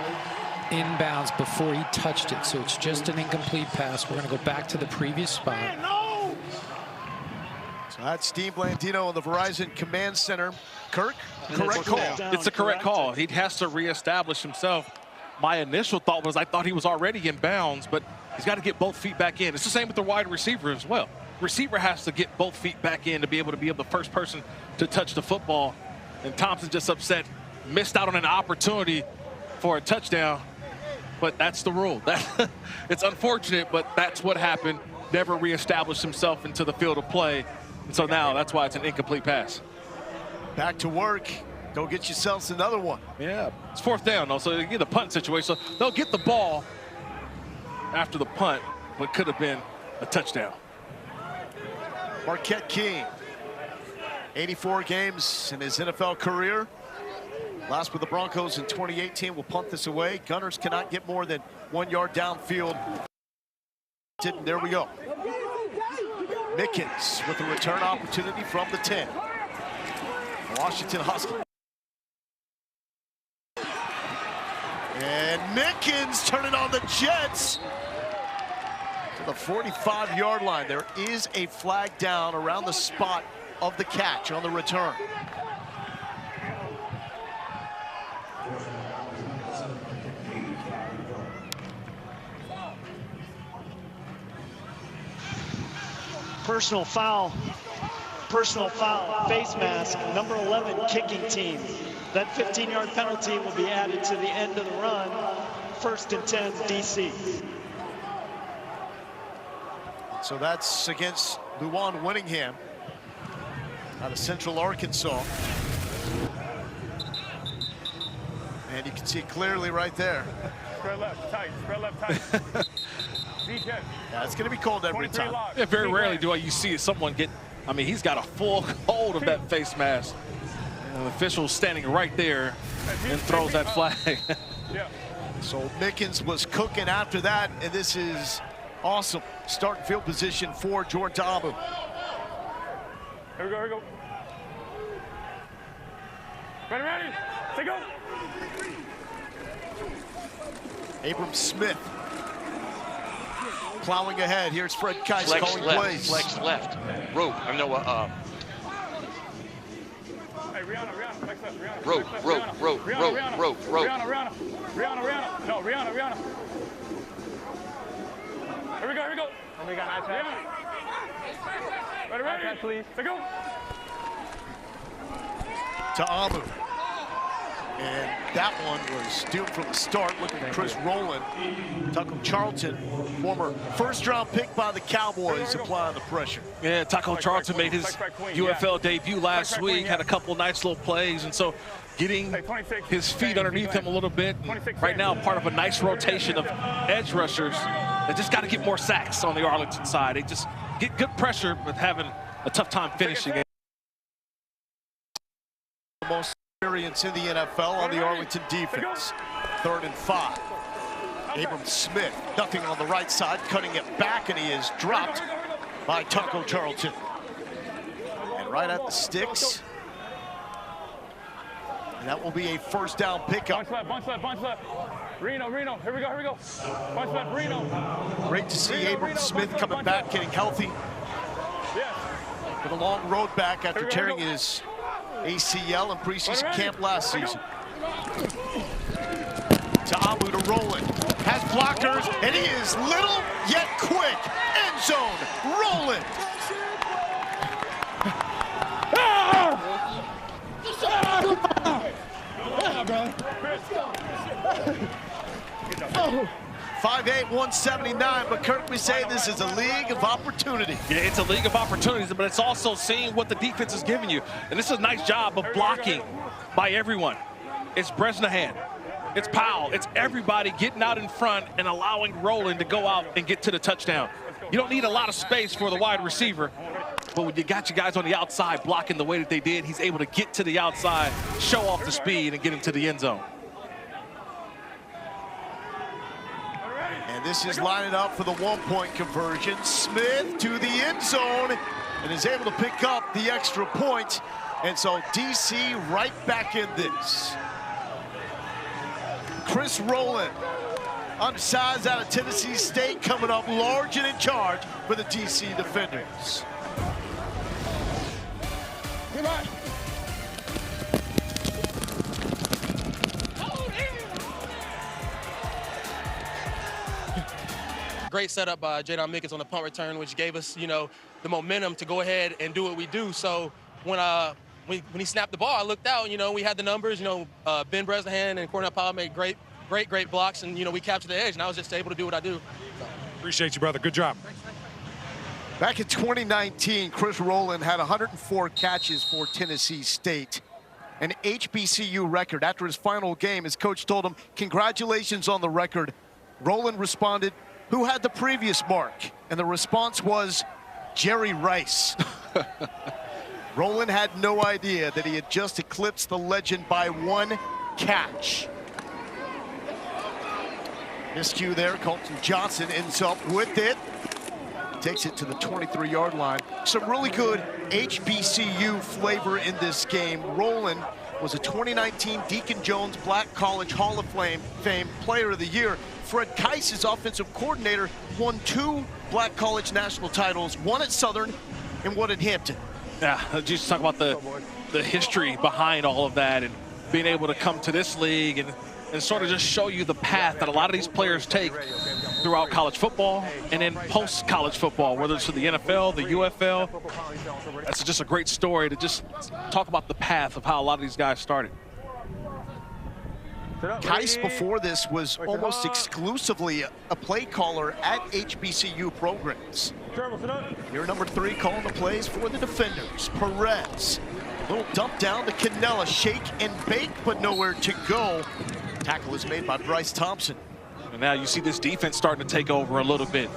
inbounds before he touched it. So it's just an incomplete pass. We're going to go back to the previous spot. So that's Steve Blandino of the Verizon Command Center. Kirk, correct call. It's a correct call. He has to reestablish himself. My initial thought was I thought he was already in bounds, but he's got to get both feet back in. It's the same with the wide receiver as well. Receiver has to get both feet back in to be able to be the first person to touch the football. And Thompson just upset, missed out on an opportunity for a touchdown. But that's the rule. It's unfortunate, but that's what happened. Never reestablished himself into the field of play. And so now that's why it's an incomplete pass. Back to work. Go get yourselves another one. Yeah, it's 4th down, though, so you get a punt situation. So they'll get the ball after the punt, but could have been a touchdown. Marquette King, 84 games in his NFL career. Last with the Broncos in 2018. Will punt this away. Gunners cannot get more than 1 yard downfield. There we go. Mickens with a return opportunity from the 10. Washington Huskies. And Mickens turning on the Jets to the 45-yard line. There is a flag down around the spot of the catch on the return. Personal foul, face mask, number 11 kicking team. That 15-yard penalty will be added to the end of the run. 1st and 10, DC. So that's against Luwan Winningham out of Central Arkansas. And you can see clearly right there. Spread left, tight, spread left, tight. Yeah, it's going to be called every time. Yeah, very rarely do you see someone get, I mean, he's got a full hold of that face mask. And the official standing right there and throws that flag. So Mickens was cooking after that, and this is awesome. Starting field position for Jordan Amu. Here we go, here we go. Ready, take go. Abram Smith plowing ahead. Here's Fred Kice calling plays. Flex left. Rope. I know. Rope. Rihanna. No, Rihanna. Here we go. Oh, we got iPad. Ready, iPad, please. Let's go. To Amu. And that one was doomed from the start. Looking at Chris Rowland. Taco Charlton, former first-round pick by the Cowboys, applying the pressure. Yeah, Taco Charlton made his UFL debut last week, had a couple nice little plays, and so getting his feet underneath him a little bit. Right now, part of a nice rotation of edge rushers. They just got to get more sacks on the Arlington side. They just get good pressure, but having a tough time finishing it. Most experience in the NFL on the Arlington defense. 3rd and 5. Abram Smith, nothing on the right side, cutting it back, and he is dropped by Taco Charlton. And right at the sticks. And that will be a 1st down pickup. Bunch left. Reno, here we go. Bunch left, Reno. Great to see Abram Smith coming back, getting healthy. With a long road back after tearing his ACL in preseason camp last season. To Amu to Rowland. Has blockers, and he is little yet quick. End zone, Rowland. Oh. 5'8", 179, but Kirk, we say this is a league of opportunity. Yeah, it's a league of opportunities, but it's also seeing what the defense is giving you. And this is a nice job of blocking by everyone. It's Bresnahan, it's Powell, it's everybody getting out in front and allowing Rowland to go out and get to the touchdown. You don't need a lot of space for the wide receiver, but when you got you guys on the outside blocking the way that they did, he's able to get to the outside, show off the speed, and get into the end zone. And this is lining up for the 1-point conversion. Smith to the end zone. and is able to pick up the extra point. And so DC right back in this. Chris Rowland, undersized out of Tennessee State, coming up large and in charge for the DC Defenders. Great setup by Jadon Mickens on the punt return, which gave us, the momentum to go ahead and do what we do. So when he snapped the ball, I looked out, we had the numbers, Ben Bresnahan and Cornell Powell made great blocks, and, we captured the edge, and I was just able to do what I do. So. Appreciate you, brother. Good job. Back in 2019, Chris Rowland had 104 catches for Tennessee State, an HBCU record. After his final game, his coach told him, "Congratulations on the record." Rowland responded, "Who had the previous mark?" And the response was Jerry Rice. Rowland had no idea that he had just eclipsed the legend by 1 catch. Miscue there, Colton Johnson ends up with it. Takes it to the 23-yard line. Some really good HBCU flavor in this game. Rowland was a 2019 Deacon Jones Black College Hall of Fame Player of the Year. Fred Keiss, his offensive coordinator, won 2 Black College national titles, one at Southern and one at Hampton. Yeah, just talk about the history behind all of that and being able to come to this league and sort of just show you the path that a lot of these players take throughout college football and then post-college football, whether it's to the NFL, the UFL. That's just a great story to just talk about the path of how a lot of these guys started. Keiss before this was almost exclusively a play caller at HBCU programs. Here number 3 calling the plays for the Defenders. Perez, little dump down to Canella, shake and bake, but nowhere to go. Tackle is made by Bryce Thompson. And now you see this defense starting to take over a little bit.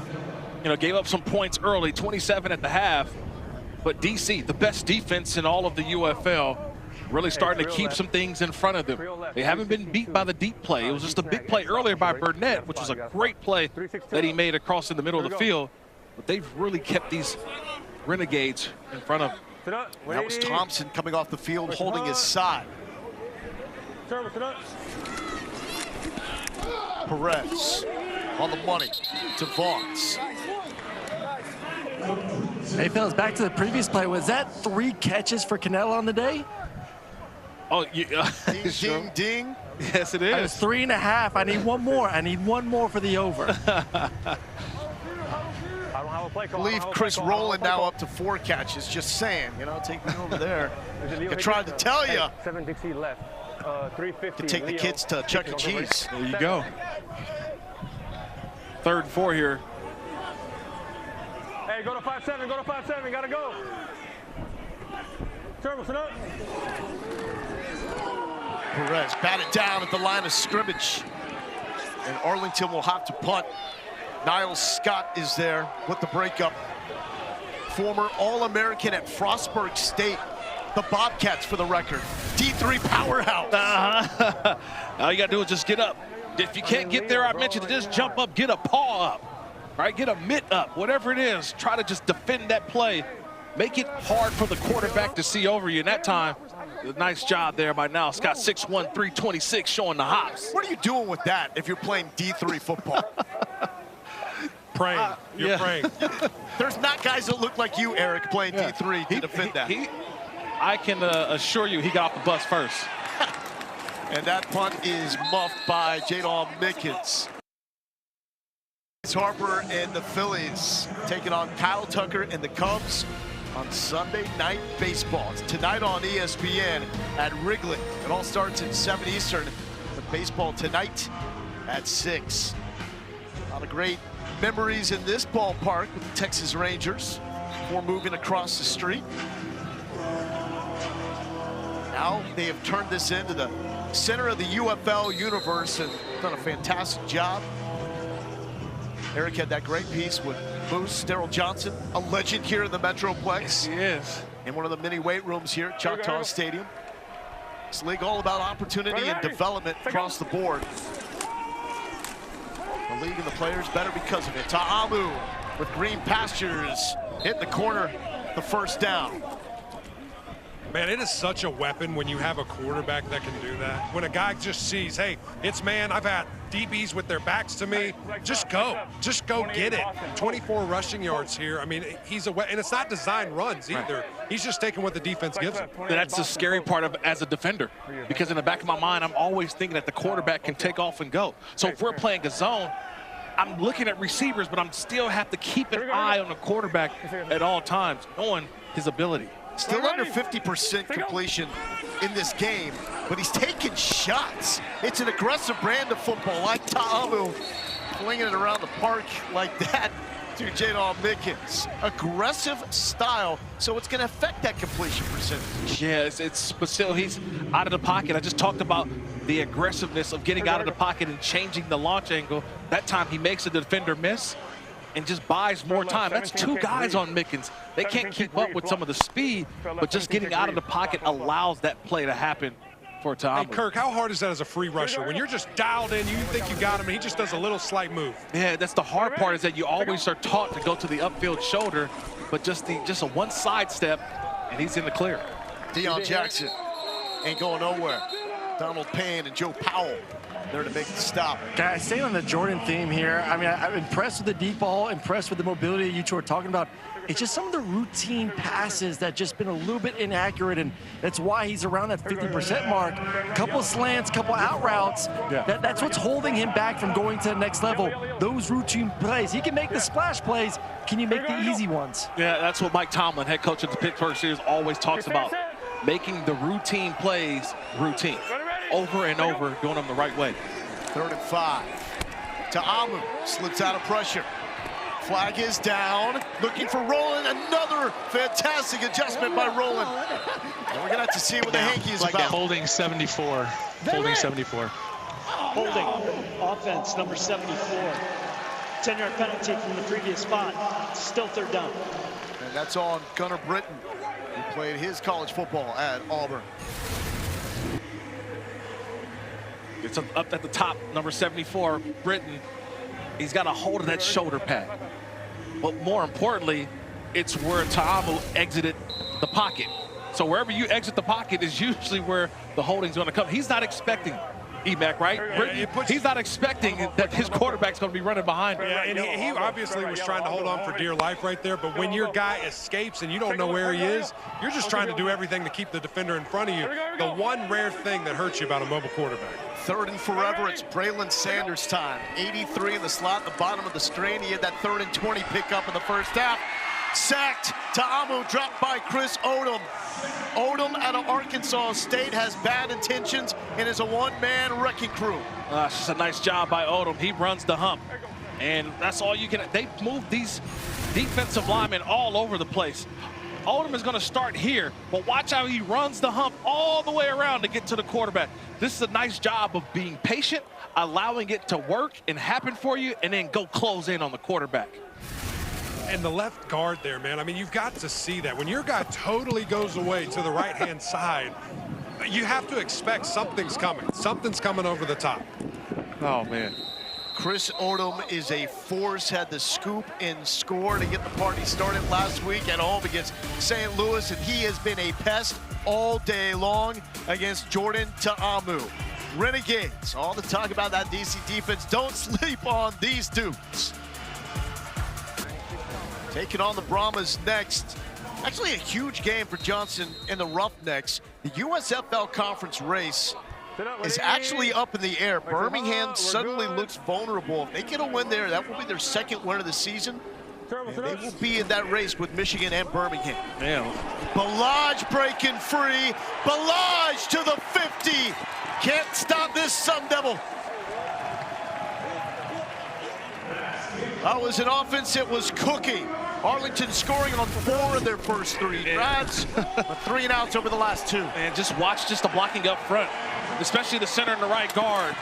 Gave up some points early, 27 at the half, but DC, the best defense in all of the UFL, really starting to keep some things in front of them. They haven't been beat by the deep play. It was just a big play earlier by Burnett, which was a great play that he made across in the middle of the field. But they've really kept these Renegades in front of them. That was Thompson coming off the field, holding his side. Perez on the money to Vaughns. Hey, fellas, back to the previous play. Was that 3 catches for Canella on the day? Oh, yeah. Ding, ding, ding. Yes, it is. It was 3.5. I need one more. I need one more for the over. I believe Chris Rowland now up to 4 catches. Just saying, take me over there. I tried to tell you. 7 Dixie left. 350. To take the kids to Chuck E. Cheese. There you go. 3rd and 4 here. Hey, go to 5-7. Go to 5-7. Gotta go. Turbo, sit up. Perez batted down at the line of scrimmage. And Arlington will have to punt. Niles Scott is there with the breakup. Former All-American at Frostburg State. The Bobcats, for the record. D3 powerhouse. All you got to do is just get up. If you can't get there, I mentioned, just jump up, get a paw up, right? Get a mitt up, whatever it is. Try to just defend that play. Make it hard for the quarterback to see over you. And that time, nice job there by Niles Scott, 6'1", 326, showing the hops. What are you doing with that if you're playing D3 football? Praying. You're praying. There's not guys that look like you, Eric, playing D3 to defend that. I can assure you he got off the bus first. And that punt is muffed by Jadon Mickens. Harper and the Phillies taking on Kyle Tucker and the Cubs on Sunday Night Baseball. It's tonight on ESPN at Wrigley. It all starts at 7 Eastern with baseball tonight at 6. A lot of great memories in this ballpark with the Texas Rangers before moving across the street. Now they have turned this into the center of the UFL universe and done a fantastic job. Eric had that great piece with Moose, Daryl Johnson, a legend here in the Metroplex. Yes, he is. In one of the many weight rooms here at Choctaw Stadium. This league all about opportunity and development across the board. The league and the players better because of it. Ta'amu with Green Pastures hitting the corner the first down. Man, it is such a weapon when you have a quarterback that can do that. When a guy just sees, hey, it's man, I've had DBs with their backs to me. Just go get it. 24 rushing yards here. I mean, and it's not designed runs either. He's just taking what the defense gives him. That's the scary part of as a defender, because in the back of my mind, I'm always thinking that the quarterback can take off and go. So if we're playing a zone, I'm looking at receivers, but I'm still have to keep an eye on the quarterback at all times, knowing his ability. Still under 50% completion in this game, but he's taking shots. It's an aggressive brand of football, like Ta'amu, flinging it around the park like that to Jadon Mickens. Aggressive style, so it's going to affect that completion percentage. Yeah, but still he's out of the pocket. I just talked about the aggressiveness of getting out of the pocket and changing the launch angle. That time he makes a defender miss and just buys more time. That's two guys on Mickens. They can't keep up with some of the speed, but just getting out of the pocket allows that play to happen for Ta'amu. Hey, Kirk, how hard is that as a free rusher? When you're just dialed in, you think you got him, and he just does a little slight move. Yeah, that's the hard part, is that you always are taught to go to the upfield shoulder, but just a one side step, and he's in the clear. Deion Jackson ain't going nowhere. Donald Payne and Joe Powell there to make the stop. Guys, staying on the Jordan theme here, I mean, I'm impressed with the deep ball, impressed with the mobility you two are talking about. It's just some of the routine passes that just been a little bit inaccurate, and that's why he's around that 50% mark. Couple slants, couple out routes. Yeah. That's what's holding him back from going to the next level. Those routine plays. He can make the splash plays. Can you make the easy ones? Yeah, that's what Mike Tomlin, head coach of the Pittsburgh Steelers, always talks about. Making the routine plays routine. Over and over, doing them the right way. 3rd and 5. Ta'amu slips out of pressure. Flag is down, looking for Roland. Another fantastic adjustment by Roland. And we're gonna have to see what the hanky is like about. Holding 74. Holding 74. Holding, offense, number 74. 10-yard penalty from the previous spot. Still 3rd down. And that's on Gunnar Britton, who played his college football at Auburn. It's up at the top, number 74, Britton. He's got a hold of that shoulder pad. But more importantly, it's where Ta'amu exited the pocket. So wherever you exit the pocket is usually where the holding's going to come. He's not expecting EMAC, right? He's not expecting that his quarterback's going to be running behind him. Yeah, and he obviously was trying to hold on for dear life right there, but when your guy escapes and you don't know where he is, you're just trying to do everything to keep the defender in front of you. The one rare thing that hurts you about a mobile quarterback. 3rd and forever, it's Braylon Sanders time. 83 in the slot at the bottom of the screen. He had that 3rd and 20 pickup in the first half. Sacked. Ta'amu dropped by Chris Odom. Odom out of Arkansas State has bad intentions and is a one-man wrecking crew. It's just a nice job by Odom. He runs the hump. And that's all you can. They move these defensive linemen all over the place. Odom is going to start here, but watch how he runs the hump all the way around to get to the quarterback. This is a nice job of being patient, allowing it to work and happen for you, and then go close in on the quarterback. And the left guard there, man, I mean, you've got to see that. When your guy totally goes away to the right-hand side, you have to expect something's coming. Something's coming over the top. Oh, man. Chris Odom is a force, had the scoop and score to get the party started last week at home against St. Louis, and he has been a pest all day long against Jordan Ta'amu. Renegades, all the talk about that DC defense. Don't sleep on these dudes. Taking on the Brahmas next. Actually a huge game for Johnson and the Roughnecks. The USFL conference race is actually up in the air. Birmingham suddenly looks vulnerable. If they get a win there, that will be their 2nd win of the season. And they will be in that race with Michigan and Birmingham. Yeah. Balaj breaking free. Balaj to the 50. Can't stop this Sun Devil. That was an offense that was cooking. Arlington scoring on 4 of their first 3 drives, but 3 and outs over the last 2. And just watch the blocking up front, especially the center and the right guard.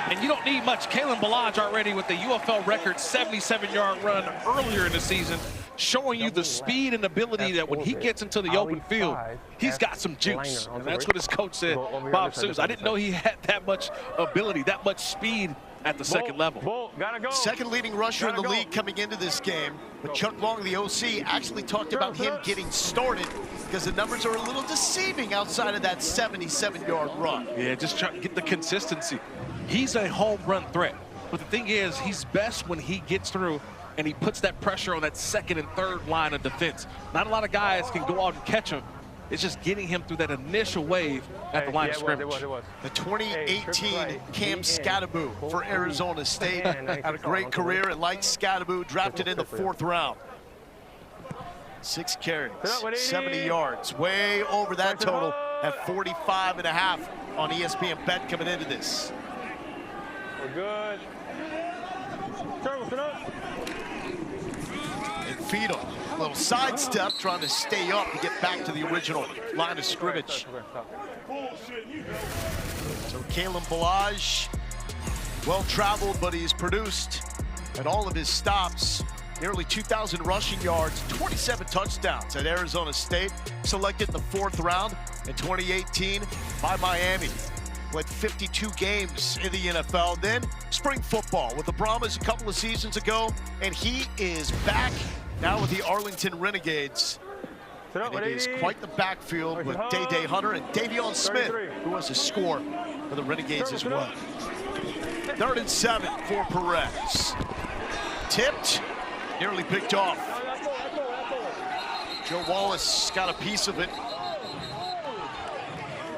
And you don't need much. Kalen Balaj already with the UFL record 77-yard run earlier in the season, showing you the speed and ability that when he gets into the open field, he's got some juice. And that's what his coach said, Bob Seuss. I didn't know he had that much ability, that much speed at the second level. Gotta go. Second leading rusher in the Gotta go. league coming into this game. But Chuck Long, the OC, actually talked about him getting started because the numbers are a little deceiving outside of that 77-yard run. Yeah, just try to get the consistency. He's a home run threat. But the thing is, he's best when he gets through and he puts that pressure on that second and third line of defense. Not a lot of guys can go out and catch him. It's just getting him through that initial wave at the line of scrimmage. The 2018 Cam Scatteroo for Arizona State. Had a great career and like Scatteroo, drafted in the 4th round. 6 carries, 70 yards, way over that total at 45.5 on ESPN Bet coming into this. We're good. And feed him. A little sidestep, trying to stay up and get back to the original line of scrimmage. So Kalen Ballage, well-traveled, but he's produced at all of his stops. Nearly 2,000 rushing yards, 27 touchdowns at Arizona State. Selected in the 4th round in 2018 by Miami. Played 52 games in the NFL. Then spring football with the Brahmas a couple of seasons ago. And he is back now with the Arlington Renegades. And it is quite the backfield with Day Hunter and Davion Smith, who was a scorer for the Renegades as well. 3rd and 7 for Perez. Tipped, nearly picked off. Joe Wallace got a piece of it.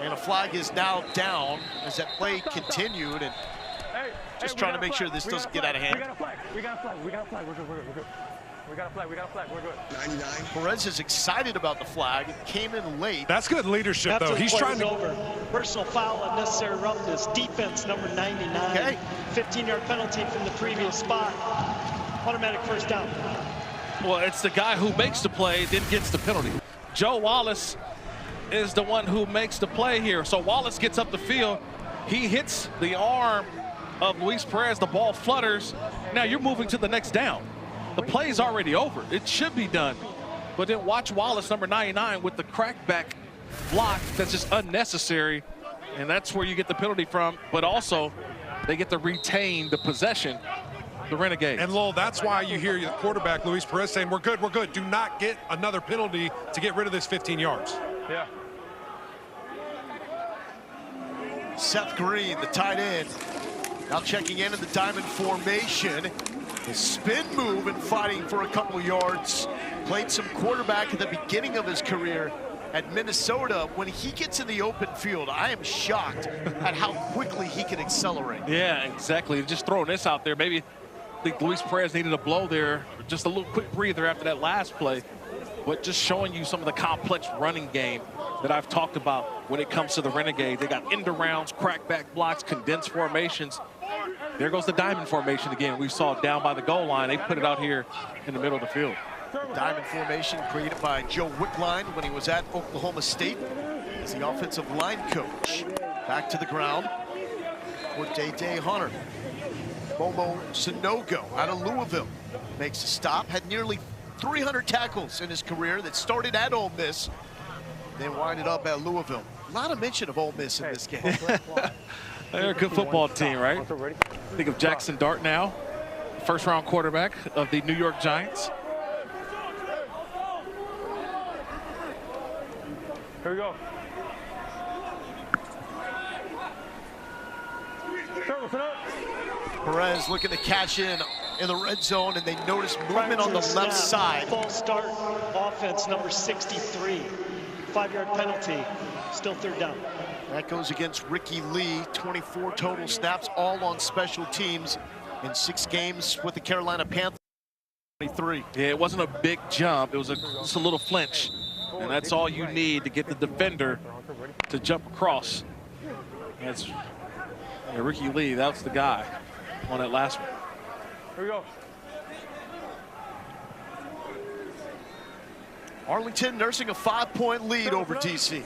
And a flag is now down as that play continued, and just trying to make sure this doesn't get out of hand. We got a flag. We got a flag. We're good. We got a flag. We're good. 99. Perez is excited about the flag. It came in late. That's good leadership, though. He's trying to. Over. Personal foul, unnecessary roughness. Defense number 99. Okay. 15-yard penalty from the previous spot. Automatic first down. Well, it's the guy who makes the play, then gets the penalty. Joe Wallace is the one who makes the play here. So Wallace gets up the field. He hits the arm of Luis Perez. The ball flutters. Now you're moving to the next down. The play's already over. It should be done. But then watch Wallace, number 99, with the crackback block that's just unnecessary. And that's where you get the penalty from. But also, they get to retain the possession, the Renegades. And Lowell, that's why you hear the quarterback, Luis Perez, saying, we're good. Do not get another penalty to get rid of this 15 yards. Yeah. Seth Green, the tight end, now checking in the diamond formation. His spin move and fighting for a couple of yards. Played some quarterback at the beginning of his career at Minnesota. When he gets in the open field, I am shocked at how quickly he can accelerate. Yeah, exactly. Just throwing this out there. Maybe I think Luis Perez needed a blow there. Just a little quick breather after that last play. But just showing you some of the complex running game that I've talked about when it comes to the Renegades. They got end arounds, crackback blocks, condensed formations. There goes the diamond formation again. We saw it down by the goal line. They put it out here in the middle of the field. Diamond formation created by Joe Wickline when he was at Oklahoma State as the offensive line coach. Back to the ground for Day Hunter. Momo Sanogo out of Louisville makes a stop. Had nearly 300 tackles in his career that started at Ole Miss, then winded up at Louisville. A lot of mention of Ole Miss in this game. They're a good football team, right? Think of Jackson Dart now, first-round quarterback of the New York Giants. Here we go. Perez looking to cash in the red zone, and they notice movement on the left side. False start, offense number 63. 5-yard penalty, still 3rd down. That goes against Ricky Lee. 24 total snaps, all on special teams in 6 games with the Carolina Panthers. 23. Yeah, it wasn't a big jump. It was just a little flinch. And that's all you need to get the defender to jump across. That's Ricky Lee, that's the guy on that last one. Here we go. Arlington nursing a 5-point lead over DC.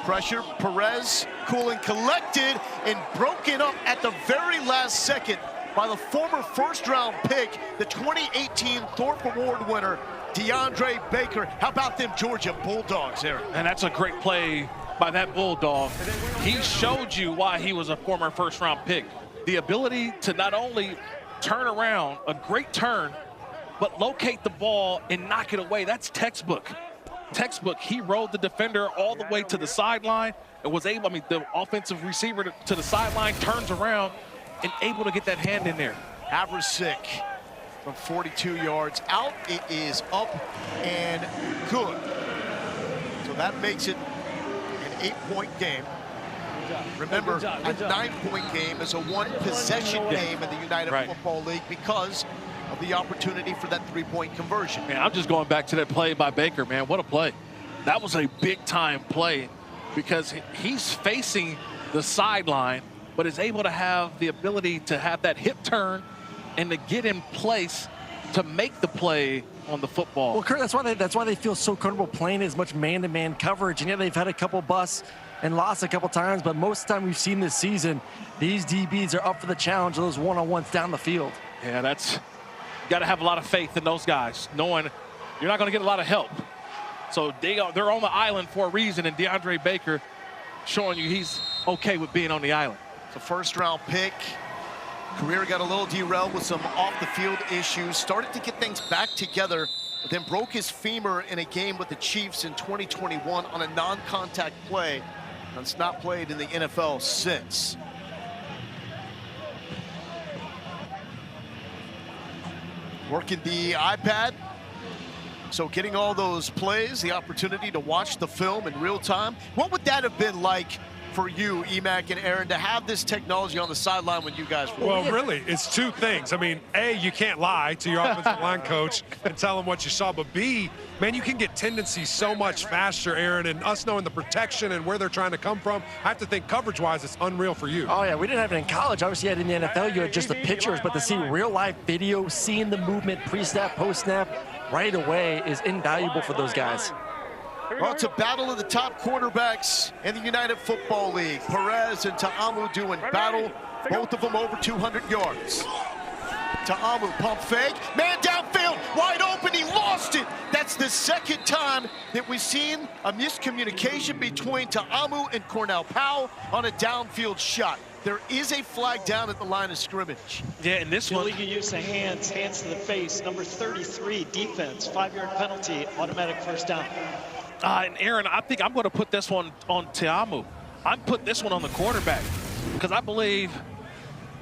Pressure, Perez, cool and collected, and broken up at the very last second by the former first-round pick, the 2018 Thorpe Award winner, DeAndre Baker. How about them Georgia Bulldogs, Aaron? And that's a great play by that Bulldog. He showed you why he was a former first-round pick. The ability to not only turn around, a great turn, but locate the ball and knock it away. That's textbook. Textbook. He rode the defender all the way to the sideline and was able, the offensive receiver to the sideline turns around and able to get that hand in there. Avrasic from 42 yards out. It is up and good. So that makes it an 8-point game. Remember, a 9-point game is a one-possession game in the United Football League because of the opportunity for that 3-point conversion. Man, I'm just going back to that play by Baker, man. What a play. That was a big-time play because he's facing the sideline, but is able to have the ability to have that hip turn and to get in place to make the play on the football. Well, Kurt, that's why they feel so comfortable playing as much man-to-man coverage. And yeah, they've had a couple busts and lost a couple times, but most of the time we've seen this season, these DBs are up for the challenge of those one-on-ones down the field. Yeah, you got to have a lot of faith in those guys, knowing you're not going to get a lot of help. So they're on the island for a reason, and DeAndre Baker showing you he's okay with being on the island. It's a first-round pick. Career got a little derailed with some off-the-field issues. Started to get things back together, but then broke his femur in a game with the Chiefs in 2021 on a non-contact play. And it's not played in the NFL since. Working the iPad. So getting all those plays, the opportunity to watch the film in real time. What would that have been like for you, Emac and Aaron, to have this technology on the sideline when you guys were? Well, really, it's two things. I mean, A, you can't lie to your offensive line coach and tell him what you saw. But B, man, you can get tendencies so much faster, Aaron, and us knowing the protection and where they're trying to come from, I have to think coverage-wise, it's unreal for you. Oh, yeah, we didn't have it in college. Obviously, you had it in the NFL. You had just the pictures, but to see real-life video, seeing the movement pre-snap, post-snap, right away is invaluable for those guys. Well, it's a battle of the top quarterbacks in the United Football League. Perez and Ta'amu doing battle, both of them over 200 yards. Ta'amu, pump fake, man downfield, wide open, he lost it. That's the second time that we've seen a miscommunication between Ta'amu and Cornell Powell on a downfield shot. There is a flag down at the line of scrimmage. Yeah, and this one. Illegal use of hands to the face, number 33, defense, 5-yard penalty, automatic first down. And Aaron, I think I'm going to put this one on Ta'amu. I'm putting this one on the quarterback because I believe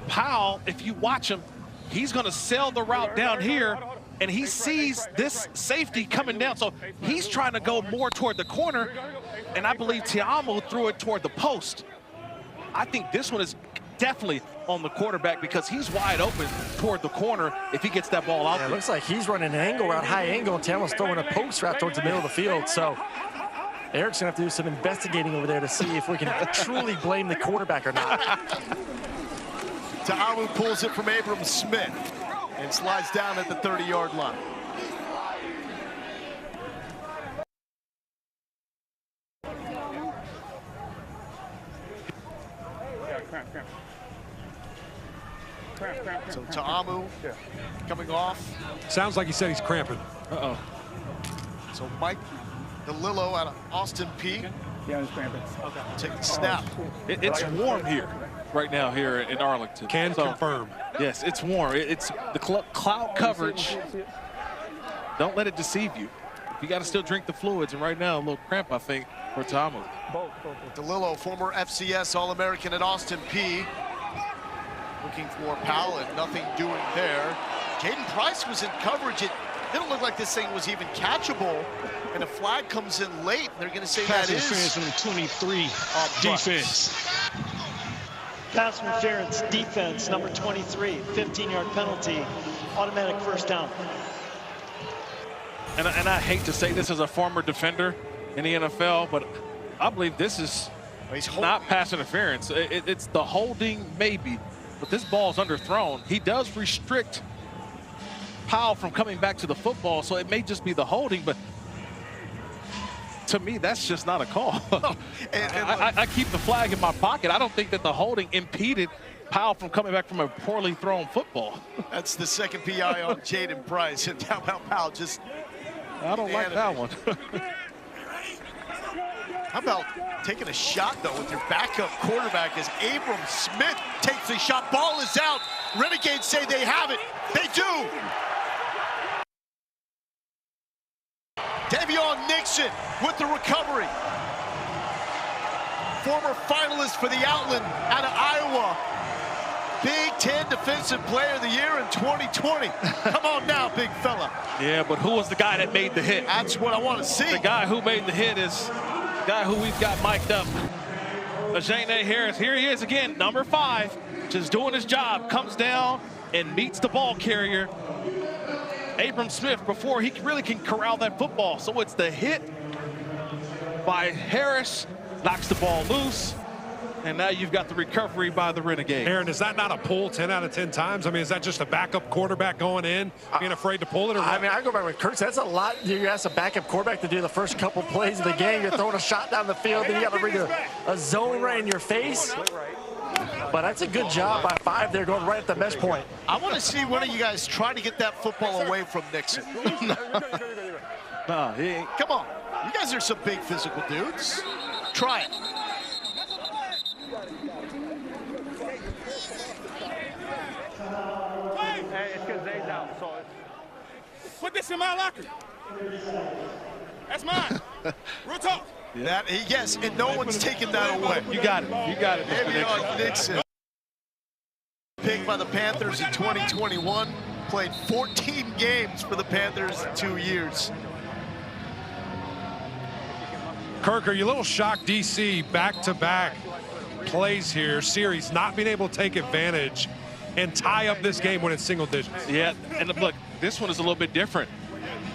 Powell, if you watch him, he's going to sail the route down here, and he sees this safety coming down. So he's trying to go more toward the corner, and I believe Ta'amu threw it toward the post. I think this one is definitely on the quarterback because he's wide open toward the corner if he gets that ball out there. It looks like he's running an angle route, high angle, and Ta'amu's throwing a post route towards the middle of the field. So Eric's gonna have to do some investigating over there to see if we can truly blame the quarterback or not. Ta'amu pulls it from Abram Smith and slides down at the 30-yard line. So Ta'amu coming off. Sounds like he said he's cramping. Uh-oh. So Mike DeLillo out of Austin P. Yeah, he's cramping. Okay. Take the snap. It's warm here right now here in Arlington. Can confirm. Yes, it's warm. It's the cloud coverage. Don't let it deceive you. You got to still drink the fluids, and right now a little cramp, I think, for Ta'amu. DeLillo, former FCS All-American at Austin P. Looking for Powell and nothing doing there. Jaden Price was in coverage. It didn't look like this thing was even catchable. And a flag comes in late. They're going to say Pass that is interference from 23 defense. Pass interference defense, number 23, 15-yard penalty, automatic first down. And I hate to say this as a former defender in the NFL, but I believe this is not pass interference. It's the holding maybe, but this ball's underthrown. He does restrict Powell from coming back to the football, so it may just be the holding, but to me, that's just not a call. I keep the flag in my pocket. I don't think that the holding impeded Powell from coming back from a poorly thrown football. That's the second PI on Jaden Price. And how about Powell just... I don't like that one. How about taking a shot, though, with your backup quarterback as Abram Smith takes a shot. Ball is out. Renegades say they have it. They do. Davion Nixon with the recovery. Former finalist for the Outland out of Iowa. Big Ten Defensive Player of the Year in 2020. Come on now, big fella. Yeah, but who was the guy that made the hit? That's what I want to see. The guy who made the hit is the guy who we've got mic'd up. Ajane Harris, here he is again, number 5, just doing his job, comes down and meets the ball carrier, Abram Smith, before he really can corral that football. So it's the hit by Harris, knocks the ball loose, and now you've got the recovery by the Renegades. Aaron, is that not a pull 10 out of 10 times? I mean, is that just a backup quarterback going in, being afraid to pull it? Or I mean, I go back with Kurt. That's a lot. You ask a backup quarterback to do the first couple plays of the game. You're throwing a shot down the field, then you got to read a zone right in your face. But that's a good job by 5 there, going right at the mesh point. I want to see one of you guys try to get that football away from Nixon. No, he ain't. Come on. You guys are some big physical dudes. Try it. Hey, it's because Zay's out, so it's... Put this in my locker. That's mine. Real talk. That, yes, and no one's taking that away. You got it. You got it, Mr. Davion Nixon. Picked by the Panthers in 2021. Played 14 games for the Panthers in 2 years. Kirk, are you a little shocked DC back-to-back plays here, series, not being able to take advantage and tie up this game when it's single digits? Yeah, and look, this one is a little bit different.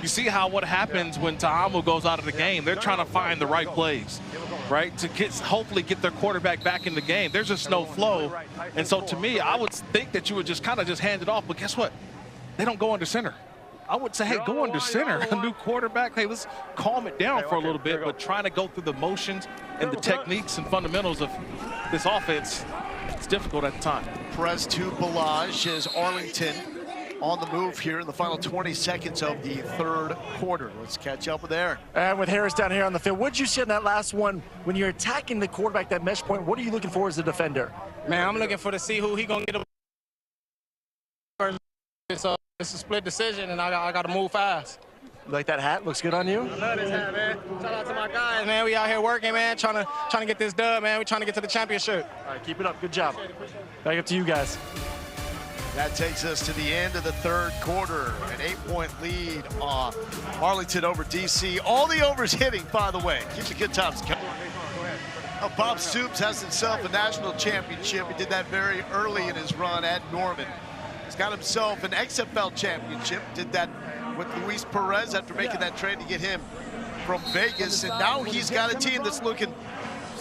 You see what happens when Ta'amu goes out of the game. They're trying to find the right plays, right, to hopefully get their quarterback back in the game. There's just no flow. And so to me, I would think that you would just kind of just hand it off. But guess what? They don't go under center. I would say, hey, go under center. A new quarterback, hey, let's calm it down for a little bit. But trying to go through the motions and the techniques and fundamentals of this offense, it's difficult at the time. Perez to Balaj as Arlington on the move here in the final 20 seconds of the third quarter. Let's catch up with Aaron. And with Harris down here on the field, what did you see in that last one when you're attacking the quarterback, that mesh point? What are you looking for as a defender? Man, I'm looking for to see who he gonna get. So it's a split decision, and I got to move fast. You like that hat? Looks good on you. I love this hat, man. Shout out to my guys, man. We out here working, man, trying to get this dub, man. We trying to get to the championship. All right, keep it up. Good job. Back up to you guys. That takes us to the end of the third quarter. An 8-point lead on Arlington over DC. All the overs hitting, by the way. Keep the good times coming. Bob Stoops has himself a national championship. He did that very early in his run at Norman. He's got himself an XFL championship. Did that with Luis Perez after making that trade to get him from Vegas. And now he's got a team that's looking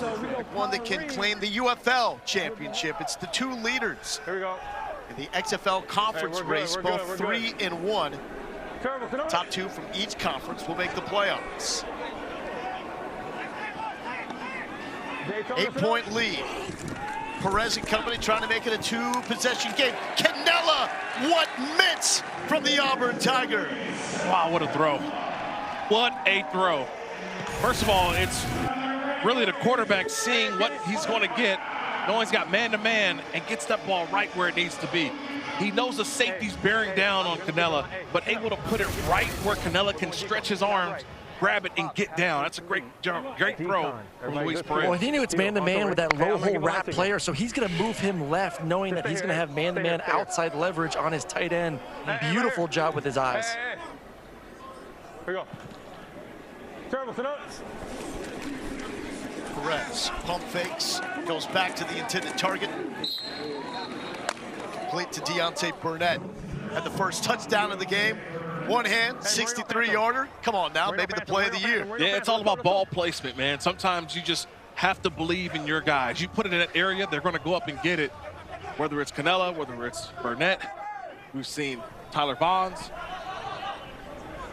like one that can claim the UFL championship. It's the two leaders. Here we go. In the XFL conference race, both 3-1. Top 2 from each conference will make the playoffs. 8-point lead. Perez and company trying to make it a 2-possession game. Canella, what mitts from the Auburn Tiger. Wow, what a throw. What a throw. First of all, it's really the quarterback seeing what he's going to get, knowing he's got man-to-man, and gets that ball right where it needs to be. He knows the safety's bearing down on Canella, but able to put it right where Canella can stretch his arms, grab it, and get down. That's a great jump, great throw from Luis Perez. Well, he knew it's man-to-man with that low-hole wrap player, so he's going to move him left, knowing that he's going to have man-to-man outside leverage on his tight end. Beautiful job with his eyes. Here we go. Terrible sit-ups. Perez, pump fakes, goes back to the intended target. Complete to Deontay Burnett. Had the first touchdown of the game. One hand, 63-yarder. Come on now, maybe the play of the year. Yeah, it's all about ball placement, man. Sometimes you just have to believe in your guys. You put it in that area, they're going to go up and get it. Whether it's Canella, whether it's Burnett. We've seen Tyler Bonds.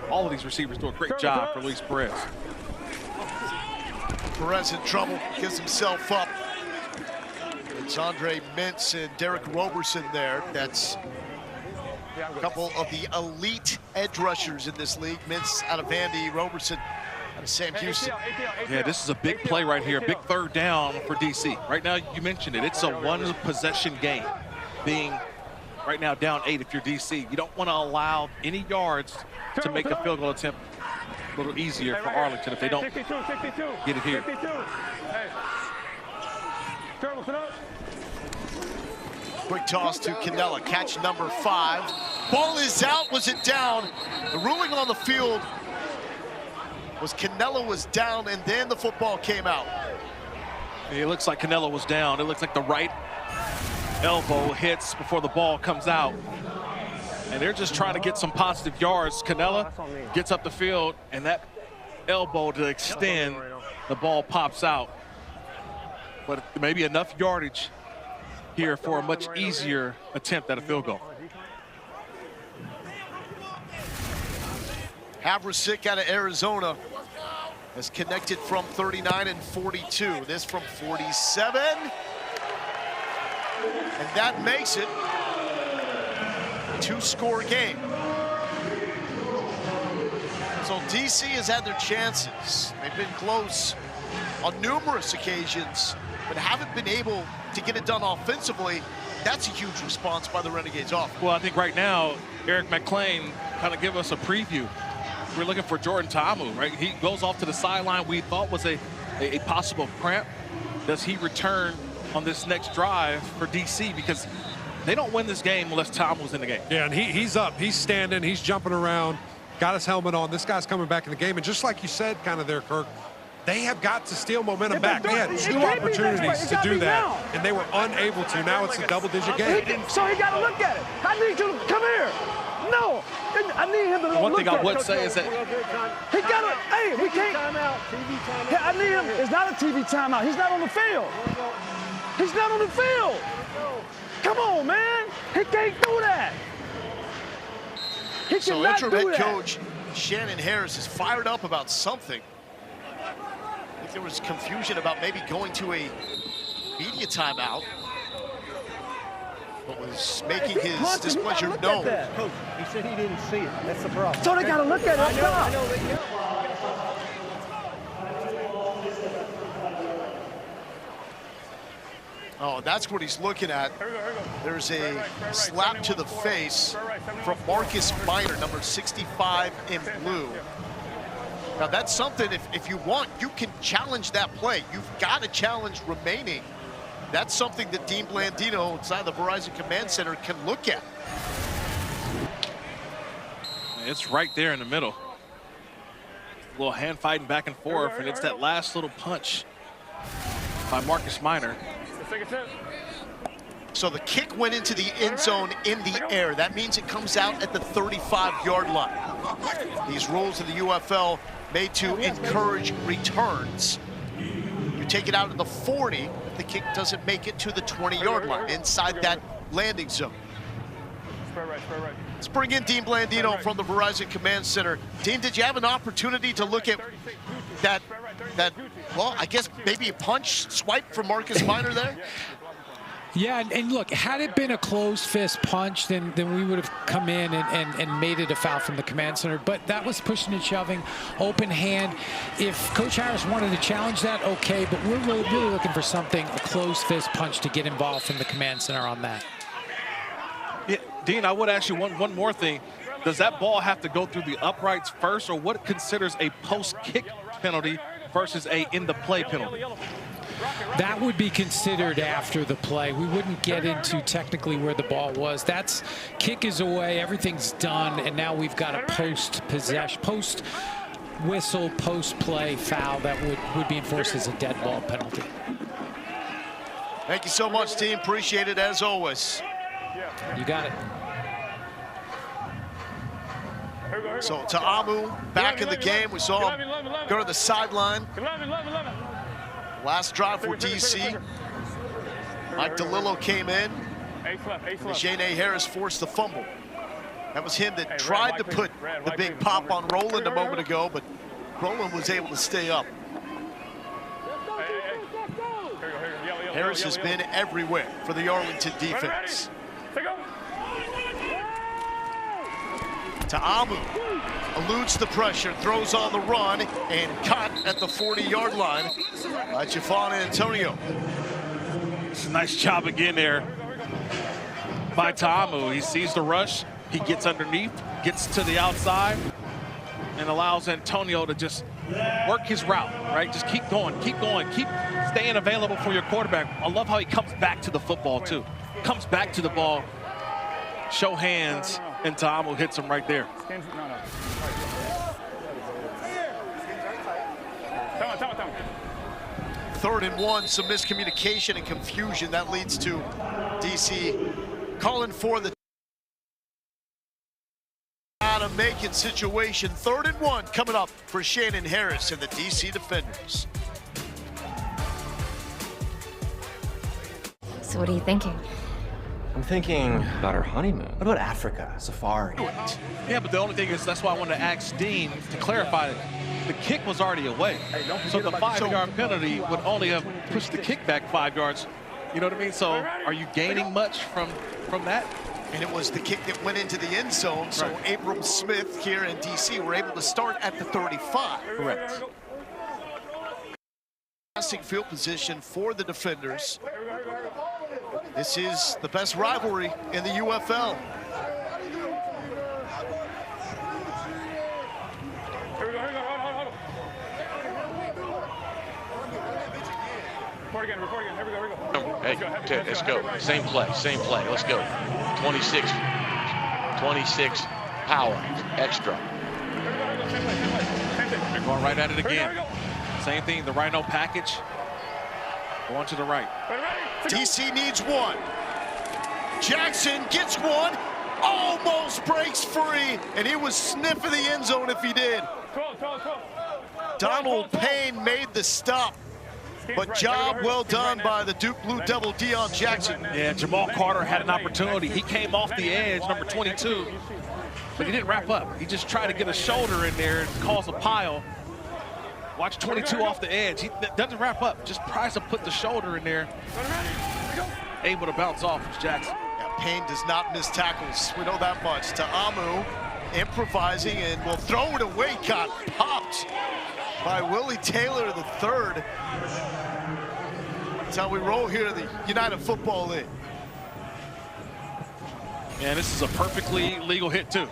All of these receivers do a great job for Luis Perez. Perez in trouble, gives himself up. It's Andre Mintz and Derek Roberson there. That's a couple of the elite edge rushers in this league. Mintz out of Vandy, Roberson Sam Houston. Yeah, this is a big play right here, big third down for DC. Right now, you mentioned it, it's a one-possession game, being right now down 8 if you're DC. You don't want to allow any yards to make a field goal attempt a little easier for Arlington if they don't get it here. Quick toss to Cannella, catch number 5. Ball is out, was it down? The ruling on the field was Cannella was down, and then the football came out. It looks like Cannella was down. It looks like the right elbow hits before the ball comes out. And they're just trying to get some positive yards. Cannella gets up the field, and that elbow to extend, the ball pops out. But maybe enough yardage here for a much easier attempt at a field goal. Havrasik out of Arizona has connected from 39 and 42. This from 47. And that makes it a 2-score game. So DC has had their chances. They've been close on numerous occasions, but haven't been able to get it done offensively. That's a huge response by the Renegades off. Well, I think right now, Eric McClain kind of give us a preview. We're looking for Jordan Ta'amu, right? He goes off to the sideline. We thought was a possible cramp. Does he return on this next drive for DC? Because they don't win this game unless Ta'amu's in the game. Yeah, and he's up. He's standing. He's jumping around. Got his helmet on. This guy's coming back in the game. And just like you said kind of there, Kirk, they have got to steal momentum back. They had 2 opportunities to do that, and they were unable to. Now it's a double-digit game. So he got to look at it. I need you to come here. No, I need him to look at it. One thing I would say is that he got to, hey, we can't. I need him. It's not a TV timeout. He's not on the field. He's not on the field. Come on, man. He can't do that. He so cannot interim do head that. coach Shannon Harris is fired up about something. I think there was confusion about maybe going to a media timeout, but was making his displeasure known. Coach, he said he didn't see it. That's the problem. So they got to look at it up top. Oh, that's what he's looking at. There's a slap to the face from Marcus Minor, number 65 in blue. Now, that's something, if you want, you can challenge that play. You've got to challenge remaining. That's something that Dean Blandino inside the Verizon Command Center can look at. it's right there in the middle. A little hand fighting back and forth, and it's that last little punch by Marcus Minor. So the kick went into the end zone in the air. That means it comes out at the 35-yard line. These rules in the UFL made to encourage returns. You take it out at the 40 if the kick doesn't make it to the 20-yard line, inside that landing zone. Let's bring in Dean Blandino from the Verizon Command Center. Dean, did you have an opportunity to look at that, well, I guess maybe a punch swipe from Marcus Minor there? Yeah, and look, had it been a closed fist punch, then we would have come in and made it a foul from the command center. But that was pushing and shoving, open hand. If Coach Harris wanted to challenge that, okay, but we're really looking for something, a closed fist punch to get involved from the command center on that. Yeah, Dean, I would ask you one more thing. Does that ball have to go through the uprights first, or what considers a post-kick penalty versus a in-the-play penalty? That would be considered after the play. We wouldn't get into technically where the ball was. That's kick is away, everything's done, and now we've got a post-possession, post-whistle, post-play foul that would be enforced as a dead ball penalty. Thank you so much, team. Appreciate it as always. You got it. So Ta'amu back in the game. We saw him go to the sideline. Last drive for DC. Mike DeLillo came in. And Shane A. Harris forced the fumble. That was him that tried to put the big pop on Roland a moment ago, but Roland was able to stay up. Harris has been everywhere for the Arlington defense. Ta'amu eludes the pressure, throws on the run, and cut at the 40-yard line by Jafon Antonio. It's a nice job again there by Ta'amu. He sees the rush, he gets underneath, gets to the outside, and allows Antonio to just work his route, right? Just keep going, keep staying available for your quarterback. I love how he comes back to the football too. Comes back to the ball, show hands, and Ta'amu hits him right there. Third and 1, some miscommunication and confusion. That leads to DC calling for the out-of-making situation. 3rd and 1 coming up for Shannon Harris and the DC Defenders. So what are you thinking? I'm thinking about our honeymoon. What about Africa, safari? Yeah, but the only thing is, that's why I wanted to ask Dean to clarify it. The kick was already away. So the 5-yard penalty would only have pushed the kick back 5 yards. You know what I mean? So are you gaining much from that? And it was the kick that went into the end zone. So Abram Smith here in DC were able to start at the 35. Correct. Fantastic field position for the Defenders. This is the best rivalry in the UFL. Report again, here we go. Hey, let's go. Same play. Let's go. 26 power, extra. They're going right at it again. Same thing, the Rhino package. Going to the right. DC needs one. Jackson gets one, almost breaks free, and he was sniffing the end zone if he did. Donald Payne made the stop, but job well done by the Duke Blue Devil, Deion Jackson. Yeah, Jamal Carter had an opportunity. He came off the edge, number 22, but he didn't wrap up. He just tried to get a shoulder in there and cause a pile. Watch 22 off the edge. He doesn't wrap up, just tries to put the shoulder in there. Able to bounce off is Jackson. Yeah, Payne does not miss tackles. We know that much. Ta'amu improvising and will throw it away. Got popped by Willie Taylor III. That's how we roll here in the United Football League. And this is a perfectly legal hit too.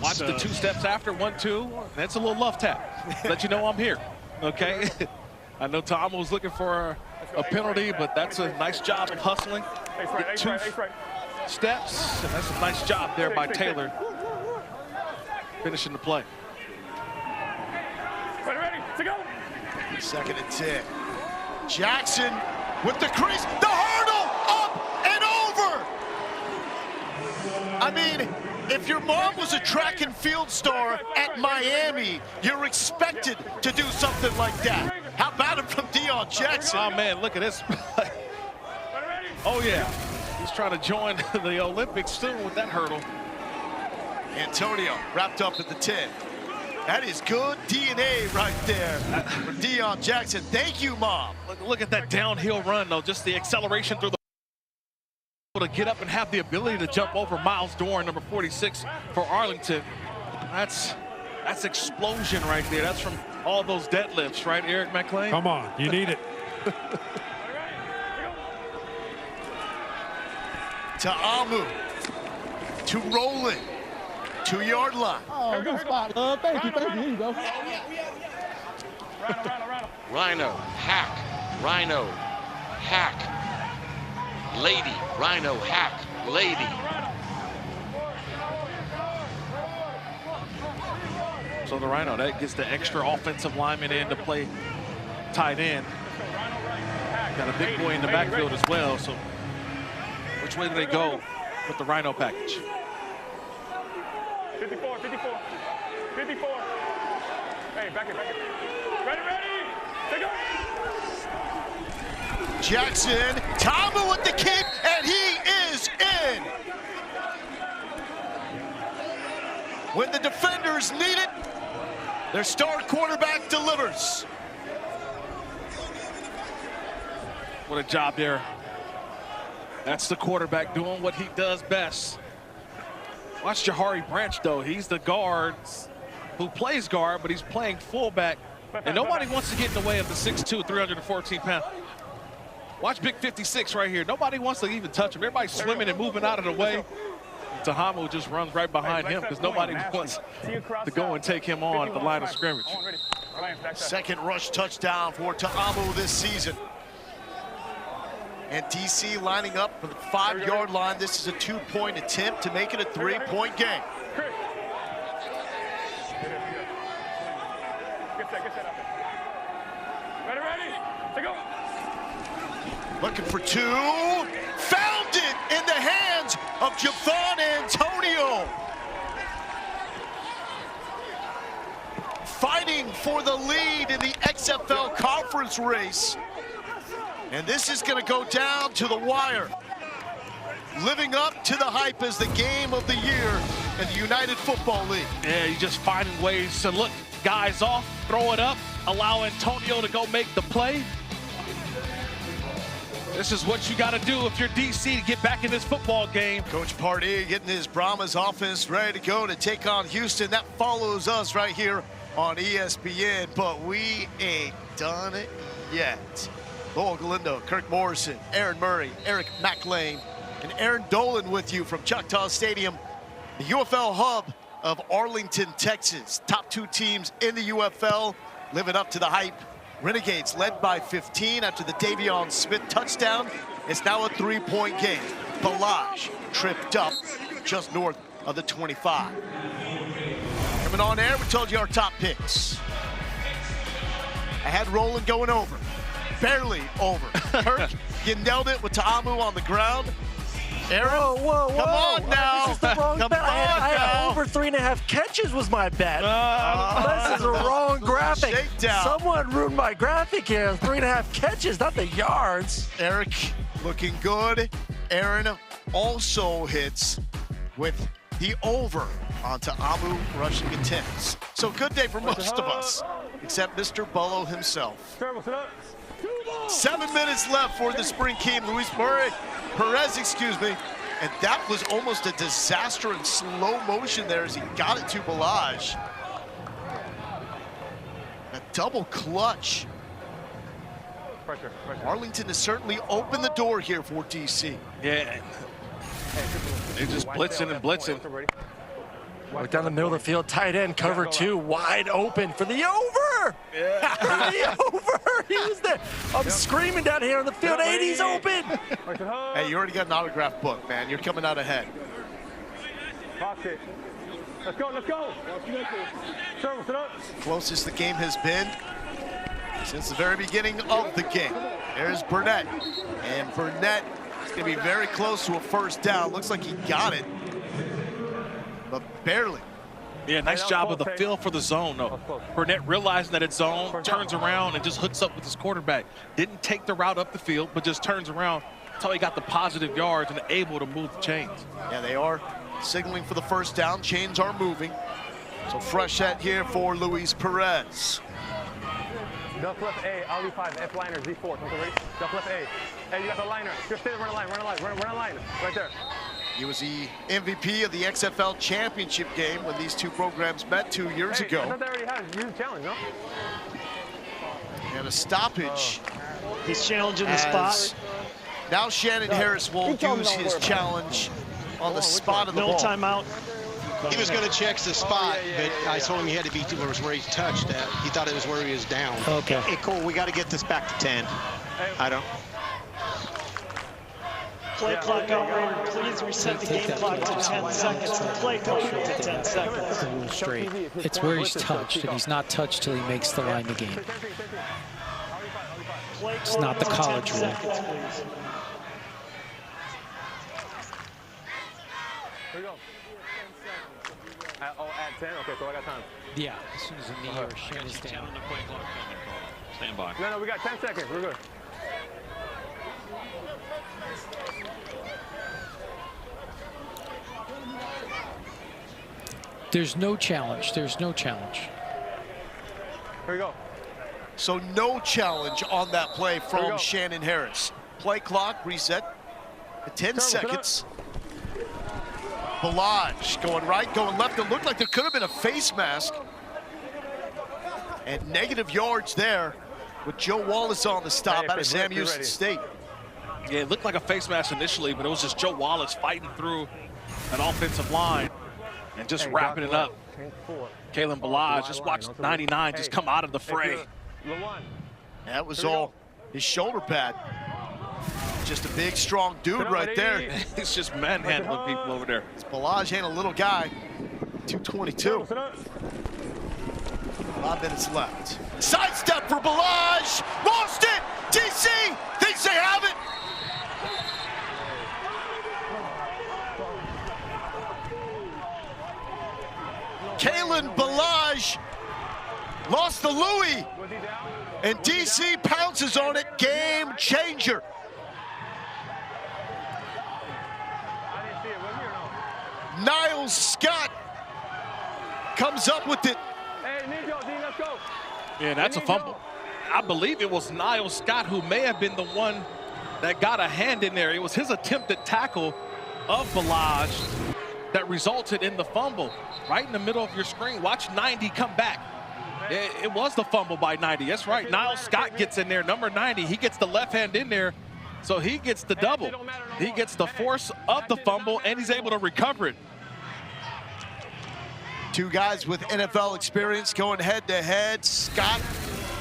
Watch the 2 steps after, 1, 2. That's a little love tap. Let you know I'm here, okay? I know Ta'amu was looking for a penalty, but that's a nice job of hustling. Get 2 steps, and that's a nice job there by Taylor. Finishing the play. Ready to go. 2nd and 10. Jackson with the crease, the hurdle, up and over. I mean, if your mom was a track and field star at Miami, you're expected to do something like that. How about it from Deion Jackson? Oh man, look at this. Oh yeah, he's trying to join the Olympics soon with that hurdle. Antonio wrapped up at the 10. That is good DNA right there for Deion Jackson. Thank you, Mom. Look at that downhill run, though. Just the acceleration through the to get up and have the ability to jump over Miles Dorn, number 46 for Arlington. That's explosion right there. That's from all those deadlifts, right, Eric McLean? Come on, you need it. Ta'amu to Roland. 2-yard line. Oh, good spot. Thank you. Here you go. Rhino, hack, Rhino, hack. Lady, Rhino, hack, lady. So the Rhino, that gets the extra offensive lineman in to play tight end. Got a big boy in the backfield as well, so which way do they go with the Rhino package? 54. Hey, back it. Ready, take off. Jackson, Ta'amu with the kick, and he is in. When the Defenders need it, their star quarterback delivers. What a job there. That's the quarterback doing what he does best. Watch Jahari Branch, though. He's the guard who plays guard, but he's playing fullback. And nobody wants to get in the way of the 6'2", 314-pound. Watch Big 56 right here. Nobody wants to even touch him. Everybody's swimming and moving out of the way. Tahamu just runs right behind him because nobody wants to go and take him on the line of scrimmage. Second rush touchdown for Ta'amu this season. And DC lining up for the 5-yard line. This is a 2-point attempt to make it a 3-point game. Looking for two. Found it in the hands of Javon Antonio. Fighting for the lead in the XFL conference race. And this is going to go down to the wire. Living up to the hype as the game of the year in the United Football League. Yeah, he's just finding ways to look guys off, throw it up, allow Antonio to go make the play. This is what you got to do if you're DC to get back in this football game. Coach Pardee getting his Brahmas offense ready to go to take on Houston. That follows us right here on ESPN, but we ain't done it yet. Lowell Galindo, Kirk Morrison, Aaron Murray, Eric McLean, and Aaron Dolan with you from Choctaw Stadium, the UFL hub of Arlington, Texas. Top 2 teams in the UFL living up to the hype. Renegades led by 15 after the Davion Smith touchdown. It's now a 3-point game. Balaj tripped up just north of the 25. Coming on air, we told you our top picks. I had Roland going over. Barely over. Kirk, you nailed it with Ta'amu on the ground. Aaron, come on now. This is the wrong bet. I had over 3.5 catches was my bet. This is a wrong graphic. Shakedown. Someone ruined my graphic here. 3.5 catches, not the yards. Eric looking good. Aaron also hits with the over on Ta'amu rushing attempts. So good day for most of us, except Mr. Bullo himself. 7 minutes left for the spring game. Perez, excuse me. And that was almost a disaster in slow motion there as he got it to Balaj. A double clutch. Pressure. Arlington has certainly opened the door here for DC. Yeah. They're just blitzing and blitzing. Right down the middle of the field, tight end, cover 2, wide open for the over! Yeah. For the over! He was there. I'm screaming down here on the field, 80's open! Hey, you already got an autograph book, man. You're coming out ahead. Box it. Let's go. Service it up. Closest the game has been since the very beginning of the game. There's Burnett. And Burnett is going to be very close to a first down. Looks like he got it, but barely. Yeah, nice job of the feel for the zone, though. Burnett realizing that it's zone, turns around and just hooks up with his quarterback. Didn't take the route up the field, but just turns around. That's how he got the positive yards and able to move the chains. Yeah, they are signaling for the first down. Chains are moving. So fresh set here for Luis Perez. Duck left A, Audi 5, F liner, Z4. Come ready? Duck left A. Hey, you got the liner. Just stay there, run a line. Right there. He was the MVP of the XFL championship game when these two programs met 2 years ago. I thought they already had a challenge, no? And a stoppage. He's challenging the spot. Now Shannon Harris will use his challenge on the spot of the ball. No timeout. He was going to check the spot, but I told him he had to be where he touched at. He thought it was where he was down. Okay. Hey, Cole, we got to get this back to 10. I don't. Play clock operator, please reset the game clock to 10 seconds. Play clock to 10 seconds. Straight. It's where he's touched, and he's not touched till he makes the line of game. It's not the college rule. Here we go. At 10? Okay, so I got time. Yeah, as soon as the knee or shin is down. Stand by. No, we got 10 seconds. We're good. There's no challenge. Here we go. So no challenge on that play from Shannon Harris. Play clock reset at 10 seconds. Balaj going right, going left. It looked like there could have been a face mask. And negative yards there with Joe Wallace on the stop out of Sam Houston State. Yeah, it looked like a face mask initially, but it was just Joe Wallace fighting through an offensive line and just wrapping it up. Kalen Balaj, just watched 99 just come out of the fray. That was all his shoulder pad. Just a big, strong dude right there. He's just manhandling people over there. Balaj ain't a little guy. 222. 5 minutes left. Sidestep for Balaj. Lost it. DC thinks they have it. Kalen Balaj lost the Louis. And DC pounces on it. Game changer. Niles Scott comes up with it. Yeah, that's a fumble. I believe it was Niles Scott who may have been the one that got a hand in there. It was his attempted tackle of Balaj that resulted in the fumble. Right in the middle of your screen. Watch 90 come back. It was the fumble by 90. That's right. Niles Scott gets in there, number 90. He gets the left hand in there, so he gets the double. He gets the force of the fumble, and he's able to recover it. Two guys with NFL experience going head-to-head. Scott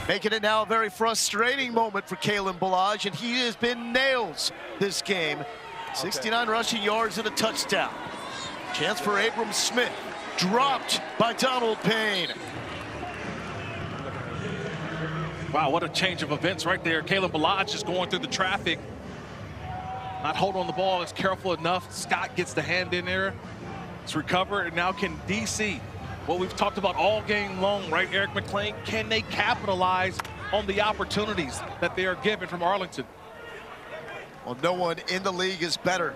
making it now a very frustrating moment for Kalen Balaj, and he has been nails this game. 69 rushing yards and a touchdown. Chance for Abram Smith. Dropped by Donald Payne. Wow, what a change of events right there. Kalen Balaj just going through the traffic. Not holding on the ball, is careful enough. Scott gets the hand in there. It's recovered, and now can DC, what we've talked about all game long, right, Eric McLean, can they capitalize on the opportunities that they are given from Arlington? Well, no one in the league is better.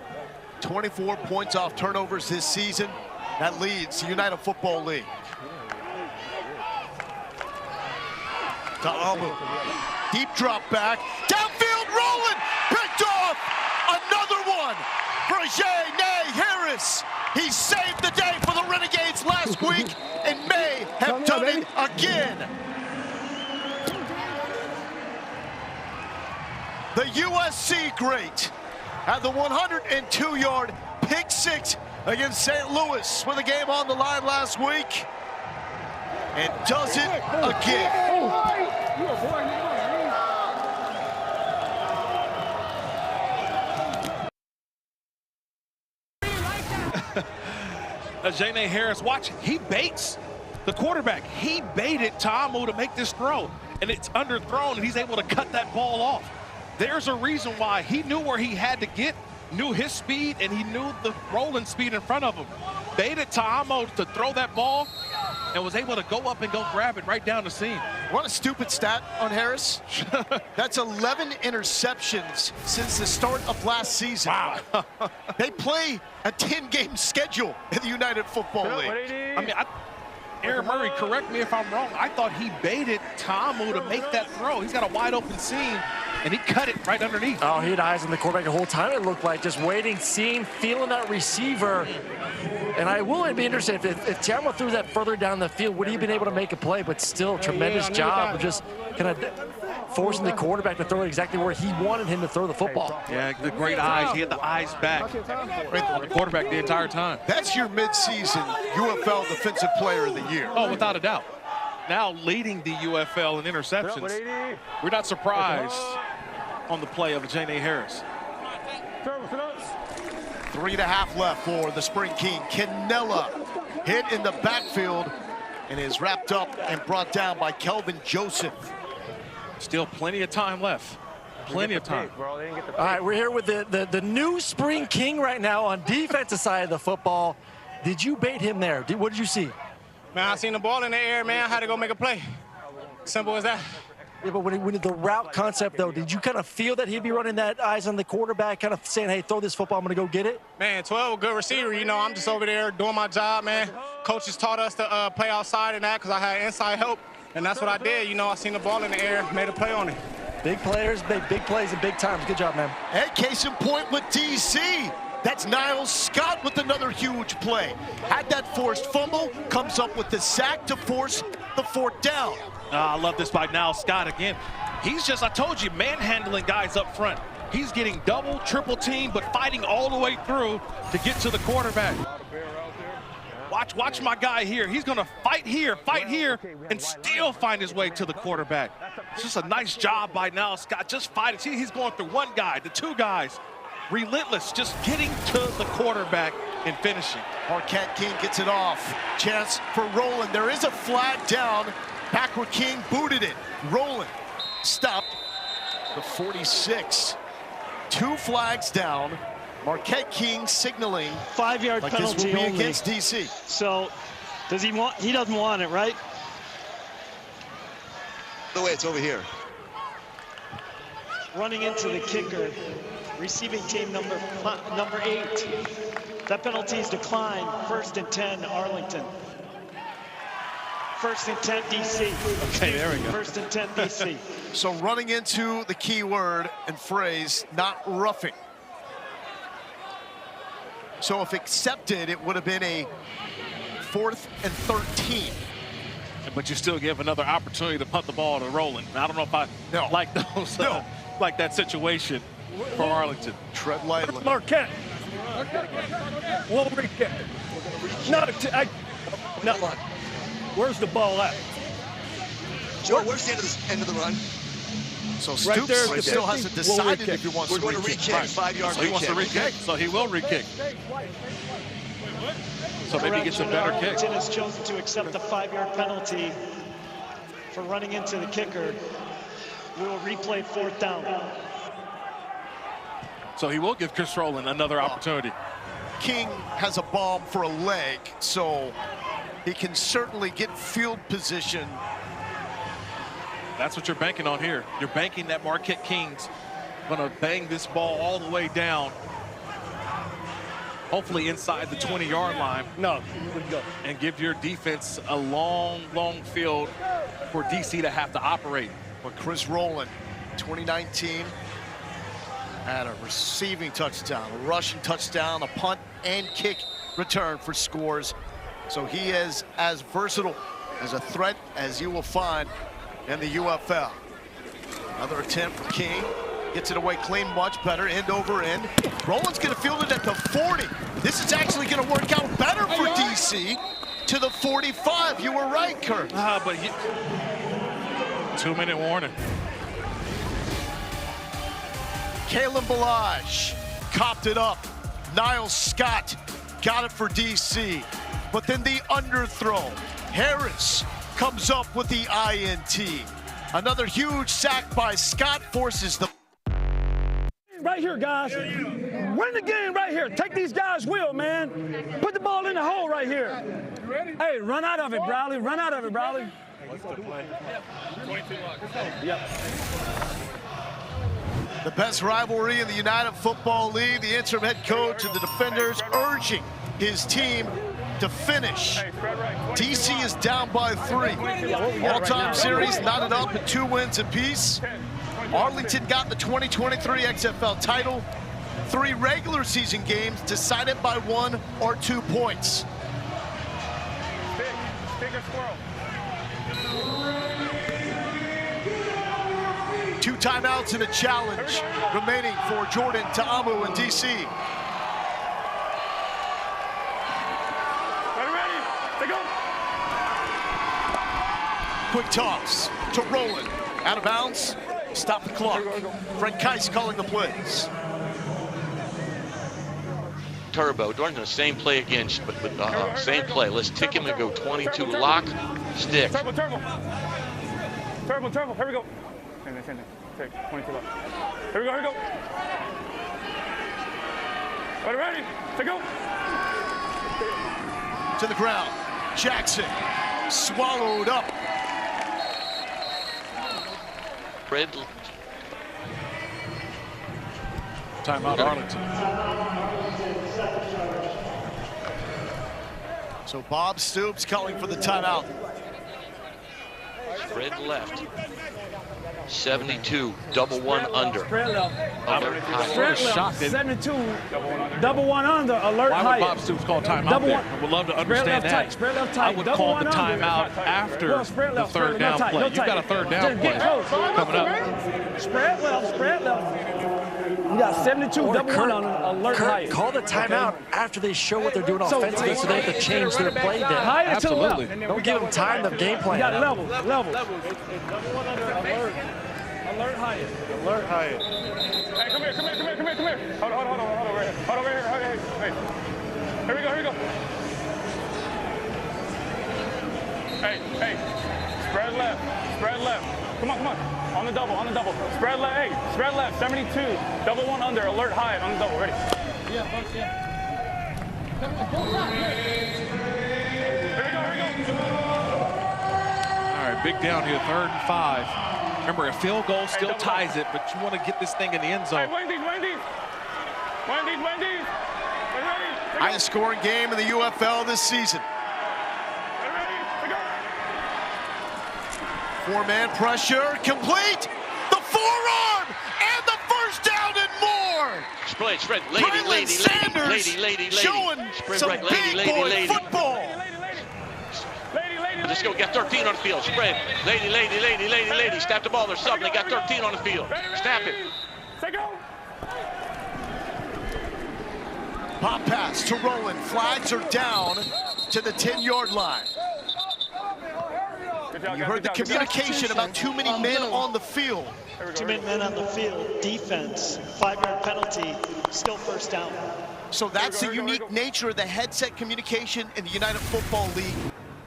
24 points off turnovers this season. That leads the United Football League. To Amu. Deep drop back. Downfield rolling. Picked off. Another one for Janae Harris. He saved the day for the Renegades last week and may have done it again. The USC great had the 102-yard pick six against St. Louis with a game on the line last week and does it again. Janae Harris, watch, he baits the quarterback. He baited Ta'amu to make this throw, and it's underthrown, and he's able to cut that ball off. There's a reason why. He knew where he had to get, knew his speed, and he knew the rolling speed in front of him. Baited Ta'amu to throw that ball and was able to go up and go grab it right down the seam. What a stupid stat on Harris. That's 11 interceptions since the start of last season. Wow. They play a 10-game schedule in the United Football League. I mean, Aaron Murray, correct me if I'm wrong, I thought he baited Ta'amu to make that throw. He's got a wide open seam, and he cut it right underneath. Oh, he had eyes on the quarterback the whole time, it looked like, just waiting, seeing, feeling that receiver. And I will be interested if Ta'amu threw that further down the field, would he have been able to make a play? But still, tremendous job of just kind of forcing the quarterback to throw it exactly where he wanted him to throw the football. Yeah, the great eyes. He had the eyes back on the quarterback the entire time. That's your midseason UFL Defensive Player of the Year. Oh, without a doubt. Now leading the UFL in interceptions. We're not surprised on the play of Janae Harris. 3.5 left for the Spring King. Canella hit in the backfield and is wrapped up and brought down by Kelvin Joseph. Still plenty of time left. Plenty of time. All right, we're here with the new Spring King right now on defensive side of the football. Did you bait him there? What did you see? Man, I seen the ball in the air, man. I had to go make a play. Simple as that. Yeah, but when the route concept, though, did you kind of feel that he'd be running that eyes on the quarterback, kind of saying, hey, throw this football, I'm going to go get it? Man, 12, a good receiver. You know, I'm just over there doing my job, man. Coaches taught us to play outside and that because I had inside help, and that's what I did. You know, I seen the ball in the air, made a play on it. Big players, big plays at big times. Good job, man. And case in point with DC. That's Niles Scott with another huge play. Had that forced fumble, comes up with the sack to force the 4th down. I love this by Niles Scott again. He's just, I told you, manhandling guys up front. He's getting double, triple team, but fighting all the way through to get to the quarterback. Watch my guy here. He's going to fight here, and still find his way to the quarterback. It's just a nice job by Niles Scott, just fighting. See, he's going through one guy, the 2 guys. Relentless, just getting to the quarterback and finishing. Marquette King gets it off. Chance for Rowland. There is a flag down. Back where King booted it. Rowland stopped the 46. 2 flags down. Marquette King signaling 5-yard like penalty this will be only against DC. So does he want? He doesn't want it, right? No way, it's over here. Running into the kicker, receiving team number 8. That penalty is declined. 1st and 10, Arlington. 1st and 10, DC. Okay, there we go. 1st and 10, DC. So running into the key word and phrase, not roughing. So if accepted, it would have been a 4th and 13. But you still give another opportunity to punt the ball to Rowland. I don't know if I like those, like that situation for Arlington. Tread lightly. Marquette. We'll re-kick. No, where's the ball at? Joe, where's the end of the run? So Right Stoops there, still hasn't decided if he wants to re-kick. 5-yard So he wants to re-kick, so he will re-kick. So maybe he gets a better kick. Arlington has chosen to accept the 5-yard penalty for running into the kicker. We will replay 4th down. So he will give Chris Rowland another opportunity. King has a bomb for a leg, so he can certainly get field position. That's what you're banking on here. You're banking that Marquette King's gonna bang this ball all the way down. Hopefully inside the 20-yard line. No, we go. And give your defense a long, long field for DC to have to operate. But Chris Rowland, 2019, had a receiving touchdown, a rushing touchdown, a punt and kick return for scores. So he is as versatile as a threat as you will find in the UFL. Another attempt for King. Gets it away clean, much better, end over end. Rowland's gonna field it at the 40. This is actually gonna work out better for DC to the 45. You were right, Kurt. But 2-minute warning. Kalen Balaj copped it up. Niles Scott got it for DC. But then the underthrow. Harris comes up with the INT. Another huge sack by Scott forces the... Right here, guys. Win the game right here. Take these guys' will, man. Put the ball in the hole right here. Hey, run out of it, Bradley. Run out of it, Bradley. Yep. The best rivalry in the United Football League. The interim head coach and the defenders urging his team to finish. DC is down by 3. All-time series knotted up at 2 wins apiece. Arlington got the 2023 XFL title. 3 regular season games decided by 1 or 2 points. Bigger squirrel. 2 timeouts and a challenge remaining for Jordan Ta'amu and DC. Ready? They go. Quick toss to Rowland. Out of bounds. Stop the clock. Fred Keiss calling the plays. Turbo, doing the same play again, but same play. Let's tick him and go 22 lock, stick. Turbo. Here we go. Same thing. Take 22 lock. Here we go. Ready? To go. To the ground. Jackson swallowed up. Fred. Timeout, Arlington. So Bob Stoops calling for the timeout. Fred left. 72, double one under. Spread left. Alert high. Spread left, 72, double one under, alert Why high. would Bob Stoops call timeout Double there? one. I would love to Spread understand left that. tight, spread left tight. I would double call one the under. timeout after No, spread the left, third spread down left, play. no You've tight. got a third down Just play get close. coming up. Spread left, spread left. You got 72, Or double one under, alert Kurt, high. call the timeout after they show what they're doing offensively so they have to change their play then. Higher to the left. Don't give them time to game plan. You got level. Double one under, alert. Alert higher. Alert higher. Hey, come here. Hold on, right here. Hold over here. Hey. Here we go. Hey. Spread left. Come on. On the double. Spread left, 72. Double one under, alert high on the double. Ready? Yeah. Here we go. All right, big down here, 3rd and 5. Remember, a field goal still ties it, but you want to get this thing in the end zone. Wendy's. Highest scoring game in the UFL this season. Four-man pressure, complete. The forearm, and the first down and more. Spread. Lady. Showing Spread some right, big boy football. Let's go. Got 13 on the field. Spread. Lady. Snap the ball. They're subbing. They got 13 on the field. Snap it. Pop pass to Rowland. Flags are down to the 10-yard line. You heard the communication about too many men on the field. Too many men on the field. Defense. 5-yard penalty. Still first down. So that's the unique nature of the headset communication in the United Football League.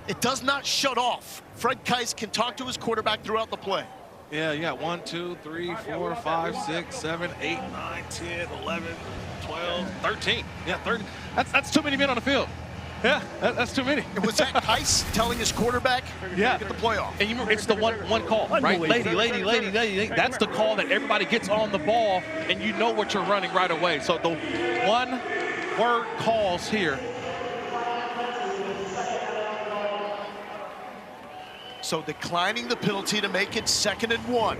It does not shut off. Fred Keiss can talk to his quarterback throughout the play. Yeah, you got 1, 2, 3, 4, 5, 6, 7, 8, 9, 10, 11, 12, 13. Yeah, 30. That's too many men on the field. Yeah, that's too many. Was that Keiss telling his quarterback to get the play off? And you remember, it's the one call, right? Lady. That's the call that everybody gets on the ball, and you know what you're running right away. So the one-word calls here. So declining the penalty to make it 2nd and 1.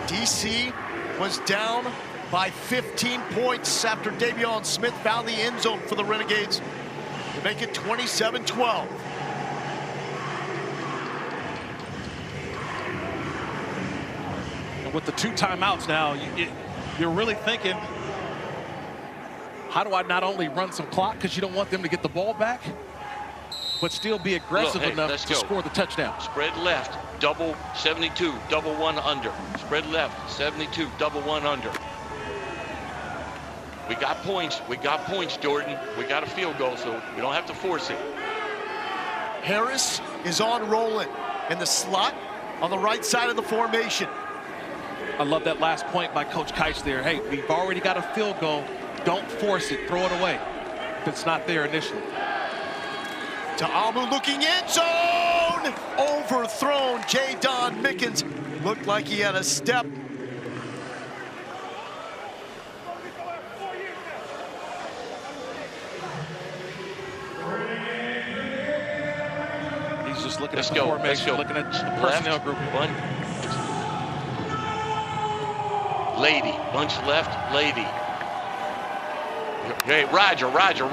DC was down by 15 points after Davion Smith found the end zone for the Renegades to make it 27-12. And with the 2 timeouts now, you're really thinking, how do I not only run some clock because you don't want them to get the ball back, but still be aggressive enough to score the touchdown. Spread left, double 72, double one under. Spread left, 72, double one under. We got points, Jordan. We got a field goal, so we don't have to force it. Harris is on Rowland in the slot on the right side of the formation. I love that last point by Coach Keiss there. Hey, we've already got a field goal. Don't force it. Throw it away if it's not there initially. Ta'amu looking end zone. Overthrown. Jadon Mickens looked like he had a step. He's just looking at the formation, looking at the personnel group. Lady, bunch left, lady. Hey, Roger. I don't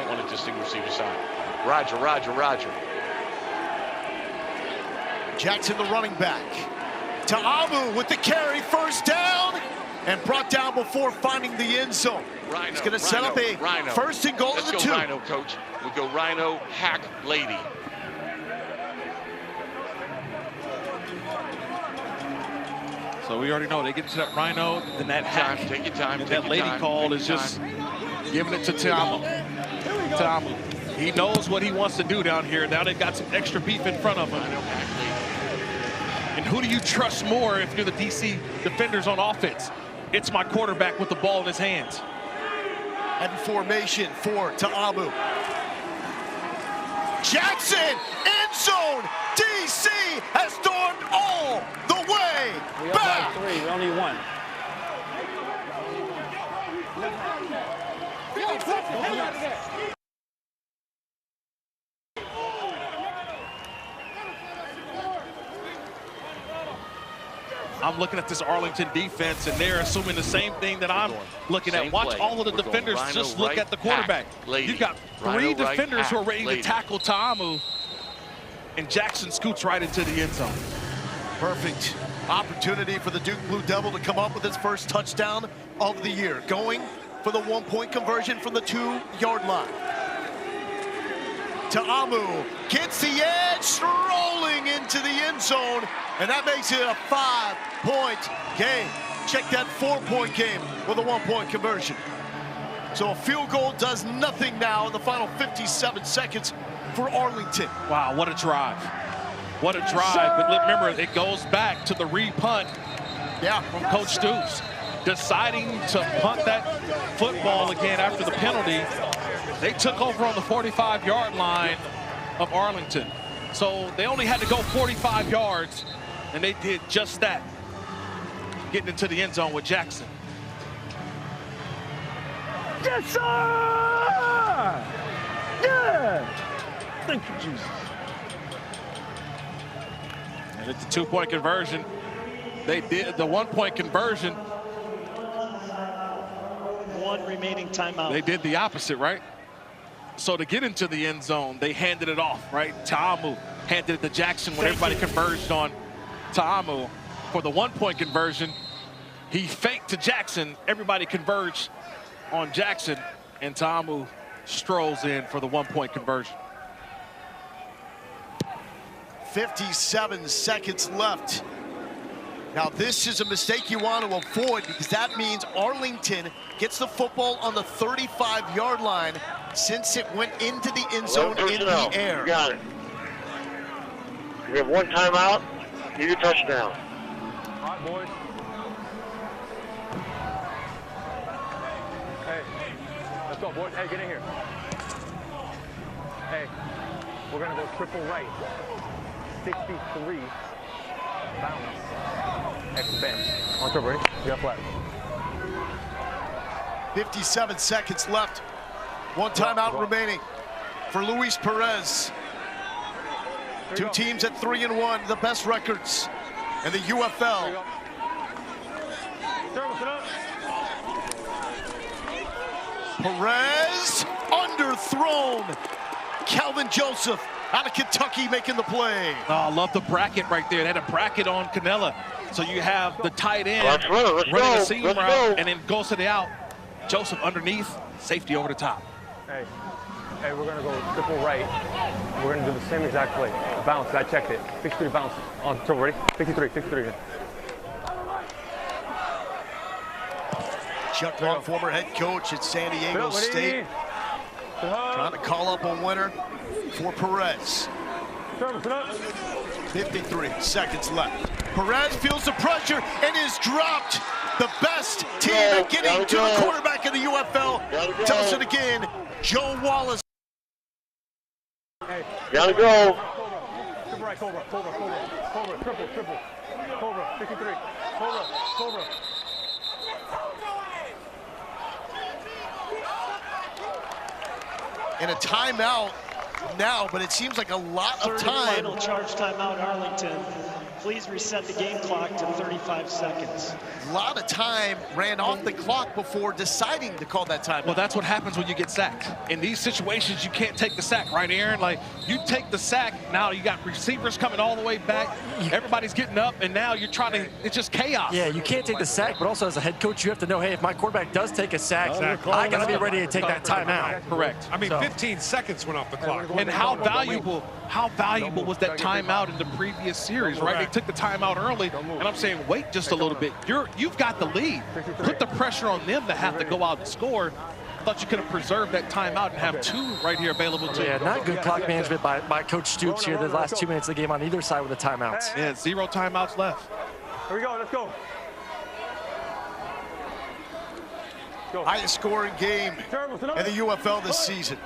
want it to single receiver side. Roger. Jackson, the running back. Ta'amu with the carry, first down, and brought down before finding the end zone. He's going to set up a first and goal to the 2. Let's go Rhino, coach. We go Rhino, hack, lady. So we already know they get to that Rhino, then that hack. Take your time. And that lady call is just giving it to Ta'amu. He knows what he wants to do down here. Now they've got some extra beef in front of him. And who do you trust more if you're the DC defenders on offense? It's my quarterback with the ball in his hands. And formation for Ta'amu. Jackson, end zone. DC has stormed all the way back. We up by 3, we only 1. I'm looking at this Arlington defense, and they're assuming the same thing that I'm looking at. Watch all of the defenders just look at the quarterback. You've got three defenders who are ready to tackle Ta'amu, and Jackson scoots right into the end zone. Perfect opportunity for the Duke Blue Devil to come up with his first touchdown of the year, going for the 1-point conversion from the 2-yard line. Ta'amu gets the edge, strolling into the end zone, and that makes it a 5-point game. Check that 4-point game with a 1-point conversion. So a field goal does nothing now in the final 57 seconds for Arlington. Wow, what a drive. What a drive. But remember, it goes back to the re-punt from Coach Stoops. Deciding to punt that football again after the penalty. They took over on the 45-yard line of Arlington. So they only had to go 45 yards, and they did just that, getting into the end zone with Jackson. Yes, sir! Yeah! Thank you, Jesus. And it's a 2-point conversion. They did the 1-point conversion. One remaining timeout. They did the opposite, right? So to get into the end zone, they handed it off, right? Ta'amu handed it to Jackson when everybody converged on Ta'amu. For the 1-point conversion, he faked to Jackson. Everybody converged on Jackson, and Ta'amu strolls in for the 1-point conversion. 57 seconds left. Now this is a mistake you want to avoid, because that means Arlington gets the football on the 35-yard line since it went into the end zone in the air. You got it. We have one timeout. Need a touchdown. All right, boys. Hey, let's go, boys. Hey, get in here. Hey, we're gonna go triple right. 63. Bounce. Extra bench. On triple, ready? You got flat. 57 seconds left. One timeout remaining for Luis Perez. Two teams at 3-1, the best records in the UFL. Perez underthrown. Calvin Joseph out of Kentucky making the play. Oh, I love the bracket right there. They had a bracket on Canella. So you have the tight end running a seam route and then goes to the out. Joseph underneath, safety over the top. Hey, we're gonna go triple right. We're gonna do the same exact play. Bounce, I checked it. 63 bounce. On triple, ready? 63. Chuck Long, former head coach at San Diego State. Trying to call up a winner for Perez. 53 seconds left. Perez feels the pressure and is dropped. The best team at getting to the quarterback in the UFL. Tells it again, Joe Wallace. Gotta go. Triple right, Cobra, triple. Cobra, 53. Cobra. In a timeout now, but it seems like a lot of time. Final charge timeout, Arlington. Please reset the game clock to 35 seconds. A lot of time ran off the clock before deciding to call that time. Well, that's what happens when you get sacked. In these situations, you can't take the sack, right, Aaron? Like, you take the sack, now you got receivers coming all the way back. Everybody's getting up, and now you're trying to, it's just chaos. Yeah, you can't take the sack, but also as a head coach, you have to know, hey, if my quarterback does take a sack, I got to be ready to take that timeout. Correct. I mean, 15 seconds went off the clock. And how valuable was that timeout in the previous series, right? They took the timeout early, and I'm saying, wait just a little bit. You've got the lead. Put the pressure on them to have to go out and score. I thought you could have preserved that timeout and have two right here available to you. Yeah, not good clock management by Coach Stoops here the last 2 minutes of the game on either side with the timeouts. Yeah, 0 timeouts left. Here we go, let's go. Highest scoring game in the UFL this season.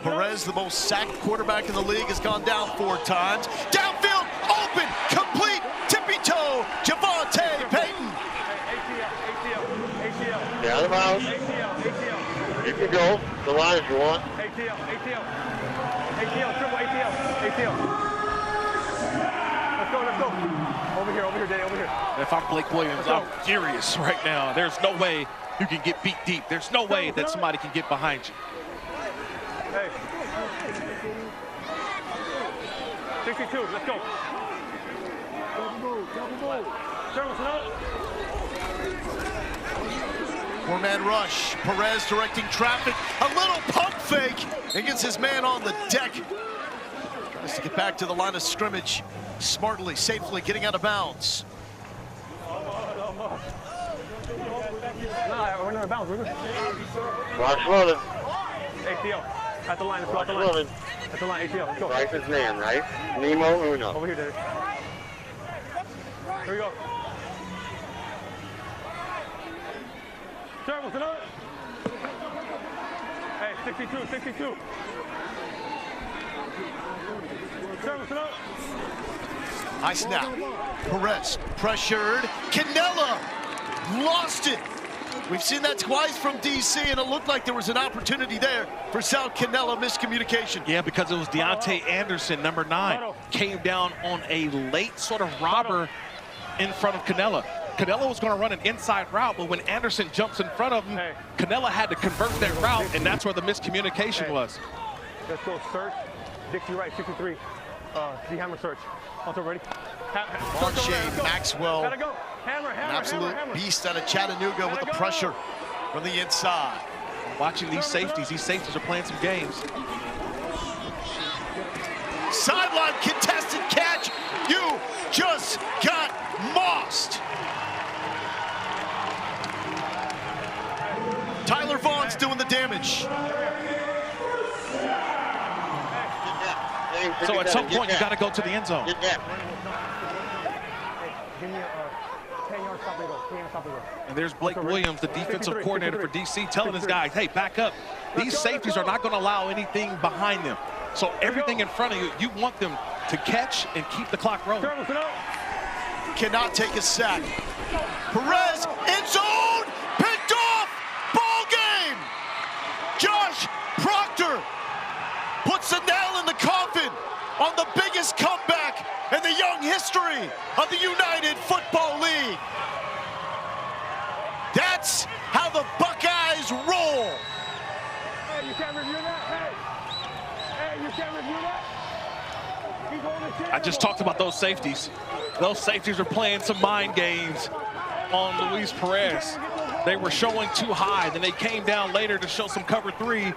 Perez, the most sacked quarterback in the league, has gone down 4 times. Downfield, open, complete, tippy toe, Javonte Payton. Get out of bounds. You can go the line if you want. ATL, triple ATL. Let's go. over here, Danny, over here. If I'm Blake Williams, I'm furious right now. There's no way you can get beat deep. There's no way that somebody can get behind you. Hey. 62, let's go. Four-man rush. Perez directing traffic. A little pump fake. And gets his man on the deck. Tries to get back to the line of scrimmage. Smartly, safely getting out of bounds. We're not out of bounds. Watch running. ATL. At the line, let's go at the line. At the line, ATL, let's go. Right his name, right? Nemo Uno. Over here, Danny. Here we go. Travels, another. Hey, 62. Travels, another. High snap. Perez pressured. Canella lost it. We've seen that twice from DC, and it looked like there was an opportunity there for Sal Canella. Miscommunication. Yeah, because it was Deontay Anderson, number 9, came down on a late sort of robber in front of Canella. Canella was going to run an inside route, but when Anderson jumps in front of him, Canella had to convert that route, and that's where the miscommunication was. Let's go search. Dixie right, 63. D-hammer search. Also ready. Marche Maxwell, Gotta go. Hammer, an absolute beast out of Chattanooga with the pressure from the inside. Watching these safeties are playing some games. Sideline contested catch. You just got mossed. Tyler Vaughn's doing the damage. So at some point, you got to go to the end zone. Give me a 10-yard stop they go. 10-yard stop they go. And there's Blake Williams, the defensive coordinator for DC, telling his guys, hey, back up. These safeties are not going to allow anything behind them. So everything in front of you, you want them to catch and keep the clock rolling. Cannot take a sack. Perez, end zone, picked off, ball game. Josh Proctor puts a nail in the coffin on the biggest comeback in the young history of the United Football League. That's how the Buckeyes roll. Hey, you can't review that? Hey, you can't review that? He's holding I just talked about those safeties. Those safeties are playing some mind games on Luis Perez. They were showing too high, then they came down later to show some cover 3.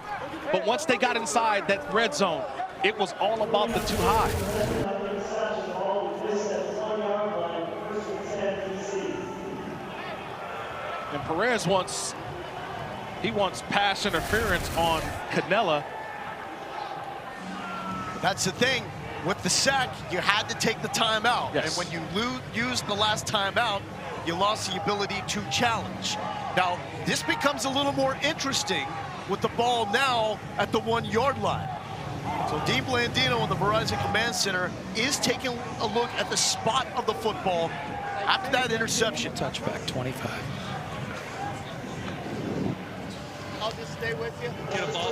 But once they got inside that red zone, it was all about the too high. And Perez wants pass interference on Canella. That's the thing. With the sack, you had to take the timeout. Yes. And when you used the last timeout, you lost the ability to challenge. Now, this becomes a little more interesting with the ball now at the 1-yard line. So Dean Blandino in the Verizon Command Center is taking a look at the spot of the football after that interception. Touchback, 25. I'll just stay with you.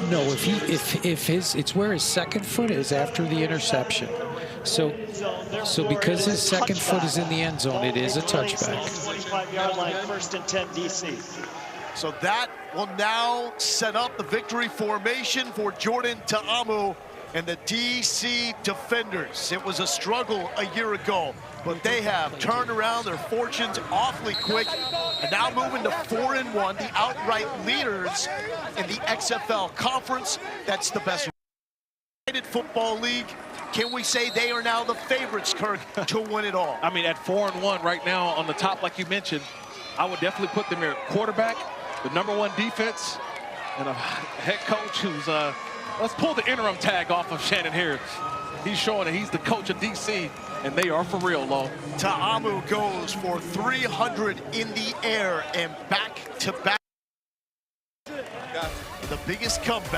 No, it's where his second foot is after the interception. So because his second foot is in the end zone, it is a touchback. 25-yard line, 1st and 10 DC. So that will now set up the victory formation for Jordan Ta'amu and the DC Defenders. It was a struggle a year ago, but they have turned around their fortunes awfully quick and now moving to 4-1, the outright leaders in the XFL Conference. That's the best United Football League. Can we say they are now the favorites, Kirk, to win it all? I mean, at 4-1 right now on the top, like you mentioned, I would definitely put them here. Quarterback, the #1 defense, and a head coach who's, let's pull the interim tag off of Shannon here. He's showing that he's the coach of DC, and they are for real, Lo. Ta'amu goes for 300 in the air and back-to-back. The biggest comeback.